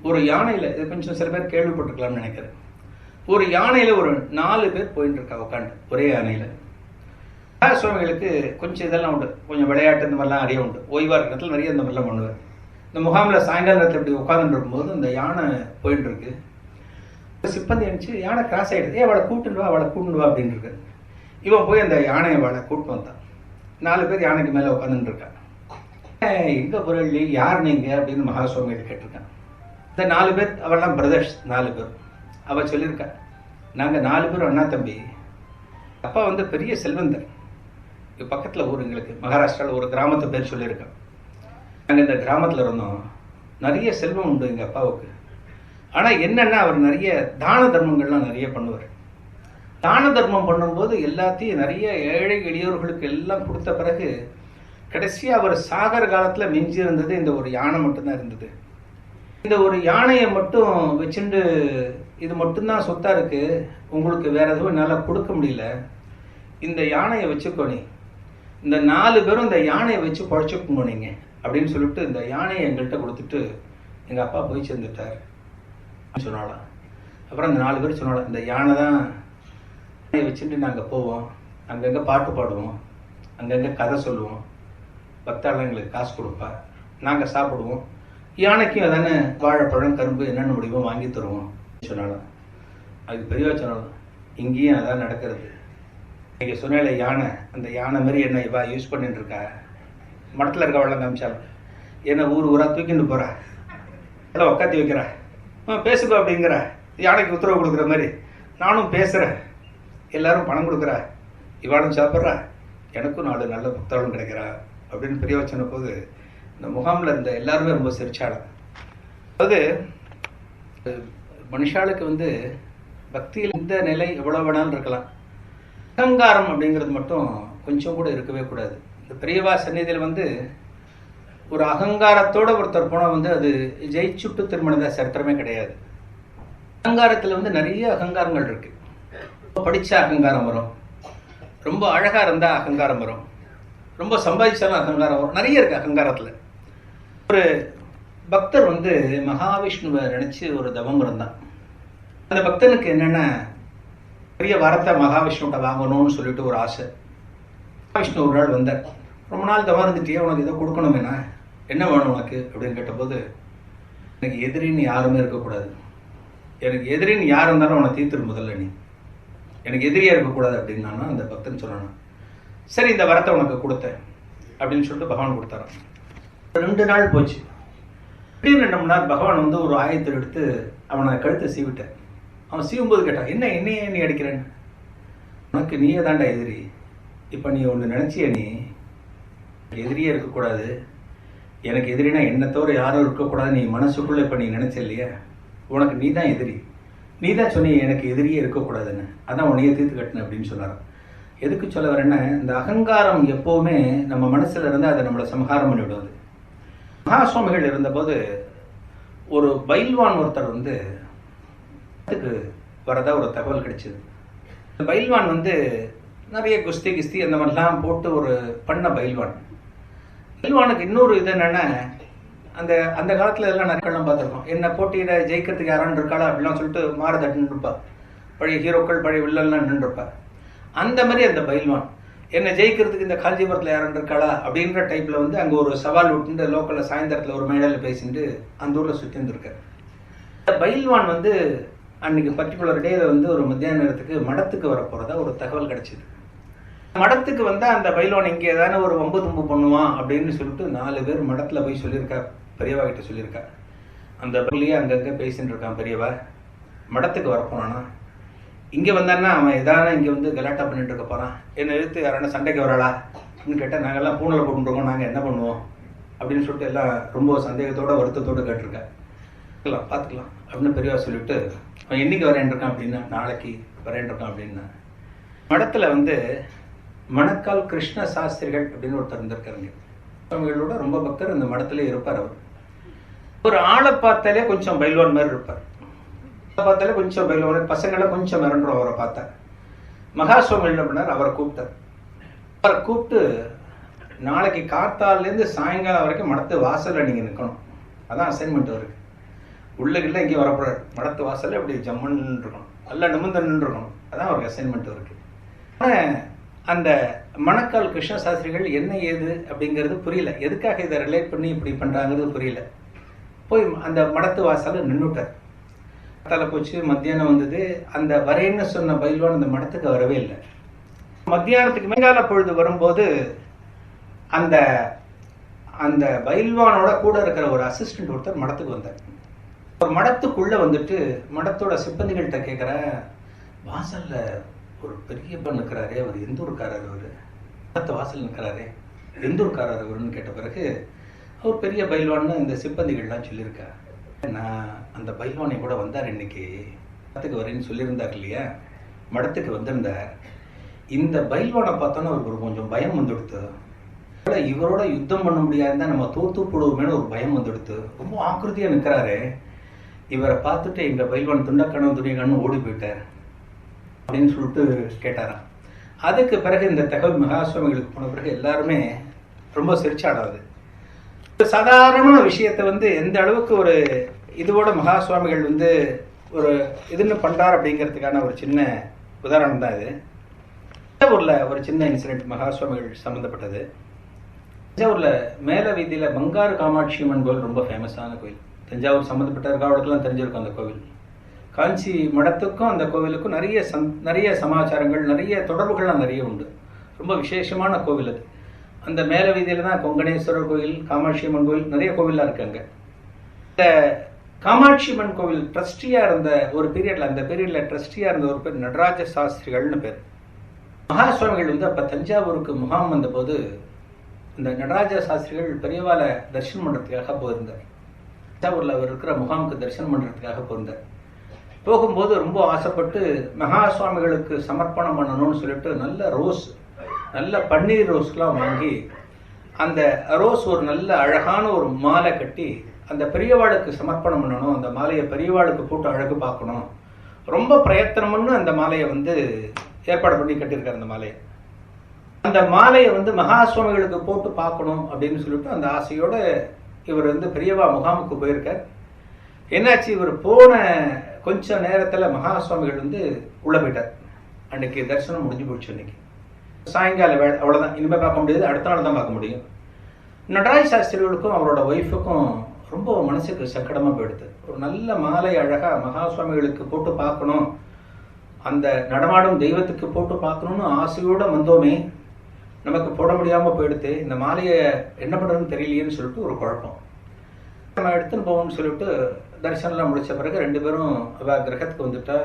ஒரு யானையில், இது கொஞ்சம் சில பேர் கேள்விப்பட்டிருக்கலாம்னு நினைக்கிறேன், ஒரு யானையில் ஒரு 4 பேர் போயிட்டு இருக்கா உட்காந்து ஒரே யானையில். சுவாமிகளுக்கு கொஞ்சம் இதெல்லாம் உண்டு, கொஞ்சம் விளையாட்டு இந்த மாதிரிலாம் நிறைய உண்டு. ஓய்வாக இருக்கிறதுல நிறைய இந்த மாதிரிலாம் பண்ணுவார். இந்த முகாமில் சாயங்கால நேரத்தில் இப்படி உட்காந்துட்டு இருக்கும்போது இந்த யானை போயிட்டு இருக்கு. சிப்பந்தி அனுப்பிச்சு யானை கிராஸ் ஆகிடுது, அவளை கூட்டுண்டு வா, அவளை கூட்டுண்டு வா அப்படின்னு இருக்கு. இவன் போய் அந்த யானையை அவளை கூட்டு வந்தான். 4 பேர் யானைக்கு மேலே உட்காந்துட்டு இருக்கான். எங்கே பொருள் யார் நீங்கள் அப்படின்னு மகாசுவாமிகள் கேட்டிருக்கான். இந்த 4 பேர் அவெல்லாம் பிரதர்ஸ் 4 பேர். அவள் சொல்லியிருக்கா, நாங்கள் 4 பேரும் அண்ணா தம்பி. அப்பா வந்து பெரிய செல்வந்தர். பக்கத்தில் ஊர், எங்களுக்கு மகாராஷ்டிராவில் ஒரு கிராமத்தை பேர் சொல்லியிருக்கேன். நாங்கள் இந்த கிராமத்தில் இருந்தோம். நிறைய செல்வம் உண்டு எங்கள் அப்பாவுக்கு. ஆனால் என்னென்னா அவர் நிறைய தான தர்மங்கள்லாம் நிறைய பண்ணுவார். தான தர்மம் பண்ணும்போது எல்லாத்தையும் நிறைய ஏழை எளியோர்களுக்கு எல்லாம் கொடுத்த பிறகு கடைசியாக அவர் சாகர காலத்தில் மிஞ்சி இருந்தது இந்த ஒரு யானை மட்டும்தான் இருந்தது. இந்த ஒரு யானையை மட்டும் வச்சுட்டு இது மட்டும்தான் சொத்தாக இருக்குது, உங்களுக்கு வேறு எதுவும் என்னால் கொடுக்க முடியல, இந்த யானையை வச்சுக்கோனே, இந்த 4 பேரும் இந்த யானையை வச்சு குழைச்சிக்கோங்க நீங்கள் அப்படின்னு சொல்லிட்டு இந்த யானையை எங்கள்கிட்ட கொடுத்துட்டு எங்கள் அப்பா போய் சேர்ந்துட்டார் சொன்னாலாம். அப்புறம் அந்த 4 பேர் சொன்னாலும், இந்த யானை தான் யானையை வச்சுட்டு நாங்கள் போவோம், அங்கங்கே பாட்டு பாடுவோம், அங்கங்கே கதை சொல்லுவோம், பக்தாளம் எங்களுக்கு காசு கொடுப்பா, நாங்கள் சாப்பிடுவோம், யானைக்கும் அதானே வாழைப்பழம் கரும்பு என்னென்ன முடியுமோ வாங்கி தருவோம் சொன்னாலும். அதுக்கு பெரியவா சொன்னாலும், இங்கேயும் அதான் நடக்கிறது. நீங்கள் சொன்னால யானை, அந்த யானை மாதிரி என்ன இவா யூஸ் பண்ணிட்டு இருக்கா, மடத்தில் இருக்க வெள்ளம் காமிச்சாலும் என்ன ஊர் ஊராக தூக்கிட்டு போகிறா, எல்லாம் உட்காத்தி வைக்கிறா, பேசுப்பா அப்படிங்கிற யானைக்கு உத்தரவு கொடுக்குற மாதிரி நானும் பேசுகிறேன், எல்லாரும் பணம் கொடுக்குறா, இவாளும் சாப்பிட்றா, எனக்கும் 4 நல்ல புத்தகம் கிடைக்கிறா அப்படின்னு பெரியவா சொன்ன போது இந்த முகாமில் இருந்த எல்லாருமே ரொம்ப சிரிச்சாலும். அதாவது மனுஷாளுக்கு வந்து பக்தியில் இந்த நிலை எவ்வளோ வேணாலும் இருக்கலாம், அகங்காரம் அப்படிங்கிறது மட்டும் கொஞ்சம் கூட இருக்கவே கூடாது. இந்த பெரியவா சந்நிதியில் வந்து ஒரு அகங்காரத்தோட ஒருத்தர் போனால் வந்து அது ஜெயிச்சுட்டு திருமணத சரித்திரமே கிடையாது. அகங்காரத்தில் வந்து நிறைய அகங்காரங்கள் இருக்கு. படித்த அகங்காரம் வரும், ரொம்ப அழகாக இருந்தால் அகங்காரம் வரும், ரொம்ப சம்பாதிச்சாலும் அகங்காரம் வரும், நிறைய இருக்கு அகங்காரத்தில். ஒரு பக்தர் வந்து மகாவிஷ்ணுவை நினைச்சு ஒரு தவம் இருந்தான். அந்த பக்தனுக்கு என்னென்ன பெரிய வரத்தை மகாவிஷ்ணுகிட்ட வாங்கணும்னு சொல்லிட்டு ஒரு ஆசை. மகாவிஷ்ணு ஒரு நாள் வந்தார். ரொம்ப நாள் தவம் இருந்துட்டியே, உனக்கு இதை கொடுக்கணுமேனா, என்ன வேணும் உனக்கு அப்படின்னு கேட்டபோது, எனக்கு எதிரின்னு யாருமே இருக்கக்கூடாது, எனக்கு எதிரின்னு யார் இருந்தாலும் உனக்கு தீர்த்துரு, முதல்ல நீ எனக்கு எதிரியா இருக்கக்கூடாது அப்படின்னானா அந்த பக்தன் சொன்னானா. சரி இந்த வரத்தை உனக்கு கொடுத்தேன் அப்படின்னு சொல்லிட்டு பகவான் கொடுத்தாரான். 2 நாள் போச்சு. திடீர்னு 2 மணி நேரம் பகவான் வந்து ஒரு ஆயத்தை எடுத்து அவனை கழுத்தை சீவிட்டார். அவன் சீவும்போது கேட்டான், என்னையே நீ அடிக்கிறேன்னு, உனக்கு நீயே தாண்டா எதிரி, இப்போ நீ ஒன்று நினச்சிய, நீ எதிரியே இருக்கக்கூடாது, எனக்கு எதிரினா என்னை தவிர யாரும் இருக்கக்கூடாது, நீ மனசுக்குள்ளே இப்போ நீ நினச்ச இல்லையா, உனக்கு நீ தான் எதிரி, நீ தான் சொன்னி எனக்கு எதிரியே இருக்கக்கூடாதுன்னு, அதான் உன்னையே தீர்த்து கட்டினேன் அப்படின்னு சொன்னார். எதுக்கு சொல்ல வரேன்னா, இந்த அகங்காரம் எப்போவுமே நம்ம மனசில் இருந்தால் அதை நம்மளை சம்ஹாரம் பண்ணிவிடுவது. மகாசுவாமிகள் இருந்தபோது ஒரு பைல்வான் ஒருத்தர் வந்து வரதா ஒரு தகவல் கிடைச்சது. இந்த பைல்வான் வந்து நிறைய குஸ்தி அந்த மாதிரிலாம் போட்டு ஒரு பண்ண பைல்வான். பைல்வானுக்கு இன்னொரு இது என்னென்னா, அந்த காலத்தில் எல்லாம் நிறையலாம் பார்த்துருக்கோம், என்ன போட்டியிட ஜெயிக்கிறதுக்கு யாரான்னு இருக்காளா அப்படிலாம் சொல்லிட்டு மாறுதட்டுன்னு இருப்பா, பழைய ஹீரோக்கள் பழைய வில்லன்லாம் நின்றுருப்பா. அந்த மாதிரி அந்த பைல்வான் என்னை ஜெயிக்கிறதுக்கு இந்த காஞ்சிபுரத்தில் யாரான்னு இருக்காளா அப்படின்ற டைப்பில் வந்து அங்கே ஒரு சவால் விட்டு லோக்கலில் சாயந்தரத்தில் ஒரு மேடையில் பேசிட்டு அந்த ஊரில் சுற்றி இருந்திருக்காரு. இந்த பைல்வான் வந்து அன்னைக்கு பர்டிகுலர் டேயில் வந்து ஒரு மத்தியான நேரத்துக்கு மடத்துக்கு வர போகிறதா ஒரு தகவல் கிடைச்சிது. மடத்துக்கு வந்தால் அந்த பைல்வான் இங்கே ஏதான ஒரு வம்பு தும்பு பண்ணுவான் அப்படின்னு சொல்லிட்டு 4 பேர் மடத்தில் போய் சொல்லியிருக்கா, பெரியவா கிட்ட சொல்லியிருக்கா. அந்த பள்ளியே அங்கங்கே பேசின்னு இருக்கான் பெரியவா, மடத்துக்கு வரப்போனானா இங்கே வந்தான்னா அவன் எதான இங்கே வந்து கலாட்டா பண்ணிட்டு இருக்க போகிறான், என்னை எடுத்து யாரான சண்டைக்கு வராளா அப்படின்னு கேட்டால் நாங்கள்லாம் பூனில் போட்டுருக்கோம், நாங்கள் என்ன பண்ணுவோம் அப்படின்னு சொல்லிட்டு எல்லாம் ரொம்ப சந்தேகத்தோட வருத்தத்தோடு கேட்டிருக்கேன். பார்த்துக்கலாம் அப்படின்னு பெரியவா சொல்லிட்டு, அவன் என்னைக்கு வரேன் இருக்கான் அப்படின்னா, நாளைக்கு வரேன் இருக்கான் அப்படின்னா. மடத்தில் வந்து மணக்கால் கிருஷ்ண சாஸ்திரிகள் அப்படின்னு ஒருத்தர் இருந்திருக்காருங்க. அவங்களோட ரொம்ப பக்தர் அந்த மடத்திலே இருப்பார். அவர் ஒரு ஆளை பார்த்தாலே கொஞ்சம் பைல்வான் மாதிரி இருப்பார், பார்த்தாலே கொஞ்சம் பைல்வான், பசங்களை கொஞ்சம் மிரண்டுரும் அவரை பார்த்தா. மகாசுவாமி என்ன பண்ணார், அவரை கூப்பிட்டார். அவரை கூப்பிட்டு, நாளைக்கு காத்தாலேருந்து சாயங்காலம் வரைக்கும் மடத்து வாசலில் நீங்கள் நிற்கணும், அதான் அசைன்மெண்ட் அவருக்கு. உள்ளுக்குள்ள இங்கே வரப்போறாரு, மடத்து வாசல்ல இப்படி ஜம்முன்னு இருக்கணும், நல்லா நிமிர்ந்து நின்றுருக்கணும். அதான் அவருக்கு அசைன்மெண்ட் அவருக்கு. ஆனால் அந்த மணக்கால் கிருஷ்ண சாஸ்திரிகள் என்ன ஏது அப்படிங்கிறது புரியல, எதுக்காக இதை ரிலேட் பண்ணி இப்படி பண்ணுறாங்கிறது புரியல. போய் அந்த மடத்து வாசலில் நின்றுட்டார். தலை போச்சு, மத்தியானம் வந்தது. அந்த வரேன்னு சொன்ன பயில்வான் அந்த மடத்துக்கு வரவே இல்லை. மத்தியானத்துக்கு மேங்கால பொழுது வரும்போது அந்த அந்த பயில்வானோட கூட இருக்கிற ஒரு அசிஸ்டன்ட் ஒருத்தர் மடத்துக்கு வந்தார். ஒரு மடத்துக்குள்ள வந்துட்டு மடத்தோட சிப்பந்திகள்கிட்ட கேட்குற, வாசல்ல ஒரு பெரிய பண் நிற்கிறாரே, அவர் எந்த ஊருக்காரர், அவர் மடத்து வாசல் நிற்கிறாரே, எந்த ஊருக்காரர் அவருன்னு கேட்ட பிறகு அவர் பெரிய பயில்வான்னு இந்த சிப்பந்திகள்லாம் சொல்லியிருக்கார். நான் அந்த பயில்வானை கூட வந்தார், இன்னைக்கு மடத்துக்கு வரேன்னு சொல்லியிருந்தார் இல்லையா, மடத்துக்கு வந்திருந்தார். இந்த பயில்வானை பார்த்தோன்னா அவருக்கு கொஞ்சம் பயம் வந்துடுத்து. இவரோட யுத்தம் பண்ண முடியாதுதான், நம்ம தோத்து போடுவோமேனு ஒரு பயம் வந்துடுத்து. ரொம்ப ஆக்கிருத்தியா நிற்கிறாரு. இவரை பார்த்துட்டு எங்க பயில்வான் துண்டக்கணும் துணியக்கணும் ஓடி போயிட்டார் அப்படின்னு சொல்லிட்டு கேட்டாராம். அதுக்கு பிறகு இந்த தகவல் மகாசுவாமிகளுக்கு போன பிறகு எல்லாருமே ரொம்ப சிரிச்சாடாது. சாதாரண விஷயத்தை எந்த அளவுக்கு ஒரு இதோட மகாசுவாமிகள் ஒரு இதுன்னு பண்றார் அப்படிங்கிறதுக்கான ஒரு சின்ன உதாரணம் தான் இது. தஞ்சாவூர்ல ஒரு சின்ன இன்சிடென்ட் மகாசுவாமிகள் சம்பந்தப்பட்டது. தஞ்சாவூர்ல மேல வீதியில பங்காரு காமாட்சி அம்மன் கோவில் ரொம்ப ஃபேமஸான கோவில். தஞ்சாவூர் சம்மந்தப்பட்ட இருக்கவர்களுக்கெல்லாம் தெரிஞ்சிருக்கும் அந்த கோவில். காஞ்சி மடத்துக்கும் அந்த கோவிலுக்கும் நிறைய சமாச்சாரங்கள், நிறைய தொடர்புகள்லாம் நிறைய உண்டு. ரொம்ப விசேஷமான கோவில் அது. அந்த மேல வீதியில தான் கொங்கணேஸ்வரர் கோவில், காமாட்சி அம்மன் கோவில், நிறைய கோவில்லாம் இருக்காங்க. இந்த காமாட்சி அம்மன் கோவில் ட்ரஸ்டியா இருந்த ஒரு பீரியட்ல, அந்த பீரியட்ல ட்ரஸ்டியா இருந்த ஒரு பேர் நடராஜ சாஸ்திரிகள்னு பேர். மகாசுவாமிகள் அப்ப தஞ்சாவூருக்கு முகாம் வந்த போது இந்த நடராஜ சாஸ்திரிகள் பெரியவால தரிசனம் பண்றதுக்காக போயிருந்தார். தஞ்சாவூர்ல அவர் இருக்கிற முகாமுக்கு தரிசனம் பண்றதுக்காக போயிருந்தார். போகும்போது ரொம்ப ஆசைப்பட்டு மகாசுவாமிகளுக்கு சமர்ப்பணம் பண்ணணும்னு சொல்லிட்டு நல்ல பன்னீர் ரோஸ்லாம் வாங்கி அந்த ரோஸ் ஒரு நல்ல அழகான ஒரு மாலை கட்டி அந்த பெரியவாளுக்கு சமர்ப்பணம் பண்ணணும், அந்த மாலையை பெரியவாளுக்கு போட்டு அழகு பார்க்கணும், ரொம்ப பிரயத்தனம் பண்ணி அந்த மாலையை ஏற்பாடு பண்ணி கட்டியிருக்காரு. அந்த மாலையை மகாசுவாமிகளுக்கு போட்டு பார்க்கணும் அப்படின்னு சொல்லிட்டு அந்த ஆசையோட இவர் பெரியவா முகாமுக்கு போயிருக்கார். என்னாச்சு, இவர் போன கொஞ்ச நேரத்துல மகாசுவாமிகள் உள்ள போயிட்டார். அன்னைக்கு தரிசனம் முடிஞ்சு போச்சு. அன்னைக்கு சாயங்கால வேலை, அவ்வளவுதான், இனிமே பார்க்க முடியாது, அடுத்த நாள் தான் பார்க்க முடியும். நடராஜ சாஸ்திரிகளுக்கும் அவரோட ஒய்ஃபுக்கும் ரொம்ப மனசுக்கு சங்கடமா போயிடுது. ஒரு நல்ல மாலை அழகா மகாசுவாமிகளுக்கு போட்டு பார்க்கணும், அந்த நடமாடும் தெய்வத்துக்கு போட்டு பார்க்கணும்னு ஆசையோட வந்தோமே, நமக்கு போட முடியாம போயிடுது, இந்த மாலையை என்ன பண்றதுன்னு தெரியலையேன்னு சொல்லிட்டு ஒரு குழப்பம். நம்ம எடுத்துன்னு போவோம்னு சொல்லிட்டு தரிசனம்லாம் முடிச்ச பிறகு ரெண்டு பேரும் அவ கிரகத்துக்கு வந்துட்டா.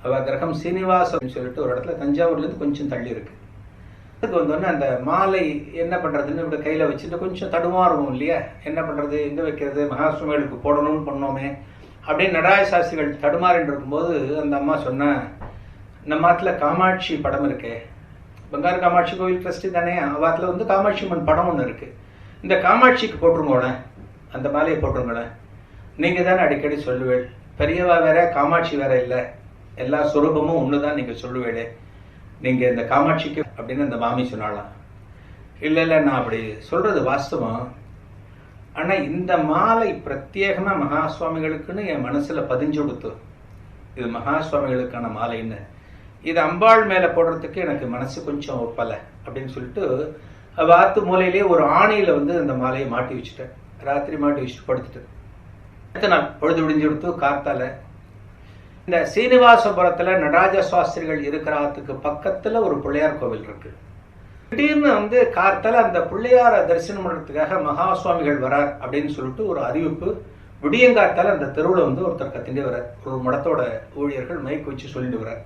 அவ கிரகம் சீனிவாசன் சொல்லிட்டு ஒரு இடத்துல தஞ்சாவூர்ல இருந்து கொஞ்சம் தள்ளி இருக்கு. அதுக்கு வந்தோடனே அந்த மாலை என்ன பண்றதுன்னு இப்படி கையில வச்சுட்டு கொஞ்சம் தடுமாறுவோம் இல்லையா, என்ன பண்றது, எங்க வைக்கிறது, மகாசுவாமிகளுக்கு போடணும்னு பண்ணோமே அப்படின்னு நடராஜ சாஸ்திரிகள் தடுமாறின்னு இருக்கும்போது அந்த அம்மா சொன்ன, நம்ம ஆத்துல காமாட்சி படம் இருக்கு, பங்காரு காமாட்சி கோவில் ட்ரஸ்டி தானே, அவாத்துல காமாட்சி அம்மன் படம் ஒன்று இருக்கு, இந்த காமாட்சிக்கு போட்டுருங்கோட, அந்த மாலையை போட்டுருங்கோட, நீங்க தானே அடிக்கடி சொல்லுவேள், பெரியவா வேற காமாட்சி வேற இல்லை, எல்லா சுரூபமும் ஒண்ணுதான் நீங்க சொல்லுவேளே, நீங்க இந்த காமாட்சிக்கு அப்படின்னு அந்த மாமி சொன்னாலாம். இல்ல நான் அப்படி சொல்றது வாஸ்தவம், ஆனா இந்த மாலை பிரத்யேகமா மகாசுவாமிகளுக்குன்னு என் மனசுல பதிஞ்சு கொடுத்து, இது மகாசுவாமிகளுக்கான மாலைன்னு, இது அம்பாள் மேல போடுறதுக்கு எனக்கு மனசு கொஞ்சம் ஒப்பலை அப்படின்னு சொல்லிட்டு வாத்து மூலையிலேயே ஒரு ஆணியில அந்த மாலையை மாட்டி வச்சுட்டேன். ராத்திரி மாட்டி வச்சுட்டு படுத்துட்டு அடுத்த நாள் பொழுது விடிஞ்சு கொடுத்து காத்தால இந்த சீனிவாசபுரத்துல நடராஜ சாஸ்திரிகள் இருக்கிறதுக்கு பக்கத்துல ஒரு பிள்ளையார் கோவில் இருக்கு. திடீர்னு காத்தால அந்த பிள்ளையார தரிசனம் பண்றதுக்காக மகாசுவாமிகள் வரார் அப்படின்னு சொல்லிட்டு ஒரு அறிவிப்பு விடியங்காத்தால அந்த தெருவுல ஒருத்தர் கத்திண்டே வர்றார். ஒரு மடத்தோட ஊழியர்கள் மைக் வச்சு சொல்லிட்டு வர்றார்,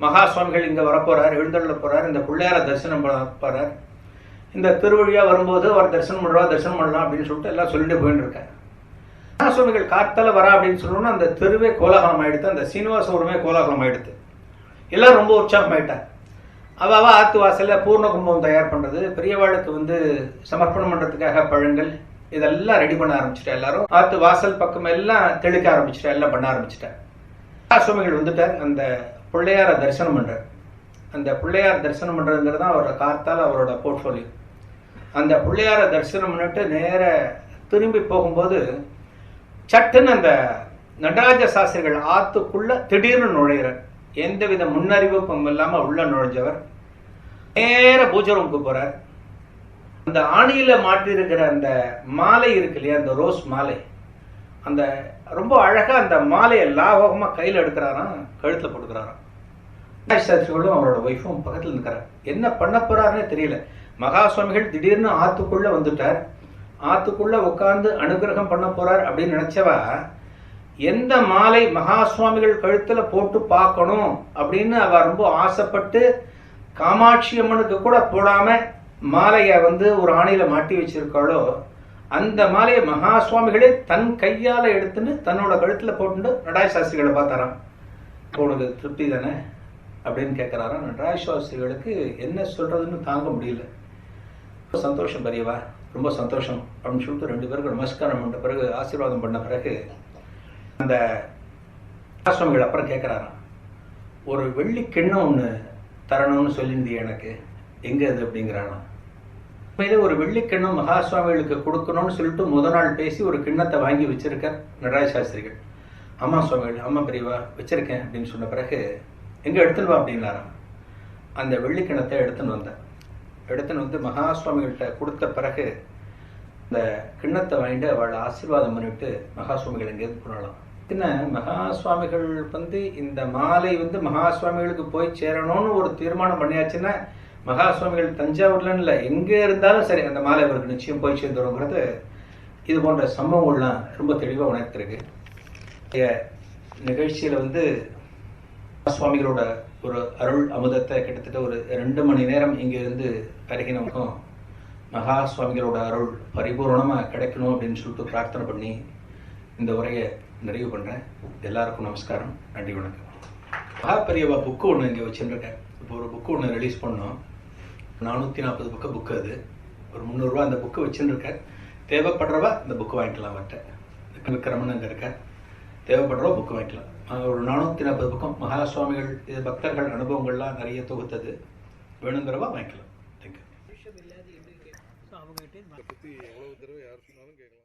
மகாசுவாமிகள் இங்க வரப்போறார், எழுந்தருள போறார், இந்த பிள்ளையார தரிசனம் பண்ண போறார், இந்த திருவழியா வரும்போது அவர் தரிசனம் பண்ணலாம் அப்படின்னு சொல்லிட்டு எல்லாம் சொல்லிட்டு போயிட்டு இருக்காரு. மகாசுவாமிகள் காத்தால வரா அப்படின்னு சொல்லணும்னா அந்த தெருவே கோலாகலம் ஆயிடுத்து, அந்த சீனிவாசபுரமே கோலாகலம் ஆயிடுத்து. எல்லாம் ரொம்ப உற்சாகம் ஆயிட்டார். அவ ஆத்து வாசல்ல பூர்ண கும்பம் தயார் பண்றது, பெரியவாளுக்கு சமர்ப்பணம் பண்றதுக்காக பழங்கள் இதெல்லாம் ரெடி பண்ண ஆரம்பிச்சுட்டா. எல்லாரும் ஆத்து வாசல் பக்கம் எல்லாம் தெளிக்க ஆரம்பிச்சுட்டா, எல்லாம் பண்ண ஆரம்பிச்சுட்டார். மகாசுவாமிகள் வந்துட்டார். அந்த பிள்ளையார தரிசனம் பண்றார். அந்த பிள்ளையார் தரிசனம் பண்றதுங்கிறது தான் அவரோட காத்தால அவரோட போர்ட்போலியோ. அந்த பிள்ளையார தரிசனம் பண்ணிட்டு நேர திரும்பி போகும்போது சட்டுன்னு அந்த நடராஜ சாஸ்திரிகள் ஆத்துக்குள்ள திடீர்னு நுழையிறார். எந்தவித முன்னறிவிப்பும் இல்லாம உள்ள நுழைஞ்சவர் நேர பூஜை ரூமுக்கு போறார். அந்த ஆணியில மாட்டிருக்கிற அந்த மாலை இருக்கு இல்லையா, அந்த ரோஸ் மாலை, அந்த ரொம்ப அழகா அந்த மாலையை லாபகமா கையில எடுக்கிறாராம், கழுத்துல போட்டுக்கிறாராம். சாஸ்திரிகளும் அவரோட ஒய்ஃபும் பக்கத்துல இருக்கிறார். என்ன பண்ண போறாருன்னு தெரியல. மகா சுவாமிகள் திடீர்னு ஆத்துக்குள்ள வந்துட்டார். ஆத்துக்குள்ள உட்கார்ந்து அனுகிரகம் பண்ண போறார் அப்படின்னு நினைச்சவா, எந்த மாலை மகா சுவாமிகள் கழுத்துல போட்டு பார்க்கணும் அப்படின்னு அவ ரொம்ப ஆசைப்பட்டு காமாட்சி அம்மனுக்கு கூட போடாம மாலைய ஒரு ஆணையில மாட்டி வச்சிருக்காளோ, அந்த மாலையை மகா சுவாமிகளே தன் கையால எடுத்துன்னு தன்னோட கழுத்துல போட்டு நடராஜ சாஸ்திரிகளை பார்த்தாராம். உனக்கு திருப்தி தானே அப்படின்னு கேட்கிறாராம். நடராஜ சாஸ்திரிகளுக்கு என்ன சொல்றதுன்னு தாங்க முடியல. ரொம்ப சந்தோஷம் பெரியவா, ரொம்ப சந்தோஷம் அப்படின்னு சொல்லிட்டு 2 பேருக்கு நமஸ்காரம் பண்ண பிறகு ஆசீர்வாதம் பண்ண பிறகு அந்த சுவாமிகள் அப்புறம் கேட்கிறாராம், ஒரு வெள்ளி கிண்ணம் ஒன்று தரணும்னு சொல்லியிருந்தீ எனக்கு, எங்க அது அப்படிங்கிறானா. உண்மையிலே ஒரு வெள்ளி கிண்ணம் மகா சுவாமிகளுக்கு கொடுக்கணும்னு சொல்லிட்டு முதல் நாள் பேசி ஒரு கிண்ணத்தை வாங்கி வச்சிருக்கார் நடராஜ சாஸ்திரிகள். அம்மா சுவாமிகள், அம்மா பெரியவா வச்சிருக்கேன் அப்படின்னு சொன்ன பிறகு எங்க எடுத்துன்னு வா அப்படின்னாராம். அந்த வெள்ளி கிண்ணத்தை எடுத்துன்னு வந்தேன். எடுத்துன்னு வந்து மகா சுவாமிகள்கிட்ட கொடுத்த பிறகு இந்த கிண்ணத்தை வாங்கிட்டு அவளை ஆசீர்வாதம் பண்ணிட்டு மகா சுவாமிகள் எங்கேருந்து போனாலாம். என்ன மகா சுவாமிகள் இந்த மாலை மகா சுவாமிகளுக்கு போய் சேரணும்னு ஒரு தீர்மானம் பண்ணியாச்சுன்னா, மகா சுவாமிகள் தஞ்சாவூர்லன்னு இல்லை, எங்கே இருந்தாலும் சரி அந்த மாலை அவருக்கு நிச்சயம் போய் சேர்ந்துருங்கிறது இது போன்ற சம்பவங்கள்லாம் ரொம்ப தெளிவாக உணர்த்திருக்கு. நிகழ்ச்சியில் சுவாமிகளோட ஒரு அருள் அமுதத்தை கிட்டத்தட்ட ஒரு 2 மணி நேரம் இங்கிருந்து பருகினவங்க மகா சுவாமிகளோட அருள் பரிபூர்ணமாக கிடைக்கணும் அப்படின்னு சொல்லிட்டு பிரார்த்தனை பண்ணி இந்த உரையை நிறைவு பண்ணுறேன். எல்லாருக்கும் நமஸ்காரம், நன்றி, வணக்கம். மகா பெரியவா புக்கு ஒன்று இங்கே வச்சுருக்கேன். இப்போ ஒரு புக்கு ஒன்று ரிலீஸ் பண்ணோம். 440 பக்க புக்கு. அது ஒரு 300 ரூபா அந்த புக்கு வச்சுருக்கேன். தேவைப்படுறவா இந்த புக்கு வாங்கிக்கலாம். அவர்கிட்ட விக்ரமன் அங்கே இருக்க, தேவைப்படுறவா புக்கு வாங்கிக்கலாம். ஒரு 440 பக்கம் மகா சுவாமிகள் பக்தர்கள் அனுபவங்கள்லாம் நிறைய தொகுத்தது. வேணுங்கிறவா வாங்கிக்கலாம். தேங்க்யூ. அவங்ககிட்ட பற்றி எவ்வளவு தடவை யார் சொன்னாலும் கேட்கலாம்.